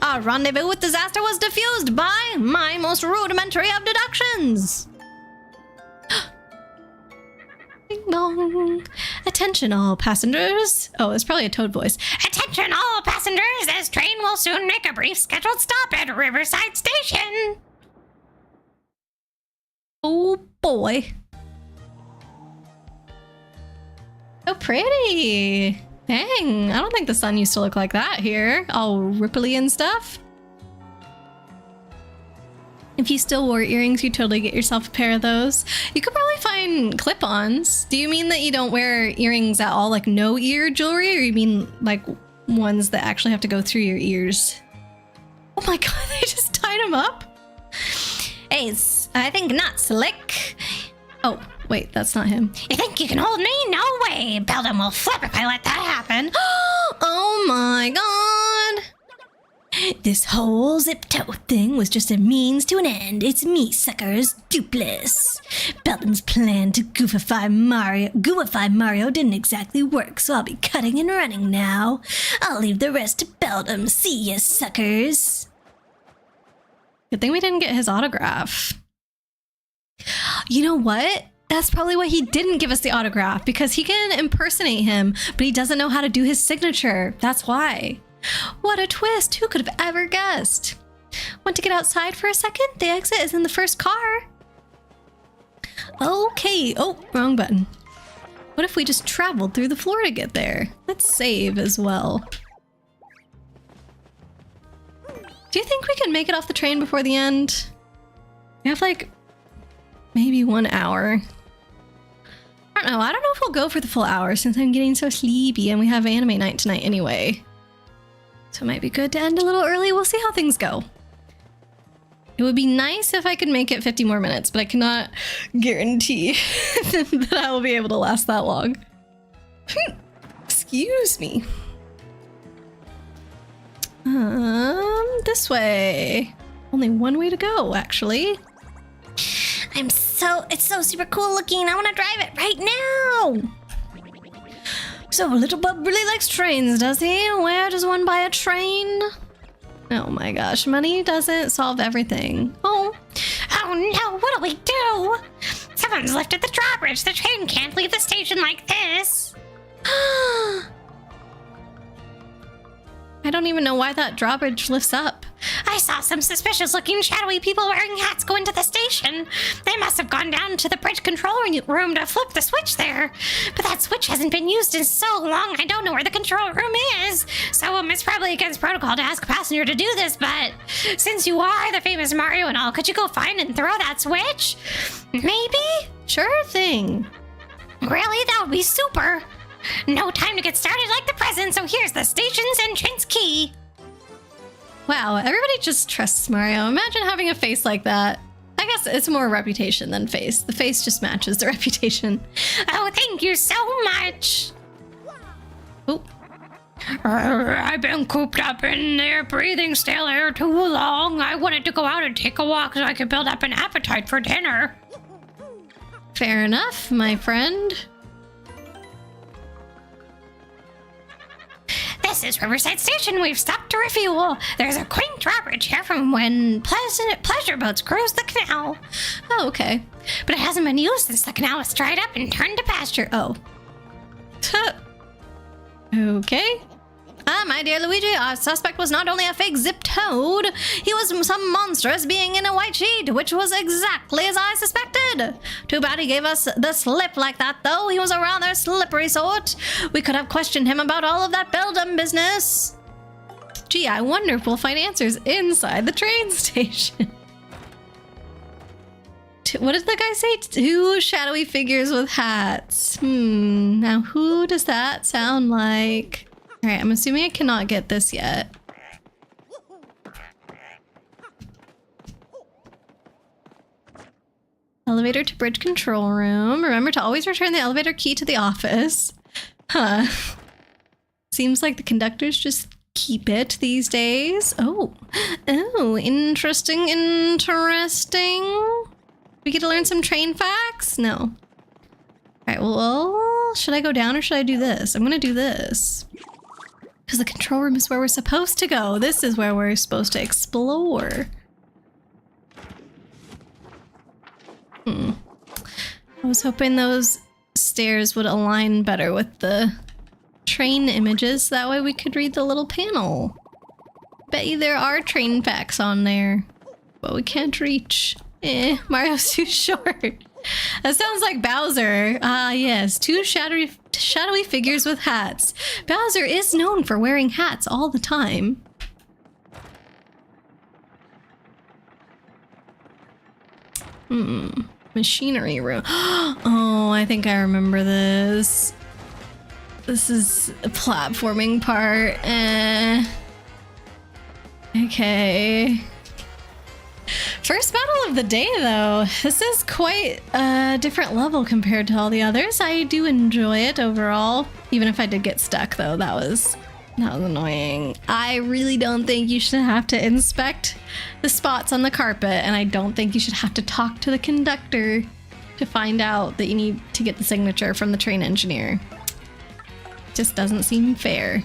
Our rendezvous with disaster was diffused by my most rudimentary of deductions. Ding dong. Attention all passengers. Oh, it's probably a Toad voice. Attention all passengers, this train will soon make a brief scheduled stop at Riverside Station. Oh boy. So pretty. Dang, I don't think the sun used to look like that here. All ripply and stuff. If you still wore earrings, you'd totally get yourself a pair of those. You could probably find clip-ons. Do you mean that you don't wear earrings at all, like no ear jewelry? Or you mean like ones that actually have to go through your ears? Oh my god, they just tied them up? Ace, I think not, Slick. Oh, wait, that's not him. You think you can hold me? No way. Beldam will flip if I let that happen. Oh my god. This whole zip-toe thing was just a means to an end. It's me, suckers. Dupeless. Beldam's plan to goofify Mario didn't exactly work, so I'll be cutting and running now. I'll leave the rest to Beldam. See ya, suckers. Good thing we didn't get his autograph. You know what? That's probably why he didn't give us the autograph, because he can impersonate him, but he doesn't know how to do his signature. That's why. What a twist! Who could have ever guessed? Want to get outside for a second? The exit is in the first car. Okay. Oh, wrong button. What if we just traveled through the floor to get there? Let's save as well. Do you think we can make it off the train before the end? We have like maybe 1 hour. I don't know. I don't know if we'll go for the full hour since I'm getting so sleepy and we have anime night tonight anyway. So it might be good to end a little early. We'll see how things go. It would be nice if I could make it 50 more minutes, but I cannot guarantee that I will be able to last that long. Excuse me. This way. Only one way to go, actually. It's so super cool looking. I want to drive it right now. So little bub really likes trains, does he? Where does one buy a train? Oh my gosh, money doesn't solve everything. Oh no, what'll we do? Someone's lifted the drawbridge. The train can't leave the station like this. I don't even know why that drawbridge lifts up. I saw some suspicious looking shadowy people wearing hats go into the station. They must have gone down to the bridge control room to flip the switch there. But that switch hasn't been used in so long, I don't know where the control room is. So it's probably against protocol to ask a passenger to do this, but since you are the famous Mario and all, could you go find and throw that switch? Maybe? Sure thing. Really? That would be super. No time to get started like the present, so here's the station's entrance key. Wow, everybody just trusts Mario. Imagine having a face like that. I guess it's more reputation than face. The face just matches the reputation. Oh, thank you so much. Oh. I've been cooped up in there breathing stale air too long. I wanted to go out and take a walk so I could build up an appetite for dinner. Fair enough, my friend. This is Riverside Station. We've stopped to refuel. There's a quaint drawbridge here from when pleasure boats cruised the canal. Oh, okay. But it hasn't been used since the canal was dried up and turned to pasture. Oh. Okay. My dear Luigi, our suspect was not only a fake zip toad, he was some monstrous being in a white sheet, which was exactly as I suspected. Too bad he gave us the slip like that, though. He was a rather slippery sort. We could have questioned him about all of that Beldam business. Gee, I wonder if we'll find answers inside the train station. What did the guy say? 2 shadowy figures with hats. Now who does that sound like? All right, I'm assuming I cannot get this yet. Elevator to bridge control room. Remember to always return the elevator key to the office. Huh. Seems like the conductors just keep it these days. Oh, interesting. We get to learn some train facts? No. All right, well, should I go down or should I do this? I'm gonna do this. Because the control room is where we're supposed to go. This is where we're supposed to explore. I was hoping those stairs would align better with the train images. That way we could read the little panel. Bet you there are train facts on there. But we can't reach. Mario's too short. That sounds like Bowser. Ah, yes. Two shadowy figures with hats. Bowser is known for wearing hats all the time. Machinery room. Oh, I think I remember this. This is a platforming part. Okay. First battle of the day, though. This is quite a different level compared to all the others. I do enjoy it overall. Even if I did get stuck, though, that was annoying. I really don't think you should have to inspect the spots on the carpet, and I don't think you should have to talk to the conductor to find out that you need to get the signature from the train engineer. Just doesn't seem fair.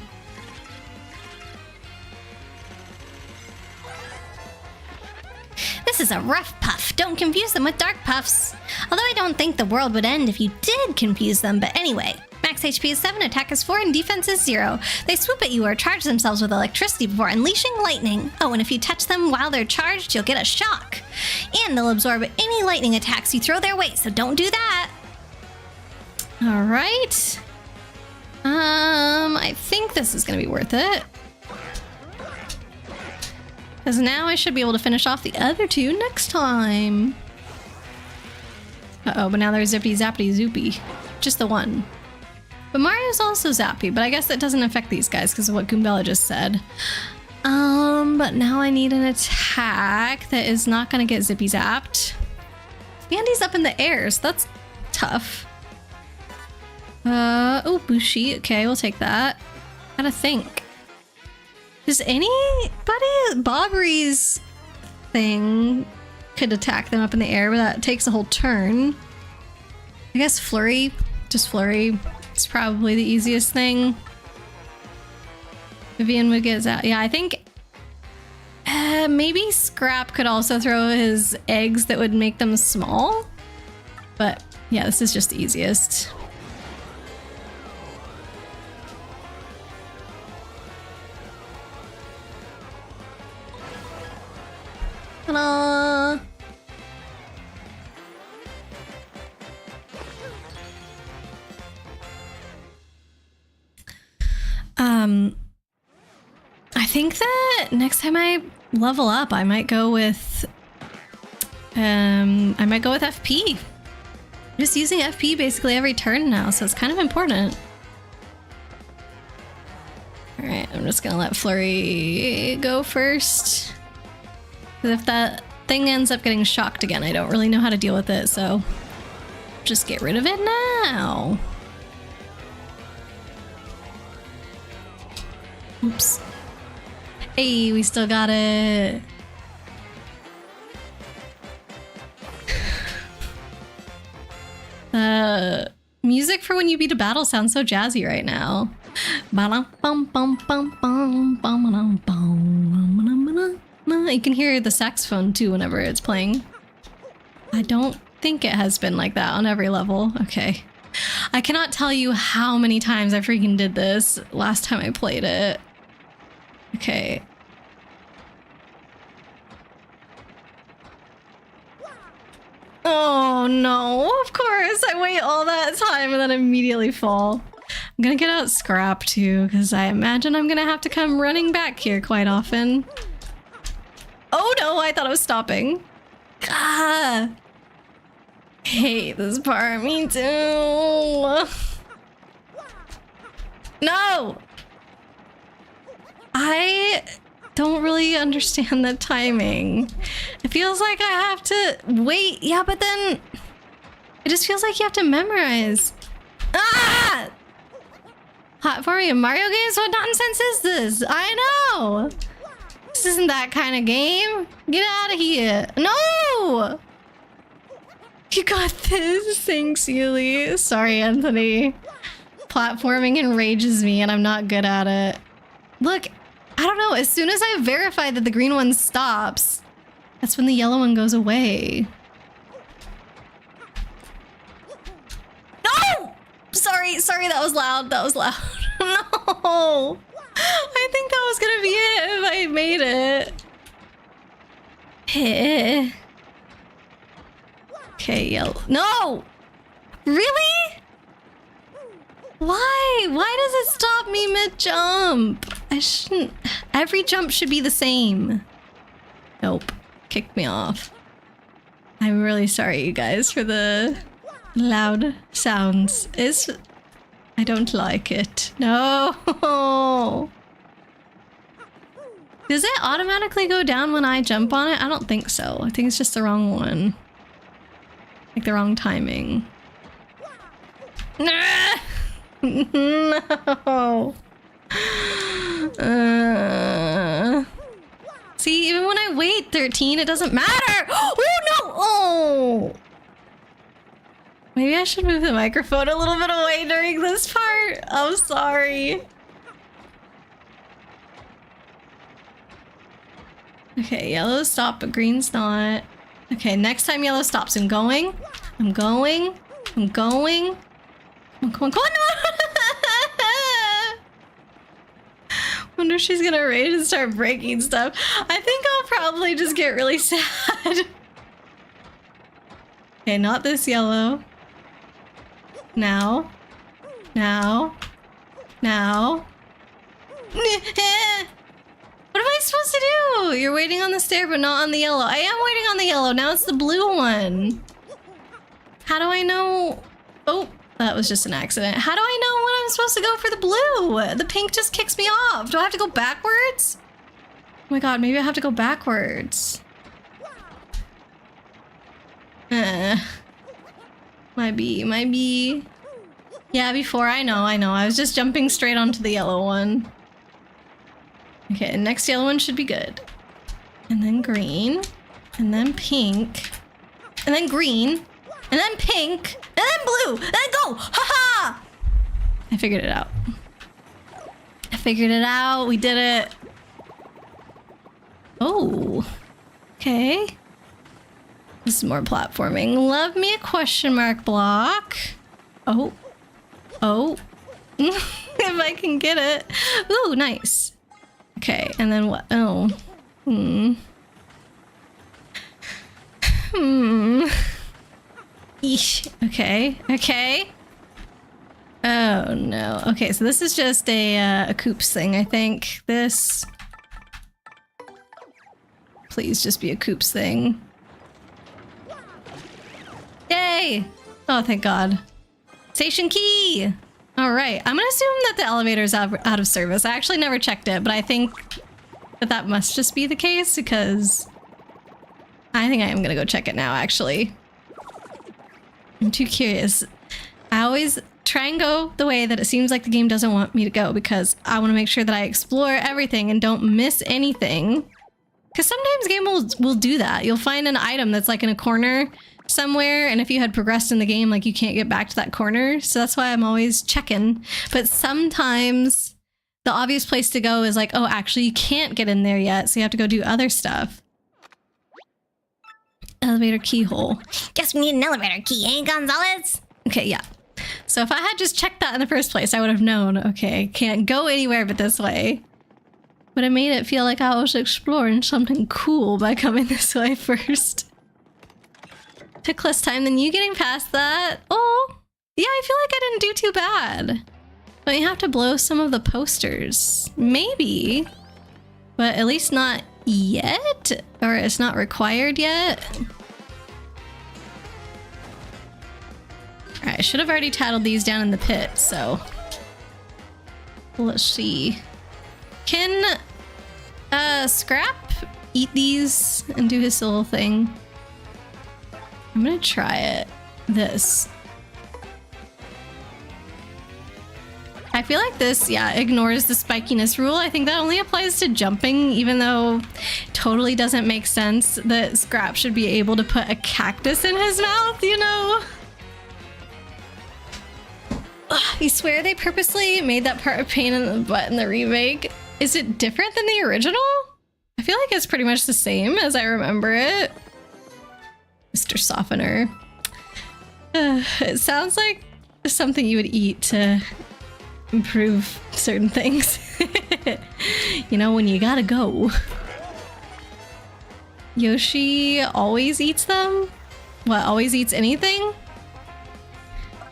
This is a rough puff. Don't confuse them with dark puffs. Although I don't think the world would end if you did confuse them, but anyway. Max HP is 7, attack is 4, and defense is 0. They swoop at you or charge themselves with electricity before unleashing lightning. Oh, and if you touch them while they're charged, you'll get a shock. And they'll absorb any lightning attacks you throw their way, so don't do that. All right. I think this is gonna be worth it. Because now I should be able to finish off the other two next time. Uh-oh, but now there's Zippy Zappity Zoopy. Just the one. But Mario's also zappy, but I guess that doesn't affect these guys because of what Goombella just said. But now I need an attack that is not gonna get Zippy Zapped. Andy's up in the air, so that's tough. Oh, Bushi. Okay, we'll take that. Gotta think. Does anybody... Bobbery's thing could attack them up in the air, but that takes a whole turn. I guess Flurry. Just Flurry. It's probably the easiest thing. Vivian would get out. Yeah, I think... maybe Scrap could also throw his eggs that would make them small. But yeah, this is just the easiest. Ta-da! I think that next time I level up, I might go with FP. I'm just using FP basically every turn now, so it's kind of important. All right, I'm just gonna let Flurry go first. Because if that thing ends up getting shocked again, I don't really know how to deal with it, so just get rid of it now. Oops. Hey, we still got it. Music for when you beat a battle sounds so jazzy right now. You can hear the saxophone too whenever it's playing. I don't think it has been like that on every level. Okay. I cannot tell you how many times I freaking did this last time I played it. Okay. Oh no, of course. I wait all that time and then immediately fall. I'm gonna get out Scrap too, because I imagine I'm gonna have to come running back here quite often. Oh no, I thought I was stopping. Ah, hate this part, me too. No! I don't really understand the timing. It feels like I have to wait. Yeah, but then it just feels like you have to memorize. Ah! Platforming in Mario games? What nonsense is this? I know! This isn't that kind of game. Get out of here. No! You got this. Thanks, Yuli. Sorry, Anthony. Platforming enrages me and I'm not good at it. Look, I don't know. As soon as I verify that the green one stops, that's when the yellow one goes away. No! Sorry, that was loud. That was loud. No! I think that was gonna be it if I made it. Heh. Okay, yellow. No! Really? Why? Why does it stop me mid-jump? I shouldn't... Every jump should be the same. Nope. Kicked me off. I'm really sorry, you guys, for the loud sounds. I don't like it. No! Does it automatically go down when I jump on it? I don't think so. I think it's just the wrong one. Like the wrong timing. No! See, even when I wait 13, it doesn't matter! Oh no! Oh! Maybe I should move the microphone a little bit away during this part. I'm sorry. Okay, yellow stop, but green's not. Okay, next time yellow stops, I'm going. I'm going. I'm going. I'm going. Wonder if she's gonna rage and start breaking stuff. I think I'll probably just get really sad. Okay, not this yellow. Now. Now. Now. What am I supposed to do? You're waiting on the stair, but not on the yellow. I am waiting on the yellow. Now it's the blue one. How do I know? Oh, that was just an accident. How do I know when I'm supposed to go for the blue? The pink just kicks me off. Do I have to go backwards? Oh my god, maybe I have to go backwards. Might be. Yeah, before, I know. I was just jumping straight onto the yellow one. Okay, next yellow one should be good. And then green. And then pink. And then green. And then pink. And then blue. And then go! Ha-ha! I figured it out. I figured it out. We did it. Oh. Okay. This is more platforming. Love me a question mark block. Oh. Oh. If I can get it. Ooh, nice. Okay, and then what? Oh. Eesh. Okay. Oh no. Okay, so this is just a Koops thing, I think. This... Please just be a Koops thing. Yay! Oh, thank God. Station key! Alright, I'm gonna assume that the elevator's out of service. I actually never checked it, but I think that must just be the case because I think I am gonna go check it now, actually. I'm too curious. I always try and go the way that it seems like the game doesn't want me to go because I want to make sure that I explore everything and don't miss anything. Because sometimes game will do that. You'll find an item that's like in a corner somewhere, and if you had progressed in the game, like you can't get back to that corner. So that's why I'm always checking. But sometimes the obvious place to go is like, oh, actually you can't get in there yet, so you have to go do other stuff. Elevator keyhole. Guess we need an elevator key, eh, Gonzalez? Okay, yeah. So if I had just checked that in the first place, I would have known, okay, can't go anywhere but this way. But it made it feel like I was exploring something cool by coming this way first. Took less time than you getting past that. Oh, yeah, I feel like I didn't do too bad. But you have to blow some of the posters. Maybe. But at least not yet? Or it's not required yet? Alright, I should have already titled these down in the pit, so... Let's see. Can Scrap eat these and do his little thing? I'm gonna try it. This. I feel like this, yeah, ignores the spikiness rule. I think that only applies to jumping, even though it totally doesn't make sense that Scrap should be able to put a cactus in his mouth, you know? Ugh, I swear they purposely made that part a pain in the butt in the remake. Is it different than the original? I feel like it's pretty much the same as I remember it. Mr. Softener. It sounds like something you would eat to improve certain things. You know, when you gotta go. Yoshi always eats them? What, always eats anything?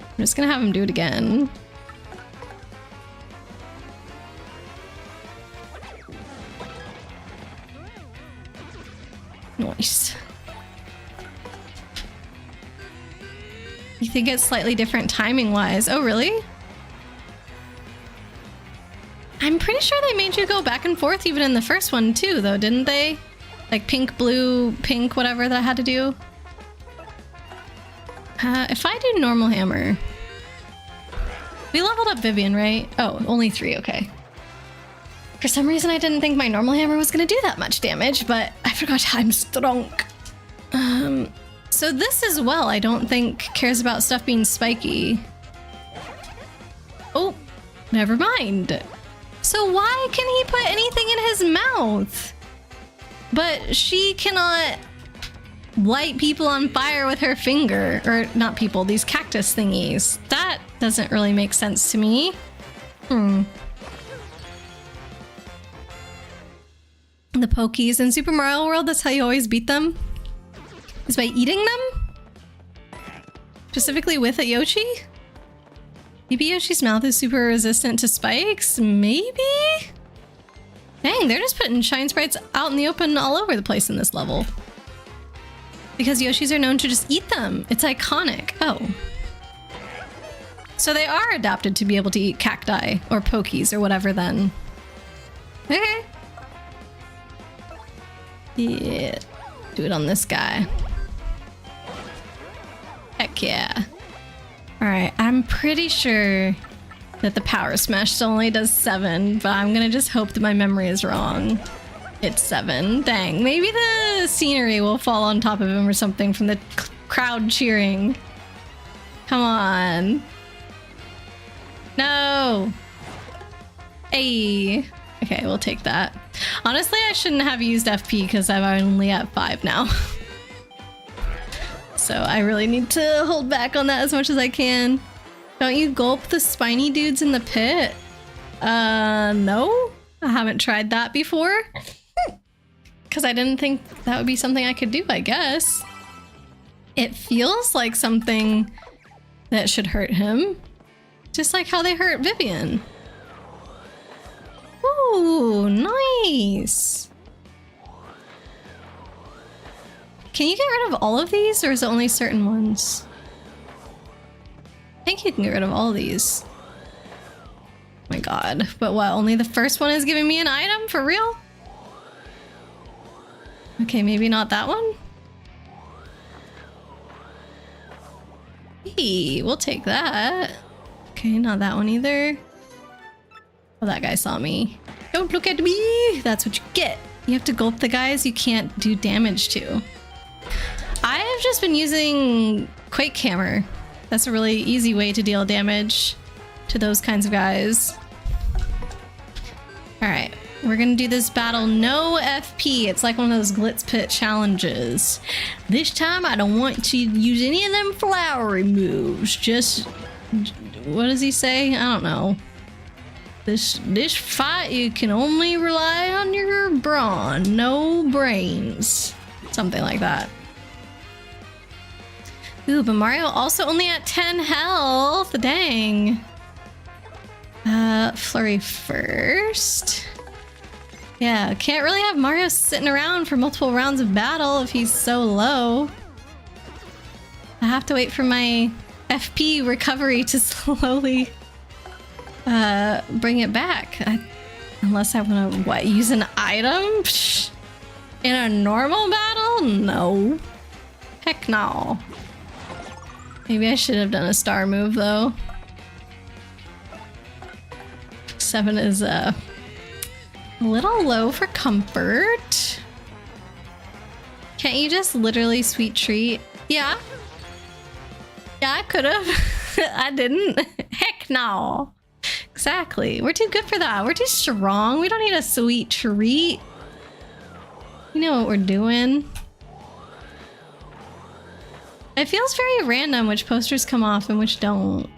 I'm just gonna have him do it again. Nice. You think it's slightly different timing-wise? Oh, really? I'm pretty sure they made you go back and forth even in the first one too, though, didn't they? Like pink, blue, pink, whatever that I had to do. If I do normal hammer... We leveled up Vivian, right? Oh, only 3, okay. For some reason I didn't think my normal hammer was gonna do that much damage, but I forgot I'm strong. So this as well, I don't think cares about stuff being spiky. Oh, never mind. So why can he put anything in his mouth? But she cannot light people on fire with her finger. Or not people, these cactus thingies. That doesn't really make sense to me. The Pokies in Super Mario World, that's how you always beat them? Is by eating them? Specifically with a Yoshi? Maybe Yoshi's mouth is super resistant to spikes? Maybe? Dang, they're just putting shine sprites out in the open all over the place in this level. Because Yoshis are known to just eat them. It's iconic. Oh. So they are adapted to be able to eat cacti or Pokies or whatever then. Okay. Yeah. Do it on this guy. Heck yeah. Alright, I'm pretty sure that the Power Smash still only does 7, but I'm gonna just hope that my memory is wrong. It's 7. Dang, maybe the scenery will fall on top of him or something from the crowd cheering. Come on. No! Hey! Okay, we'll take that. Honestly, I shouldn't have used FP because I'm only at 5 now. So I really need to hold back on that as much as I can. Don't you gulp the spiny dudes in the pit? No? I haven't tried that before. Because I didn't think that would be something I could do, I guess. It feels like something that should hurt him. Just like how they hurt Vivian. Ooh, nice. Can you get rid of all of these, or is it only certain ones? I think you can get rid of all of these. Oh my god. But what, only the first one is giving me an item? For real? Okay, maybe not that one? Hey, we'll take that. Okay, not that one either. Oh, that guy saw me. Don't look at me! That's what you get. You have to gulp the guys you can't do damage to. I've just been using Quake Hammer. That's a really easy way to deal damage to those kinds of guys. Alright, we're gonna do this battle no FP. It's like one of those Glitz Pit challenges. This time I don't want to use any of them flowery moves. Just... what does he say? I don't know. This fight you can only rely on your brawn, no brains. Something like that. Ooh, but Mario also only at 10 health. Dang. Flurry first. Yeah, can't really have Mario sitting around for multiple rounds of battle if he's so low. I have to wait for my FP recovery to slowly bring it back. Unless I want to, what, use an item? Psh, in a normal battle? No. Heck no. Maybe I should have done a star move though. 7 is a little low for comfort. Can't you just literally sweet treat? Yeah. Yeah, I could have. I didn't. Heck no. Exactly. We're too good for that. We're too strong. We don't need a sweet treat. You know what we're doing. It feels very random which posters come off and which don't.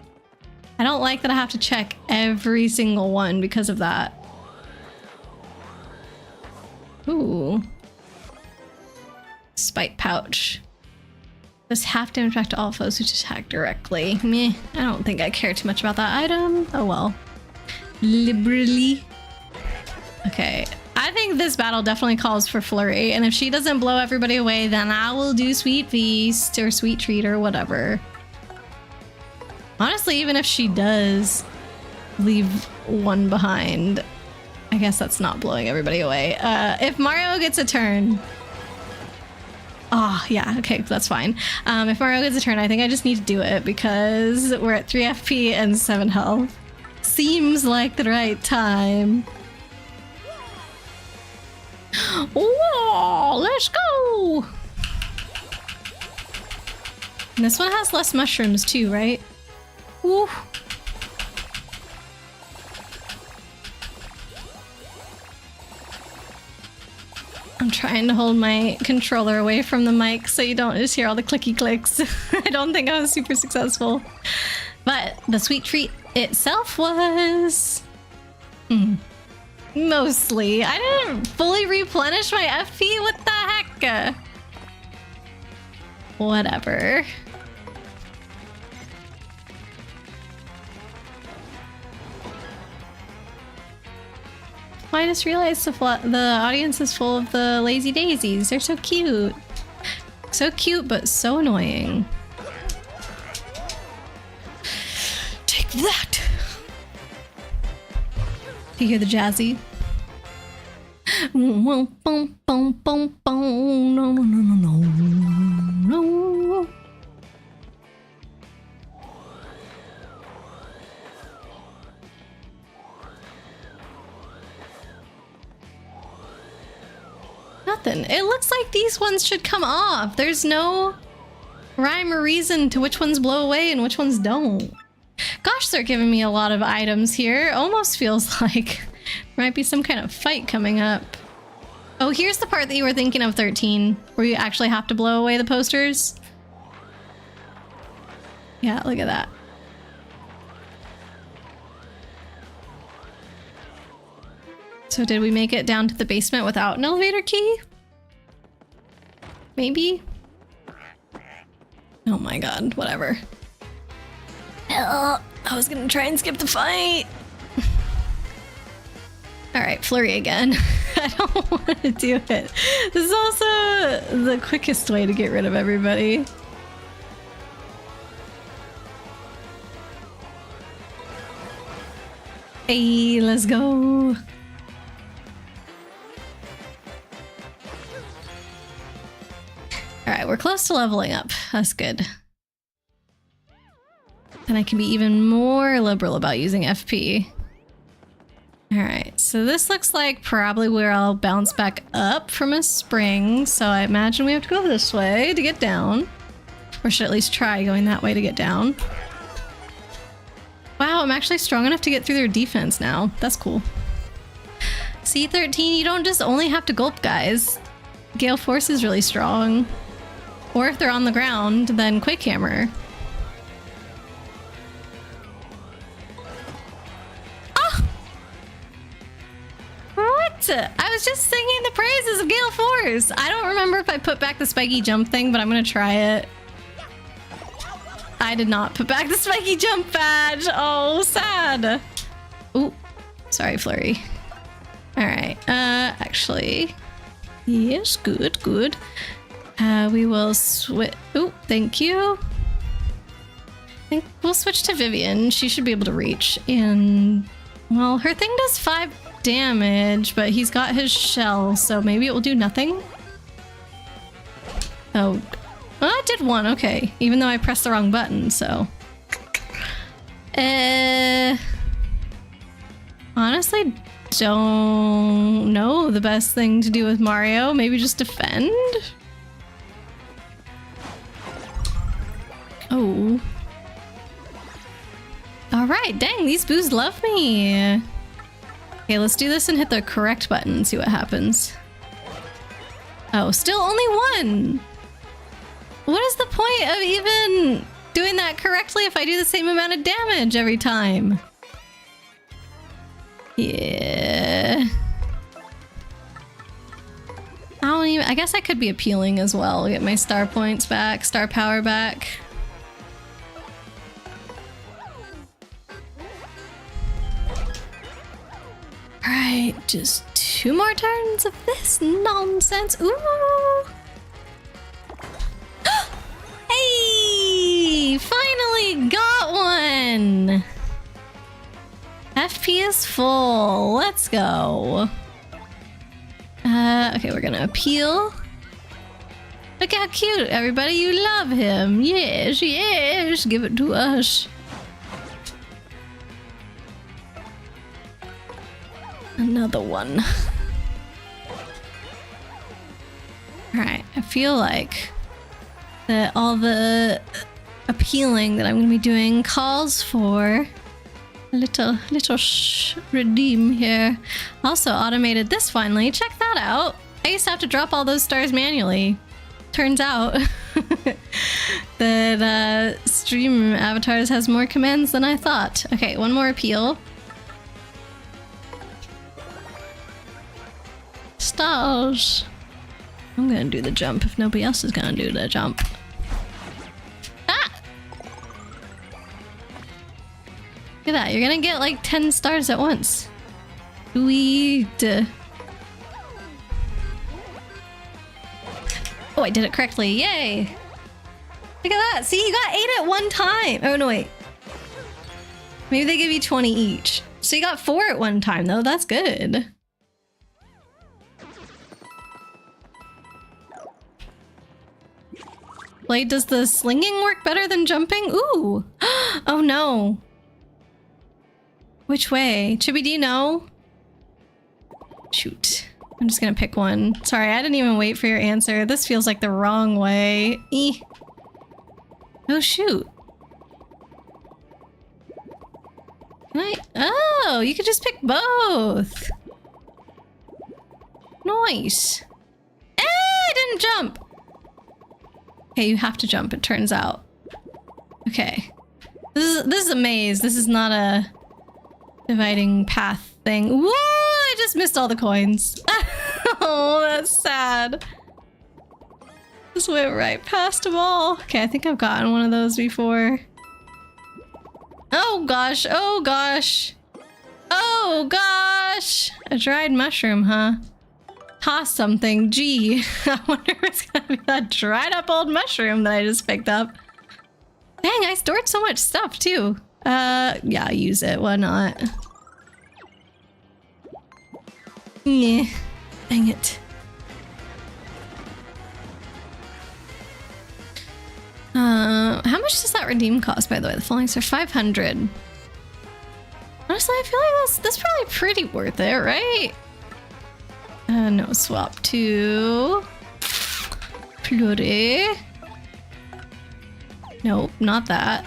I don't like that I have to check every single one because of that. Ooh. Spite pouch. Does half damage back to all foes who attack directly. Meh. I don't think I care too much about that item. Oh well. Liberally. Okay. I think this battle definitely calls for Flurry, and if she doesn't blow everybody away, then I will do Sweet Feast or Sweet Treat or whatever. Honestly, even if she does leave one behind, I guess that's not blowing everybody away. If Mario gets a turn... Oh, yeah, okay, that's fine. If Mario gets a turn, I think I just need to do it because we're at 3 FP and 7 health. Seems like the right time. Whoa, let's go! And this one has less mushrooms too, right? Woo. I'm trying to hold my controller away from the mic so you don't just hear all the clicky clicks. I don't think I was super successful. But the sweet treat itself was... mostly. I didn't fully replenish my FP. What the heck? Whatever. I just realized the audience is full of the lazy daisies. They're so cute. So cute, but so annoying. Take that! Do you hear the jazzy? No, no, no, no, no. Nothing. It looks like these ones should come off. There's no rhyme or reason to which ones blow away and which ones don't. Gosh, they're giving me a lot of items here. Almost feels like there might be some kind of fight coming up. Oh, here's the part that you were thinking of, 13, where you actually have to blow away the posters. Yeah, look at that. So did we make it down to the basement without an elevator key? Maybe? Oh my god, whatever. I was gonna try and skip the fight. Alright, Flurry again. I don't want to do it. This is also the quickest way to get rid of everybody. Hey, let's go. Alright, we're close to leveling up. That's good. Then I can be even more liberal about using FP. Alright, so this looks like probably where I'll bounce back up from a spring, so I imagine we have to go this way to get down. Or should at least try going that way to get down. Wow, I'm actually strong enough to get through their defense now. That's cool. See, 13, you don't just only have to gulp, guys. Gale Force is really strong. Or if they're on the ground, then Quake Hammer. What? I was just singing the praises of Gale Force. I don't remember if I put back the spiky jump thing, but I'm gonna try it. I did not put back the spiky jump badge. Oh, sad. Ooh, sorry, Flurry. All right, actually, yes, good, good. We will switch. Ooh, thank you. I think we'll switch to Vivian. She should be able to reach. And, well, her thing does 5 damage, but he's got his shell, so maybe it will do nothing. Oh, it did 1. Okay, even though I pressed the wrong button. So, Honestly, don't know the best thing to do with Mario. Maybe just defend? Oh. Alright, dang, these boos love me. Okay, let's do this and hit the correct button and see what happens. Oh, still only one! What is the point of even doing that correctly if I do the same amount of damage every time? Yeah. I guess I could be appealing as well. Get my star points back, star power back. Alright, just 2 more turns of this nonsense. Ooh! Hey! Finally got one! FP is full. Let's go. Okay, we're gonna appeal. Look how cute, everybody. You love him. Yes, yes. Give it to us. Another one. Alright, I feel like that all the appealing that I'm going to be doing calls for a little redeem here. Also automated this finally. Check that out. I used to have to drop all those stars manually. Turns out that Stream Avatars has more commands than I thought. Okay, one more appeal. Stars. I'm gonna do the jump if nobody else is gonna do the jump. Ah! Look at that, you're gonna get like 10 stars at once. Sweet. Oh, I did it correctly. Yay! Look at that. See, you got 8 at one time. Oh, no, wait. Maybe they give you 20 each. So you got 4 at one time, though. That's good. Blade, does the slinging work better than jumping? Ooh. Oh, no. Which way? Chibi, do you know? Shoot. I'm just gonna pick one. Sorry, I didn't even wait for your answer. This feels like the wrong way. Eeh. Oh, shoot. Can I? Oh, you could just pick both. Nice. Eh, I didn't jump. Okay, you have to jump, it turns out. Okay. This is a maze. This is not a dividing path thing. Whoa! I just missed all the coins. Oh, that's sad. Just went right past them all. Okay, I think I've gotten one of those before. Oh gosh, oh gosh. Oh gosh! A dried mushroom, huh? Toss something. Gee, I wonder if it's gonna be that dried up old mushroom that I just picked up. Dang, I stored so much stuff too. Yeah, use it. Why not? Yeah. Dang it. How much does that redeem cost, by the way? The flyings are 500. Honestly, I feel like that's probably pretty worth it, right? No, swap to Pluri. Nope, not that.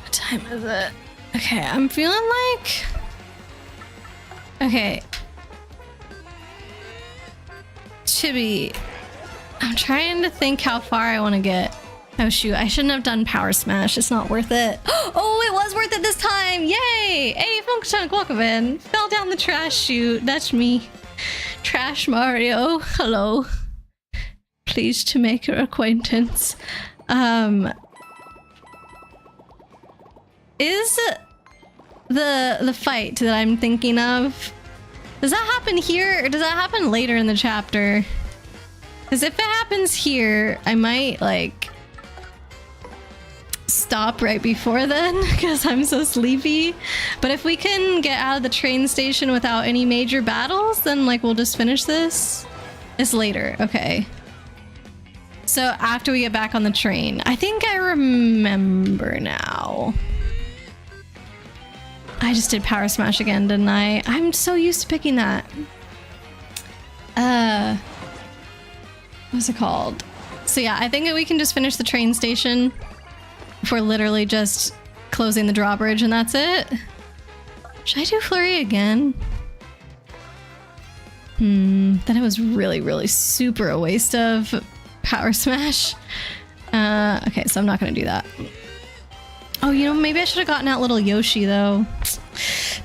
What time is it? Okay, I'm feeling like... Okay. Chibi. I'm trying to think how far I want to get. Oh shoot, I shouldn't have done Power Smash. It's not worth it. Oh, it was worth it this time! Yay! Hey, Funkchunk, welcome in. Fell down the trash chute. That's me. Trash Mario. Hello. Pleased to make your acquaintance. Is the fight that I'm thinking of, does that happen here or does that happen later in the chapter? Because if it happens here, I might like stop right before then because I'm so sleepy. But if we can get out of the train station without any major battles, then like we'll just finish this. It's later. Okay. so after we get back on the train. I think I remember now. I just did Power Smash again, didn't I? I'm so used to picking that. What's it called? So yeah, I think that we can just finish the train station if we're literally just closing the drawbridge and that's it. Should I do Flurry again? Then it was really, really super a waste of Power Smash. Okay, so I'm not gonna do that. Oh, you know, maybe I should have gotten out little Yoshi though.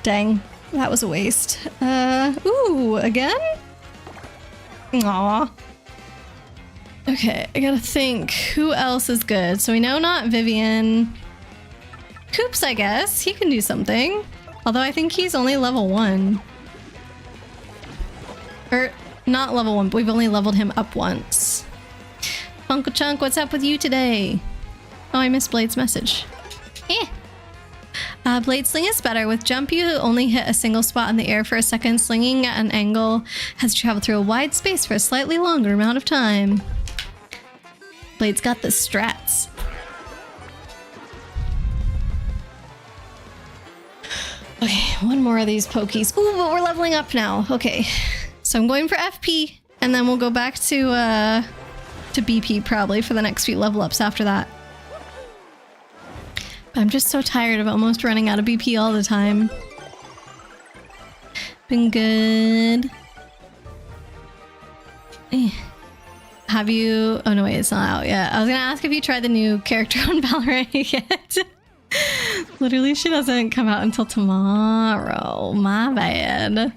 Dang, that was a waste. Ooh, again? Aw. Okay, I gotta think. Who else is good? So we know not Vivian. Koops, I guess. He can do something. Although I think he's only level 1. Or, not level 1, but we've only leveled him up once. Uncle Chunk, what's up with you today? Oh, I missed Blade's message. Blade Sling is better. With jump, you only hit a single spot in the air for a second. Slinging at an angle has to travel through a wide space for a slightly longer amount of time. Blade's got the strats. Okay, one more of these pokies. Ooh, but we're leveling up now. Okay, so I'm going for FP, and then we'll go back to BP probably for the next few level ups after that. I'm just so tired of almost running out of BP all the time. Been good. Have you... Oh no, wait, it's not out yet. I was gonna ask if you tried the new character on Valorant yet. Literally, she doesn't come out until tomorrow. My bad.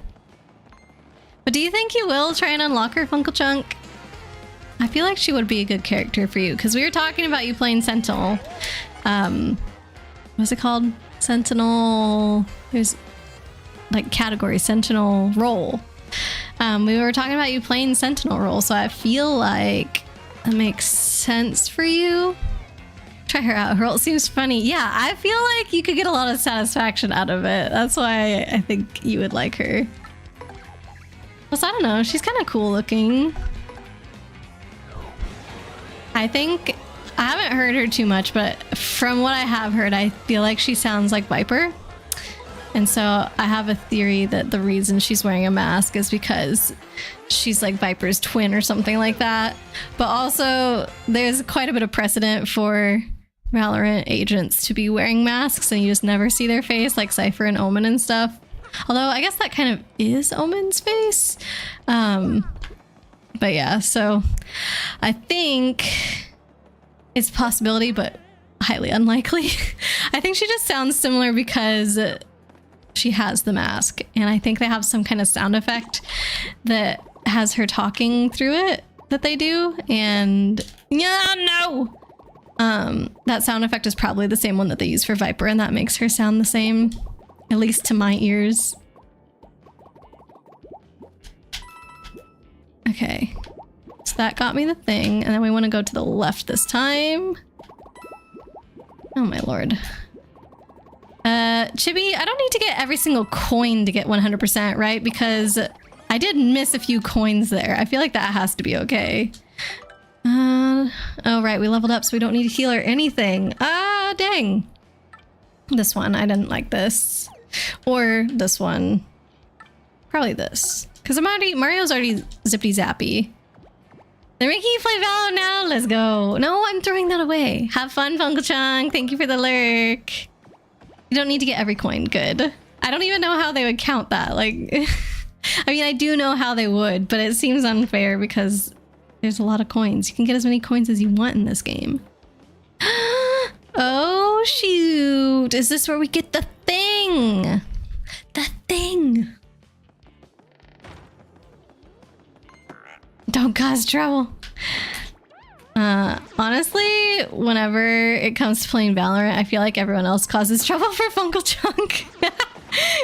But do you think you will try and unlock her, Funkle Chunk? I feel like she would be a good character for you, because we were talking about you playing Sentinel. What's it called? Sentinel... There's like category, Sentinel role. We were talking about you playing Sentinel role, so I feel like it makes sense for you. Try her out. Her role seems funny. Yeah, I feel like you could get a lot of satisfaction out of it. That's why I think you would like her. Plus, I don't know. She's kind of cool looking. I think... I haven't heard her too much, but from what I have heard, I feel like she sounds like Viper. And so I have a theory that the reason she's wearing a mask is because she's like Viper's twin or something like that. But also, there's quite a bit of precedent for Valorant agents to be wearing masks and you just never see their face, like Cypher and Omen and stuff. Although I guess that kind of is Omen's face. But yeah, so I think it's a possibility, but highly unlikely. I think she just sounds similar because she has the mask, and I think they have some kind of sound effect that has her talking through it that they do, and yeah, no! That sound effect is probably the same one that they use for Viper, and that makes her sound the same, at least to my ears. Okay. So that got me the thing, and then we want to go to the left this time. Oh my lord. Chibi, I don't need to get every single coin to get 100%, right? Because I did miss a few coins there. I feel like that has to be okay. Oh right, we leveled up so we don't need to heal or anything. Ah, dang. This one, I didn't like this. Or this one. Probably this. Because Mario's already zippity zappy. They're making you play Valor now. Let's go. No, I'm throwing that away. Have fun, Funkle Chung. Thank you for the lurk. You don't need to get every coin. Good. I don't even know how they would count that. Like, I mean, I do know how they would, but it seems unfair because there's a lot of coins. You can get as many coins as you want in this game. Oh, shoot. Is this where we get the thing? The thing. Don't cause trouble. Honestly, whenever it comes to playing Valorant, I feel like everyone else causes trouble for Funkle Chunk.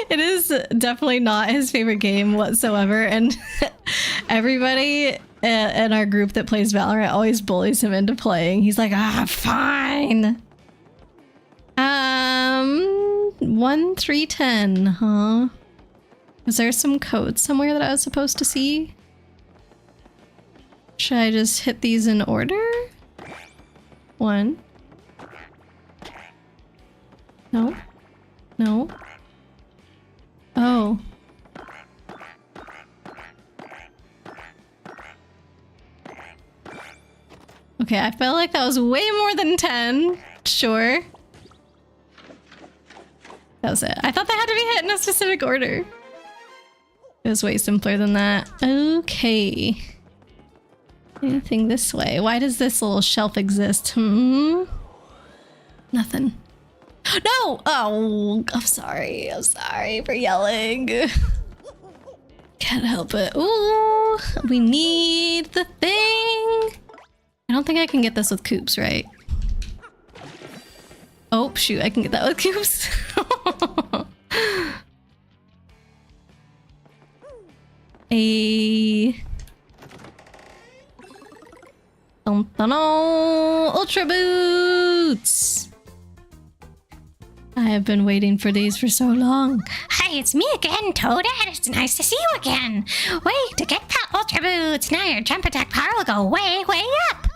It is definitely not his favorite game whatsoever, and everybody in our group that plays Valorant always bullies him into playing. He's like, ah, fine. 1310, huh? Was there some code somewhere that I was supposed to see? Should I just hit these in order? 1. No. No. Oh. Okay, I felt like that was way more than 10. Sure. That was it. I thought they had to be hit in a specific order. It was way simpler than that. Okay. Anything this way? Why does this little shelf exist? Nothing. No! Oh, I'm sorry. I'm sorry for yelling. Can't help it. Ooh, we need the thing. I don't think I can get this with Coops, right? Oh, shoot. I can get that with Coops. Ultra boots. I have been waiting for these for so long. Hey, it's me again, Toadette. It's nice to see you again. Wait, to get that Ultra Boots, now your jump attack power will go way, way up.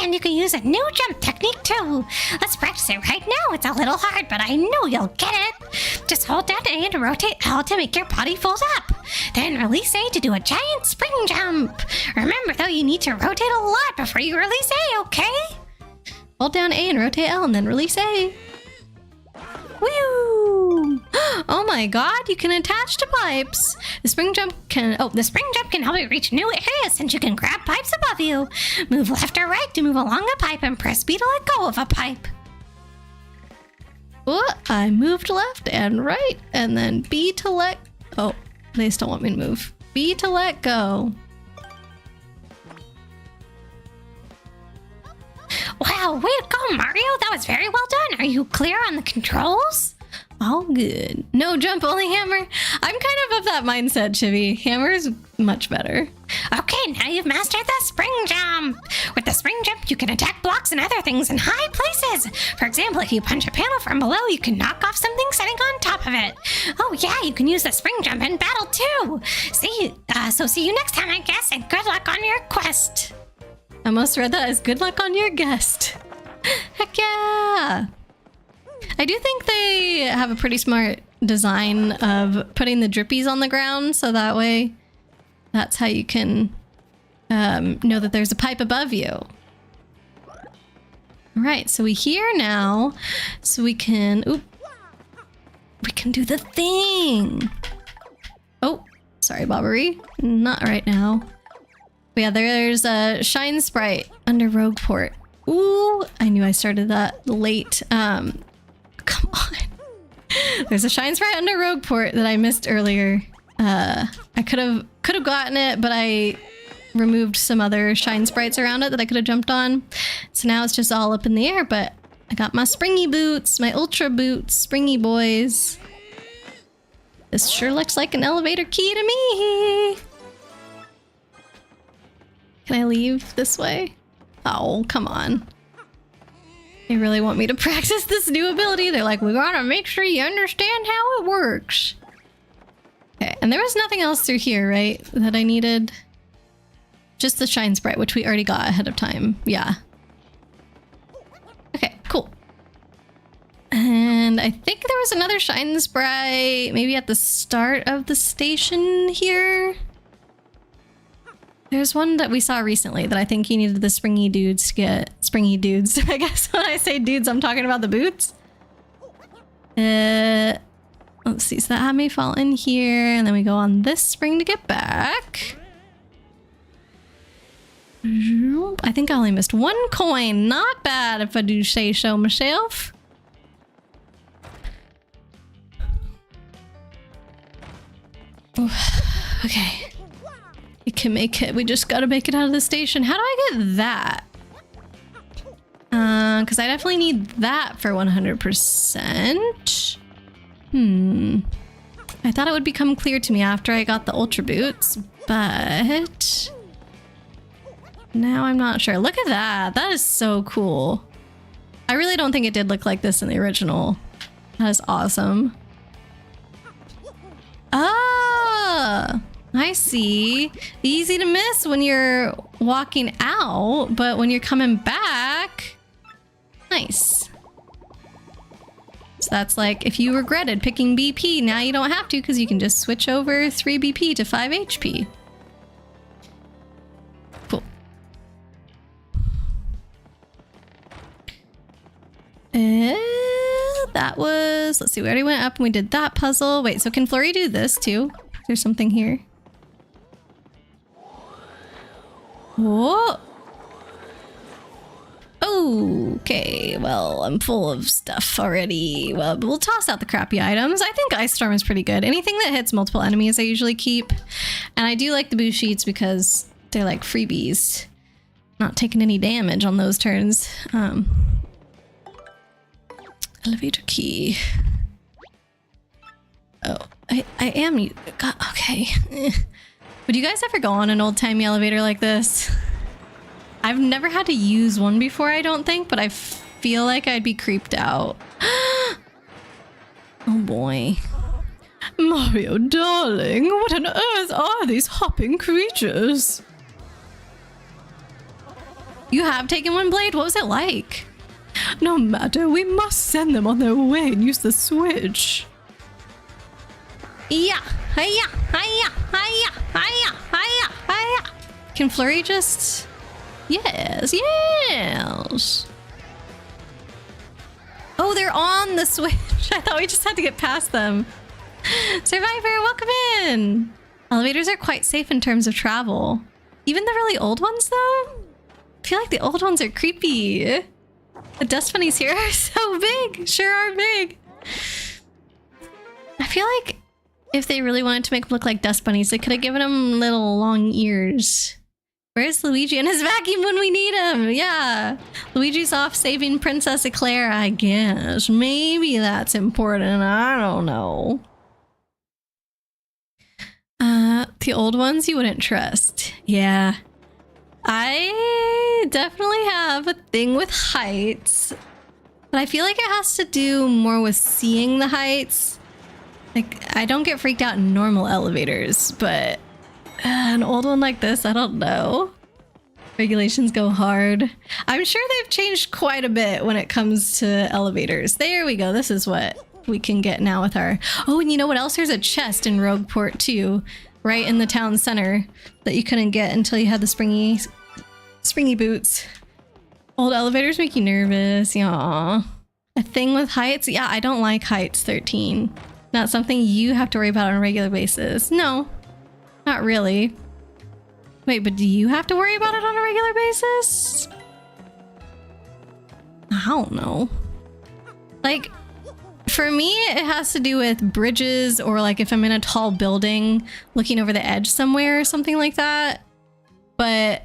And you can use a new jump technique too. Let's practice it right now. It's a little hard, but I know you'll get it. Just hold down A and rotate L to make your body fold up. Then release A to do a giant spring jump. Remember though, you need to rotate a lot before you release A, okay? Hold down A and rotate L and then release A. Woo! Oh my god, you can attach to pipes. The spring jump can help you reach new areas since you can grab pipes above you. Move left or right to move along a pipe and press B to let go of a pipe. Oh, I moved left and right and then B to let... Oh, they still want me to move. B to let go. Wow, way to go, Mario. That was very well done. Are you clear on the controls? All good. No jump, only hammer. I'm kind of that mindset, Chibi. Hammer's much better. Okay, now you've mastered the spring jump. With the spring jump, you can attack blocks and other things in high places. For example, if you punch a panel from below, you can knock off something sitting on top of it. Oh yeah, you can use the spring jump in battle too. So see you next time, I guess, and good luck on your quest. I almost read that as good luck on your guest. Heck yeah! I do think they have a pretty smart design of putting the drippies on the ground, so that way that's how you can know that there's a pipe above you. Alright, so we here now, so we can... Oop! We can do the thing! Oh, sorry, Bobbery. Not right now. But yeah, there's a Shine Sprite under Rogueport. Ooh, I knew I started that late. Come on. There's a Shine Sprite under Rogueport that I missed earlier. I could have gotten it, but I removed some other Shine Sprites around it that I could have jumped on. So now it's just all up in the air, but I got my springy boots, my ultra boots, springy boys. This sure looks like an elevator key to me. Can I leave this way? Oh, come on. They really want me to practice this new ability. They're like, we gotta make sure you understand how it works. Okay, and there was nothing else through here, right? That I needed? Just the Shine Sprite, which we already got ahead of time. Yeah. Okay, cool. And I think there was another Shine Sprite maybe at the start of the station here. There's one that we saw recently that I think you needed the springy dudes to get. Springy dudes. I guess when I say dudes, I'm talking about the boots. Let's see. So that had me fall in here. And then we go on this spring to get back. I think I only missed one coin. Not bad if I do say so myself. Okay. We can make it. We just gotta make it out of the station. How do I get that? Because I definitely need that for 100%. I thought it would become clear to me after I got the Ultra Boots, but now I'm not sure. Look at that. That is so cool. I really don't think it did look like this in the original. That is awesome. Ah! I I see. Easy to miss when you're walking out, but when you're coming back, nice. So that's like if you regretted picking BP, now you don't have to because you can just switch over 3 BP to 5 HP. Cool. That was, let's see, we already went up and we did that puzzle. Wait, so can Flurry do this too? There's something here. Whoa. Okay, well, I'm full of stuff already. Well, we'll toss out the crappy items. I think Ice Storm is pretty good. Anything that hits multiple enemies I usually keep. And I do like the boost sheets because they're like freebies. Not taking any damage on those turns. Elevator key. Oh, I am... God, okay. Would you guys ever go on an old-timey elevator like this? I've never had to use one before, I don't think, but I feel like I'd be creeped out. Oh boy. Mario, darling, what on earth are these hopping creatures? You have taken one, Blade? What was it like? No matter, we must send them on their way and use the switch. Yeah, hiya, hiya, hiya, hiya, hiya, hiya. Can Flurry just... Yes, yes. Oh, they're on the switch. I thought we just had to get past them. Survivor, welcome in. Elevators are quite safe in terms of travel. Even the really old ones, though? I feel like the old ones are creepy. The dust bunnies here are so big. Sure are big. I feel like if they really wanted to make them look like dust bunnies, they could have given them little long ears. Where's Luigi and his vacuum when we need him? Yeah. Luigi's off saving Princess Eclair, I guess. Maybe that's important. I don't know. The old ones you wouldn't trust. Yeah. I definitely have a thing with heights. But I feel like it has to do more with seeing the heights. Like, I don't get freaked out in normal elevators, but... an old one like this, I don't know. Regulations go hard. I'm sure they've changed quite a bit when it comes to elevators. There we go. This is what we can get now with our... Oh, and you know what else? There's a chest in Rogueport too, right in the town center that you couldn't get until you had the springy boots. Old elevators make you nervous. Yaw. A thing with heights? Yeah, I don't like heights, 13. Not something you have to worry about on a regular basis. No. Not really. Wait, but do you have to worry about it on a regular basis? I don't know. Like, for me, it has to do with bridges or like if I'm in a tall building looking over the edge somewhere or something like that. But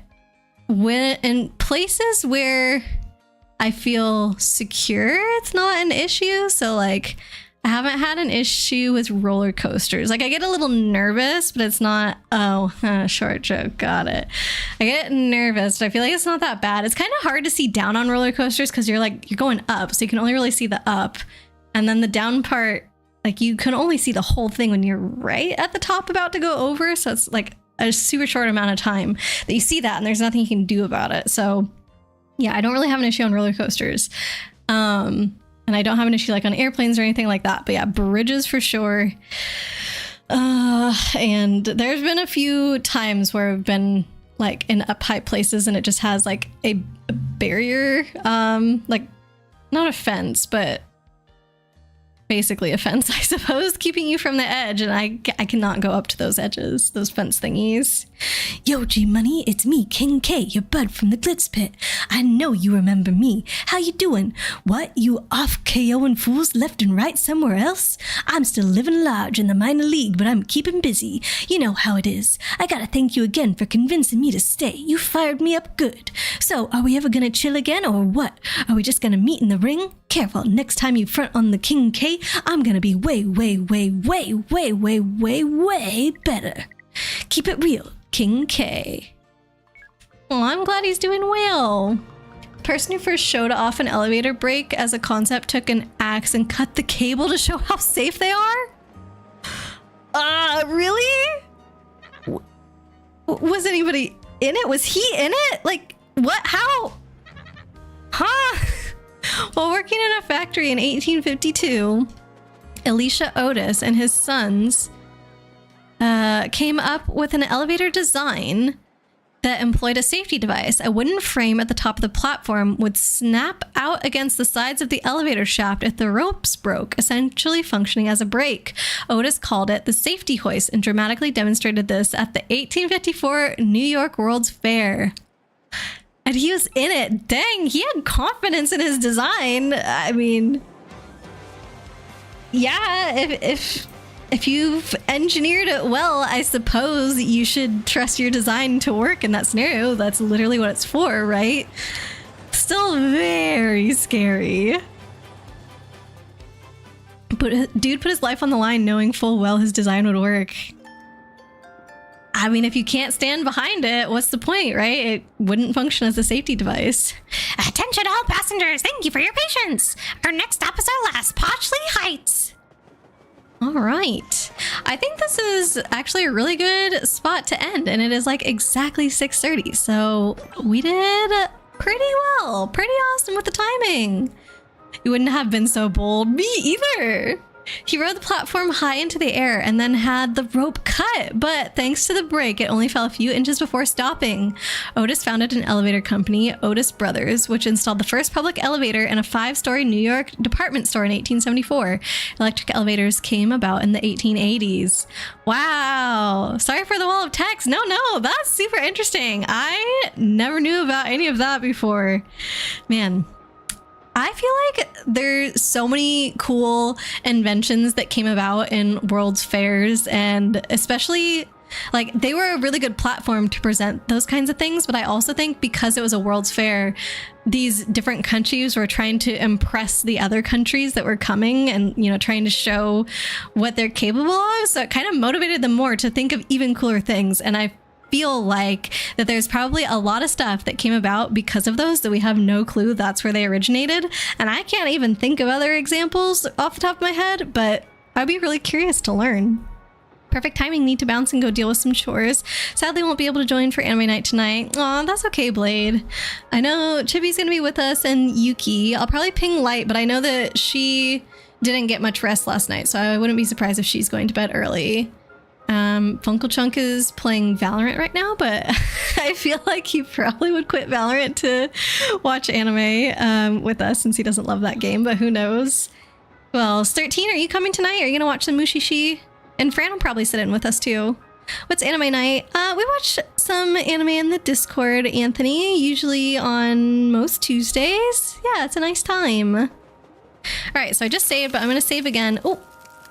when in places where I feel secure, it's not an issue. So like, I haven't had an issue with roller coasters. Like I get a little nervous, but it's not, short joke, got it. I get nervous, but I feel like it's not that bad. It's kind of hard to see down on roller coasters because you're going up, so you can only really see the up. And then the down part, like you can only see the whole thing when you're right at the top about to go over. So it's like a super short amount of time that you see that and there's nothing you can do about it. So yeah, I don't really have an issue on roller coasters. And I don't have an issue like on airplanes or anything like that. But yeah, bridges for sure. And there's been a few times where I've been like in up high places and it just has like a barrier, like not a fence, but basically a fence, I suppose, keeping you from the edge. And I cannot go up to those edges, those fence thingies. Yo, G-Money, it's me, King K, your bud from the Glitz Pit. I know you remember me. How you doing? What, you off KOing fools left and right somewhere else? I'm still living large in the minor league, but I'm keeping busy. You know how it is. I gotta thank you again for convincing me to stay. You fired me up good. So, are we ever gonna chill again, or what? Are we just gonna meet in the ring? Careful, next time you front on the King K, I'm gonna be way better. Keep it real, King K. Well, I'm glad he's doing well. The person who first showed off an elevator brake as a concept took an axe and cut the cable to show how safe they are? Really? was anybody in it? Was he in it? Like, what? How? Huh? While working in a factory in 1852, Elisha Otis and his sons came up with an elevator design that employed a safety device. A wooden frame at the top of the platform would snap out against the sides of the elevator shaft if the ropes broke, essentially functioning as a brake. Otis called it the safety hoist and dramatically demonstrated this at the 1854 New York World's Fair. And he was in it. Dang, he had confidence in his design. I mean, yeah, if you've engineered it well, I suppose you should trust your design to work in that scenario. That's literally what it's for, right? Still very scary. But dude put his life on the line knowing full well his design would work. I mean, if you can't stand behind it, what's the point, right? It wouldn't function as a safety device. Attention all passengers, thank you for your patience. Our next stop is our last, Potchley Heights. All right. I think this is actually a really good spot to end, and it is like exactly 6:30. So we did pretty well. Pretty awesome with the timing. You wouldn't have been so bold. Me either. He rode the platform high into the air and then had the rope cut, but thanks to the brake, it only fell a few inches before stopping. Otis founded an elevator company, Otis Brothers, which installed the first public elevator in a 5-story New York department store in 1874. Electric elevators came about in the 1880s. Wow. Sorry for the wall of text. No, that's super interesting. I never knew about any of that before. Man. I feel like there's so many cool inventions that came about in World's Fairs, and especially like they were a really good platform to present those kinds of things. But I also think because it was a World's Fair, these different countries were trying to impress the other countries that were coming and, you know, trying to show what they're capable of. So it kind of motivated them more to think of even cooler things. And I feel like that there's probably a lot of stuff that came about because of those that we have no clue that's where they originated. And I can't even think of other examples off the top of my head, but I'd be really curious to learn. Perfect timing, need to bounce and go deal with some chores. Sadly won't be able to join for anime night tonight. Aw, that's okay, Blade. I know Chibi's gonna be with us and Yuki. I'll probably ping Light, but I know that she didn't get much rest last night, so I wouldn't be surprised if she's going to bed early. Funkle Chunk is playing Valorant right now, but I feel like he probably would quit Valorant to watch anime with us since he doesn't love that game, but who knows. Well, 13, are you coming tonight? Are you gonna watch some Mushishi? And Fran will probably sit in with us too. What's anime night? We watch some anime in the Discord, Anthony, usually on most Tuesdays. Yeah, it's a nice time. All right, so I just saved, but I'm gonna save again. Oh,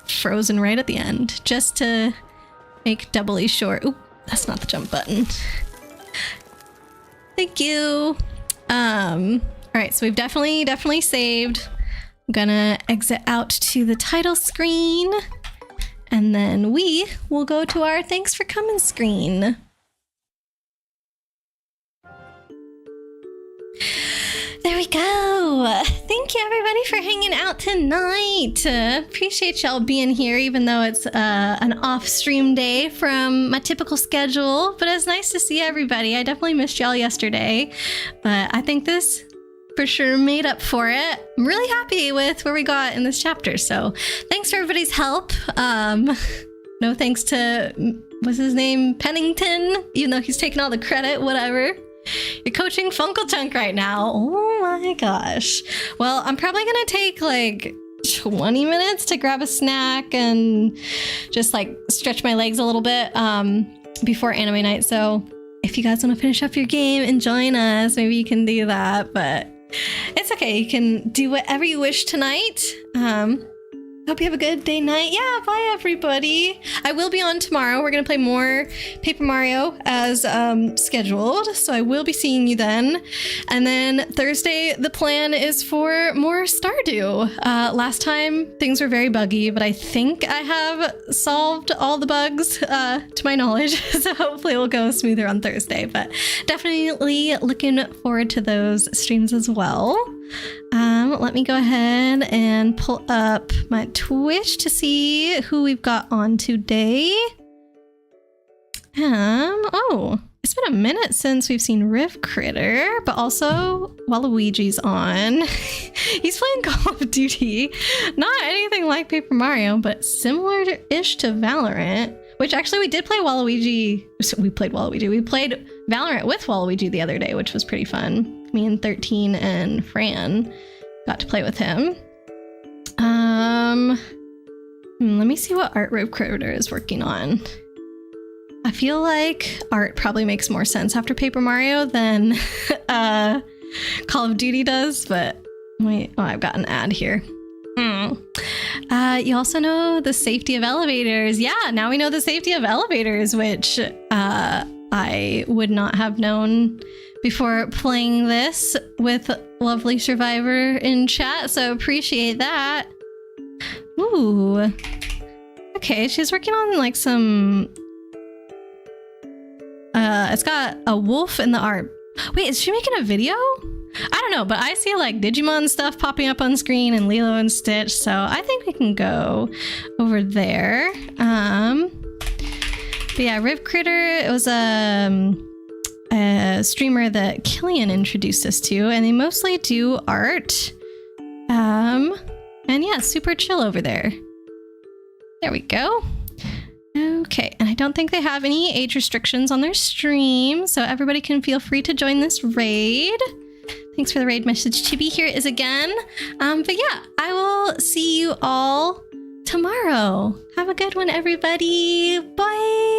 frozen right at the end, just to make doubly sure. Oop, that's not the jump button. Thank you. All right, so we've definitely saved. I'm gonna exit out to the title screen, and then we will go to our thanks for coming screen. There we go. Thank you everybody for hanging out tonight. Appreciate y'all being here, even though it's an off-stream day from my typical schedule. But it's nice to see everybody. I definitely missed y'all yesterday, but I think this for sure made up for it. I'm really happy with where we got in this chapter. So thanks for everybody's help. No thanks to, what's his name? Pennington, even though he's taking all the credit, whatever. You're coaching Funkle Chunk right now. Oh my gosh. Well, I'm probably gonna take like 20 minutes to grab a snack and just like stretch my legs a little bit before anime night. So if you guys want to finish up your game and join us, maybe you can do that, but it's okay. You can do whatever you wish tonight. Hope you have a good day, night. Yeah, bye everybody. I will be on tomorrow. We're gonna play more Paper Mario as scheduled, so I will be seeing you then. And then Thursday, the plan is for more Stardew. Last time things were very buggy, but I think I have solved all the bugs to my knowledge, so hopefully it will go smoother on Thursday. But definitely looking forward to those streams as well. Let me go ahead and pull up my Twitch to see who we've got on today. Oh, it's been a minute since we've seen Riv Critter, but also Waluigi's on. He's playing Call of Duty. Not anything like Paper Mario, but similar-ish to Valorant, which actually we did play Waluigi. So we played Waluigi. We played Valorant with Waluigi the other day, which was pretty fun. Me and 13 and Fran got to play with him. Let me see what art Riv Critter is working on. I feel like art probably makes more sense after Paper Mario than Call of Duty does, but wait, oh, I've got an ad here. You also know the safety of elevators. Yeah, now we know the safety of elevators, which I would not have known before playing this with lovely Survivor in chat, so appreciate that. Ooh. Okay, she's working on like some... it's got a wolf in the art. Wait, is she making a video? I don't know, but I see like Digimon stuff popping up on screen and Lilo and Stitch, so I think we can go over there. But yeah, Riv Critter, it was a streamer that Killian introduced us to, and they mostly do art. And yeah, super chill over there. There we go. Okay, and I don't think they have any age restrictions on their stream, so everybody can feel free to join this raid. Thanks for the raid message, Chibi. Here it is again. But yeah, I will see you all tomorrow. Have a good one, everybody. Bye.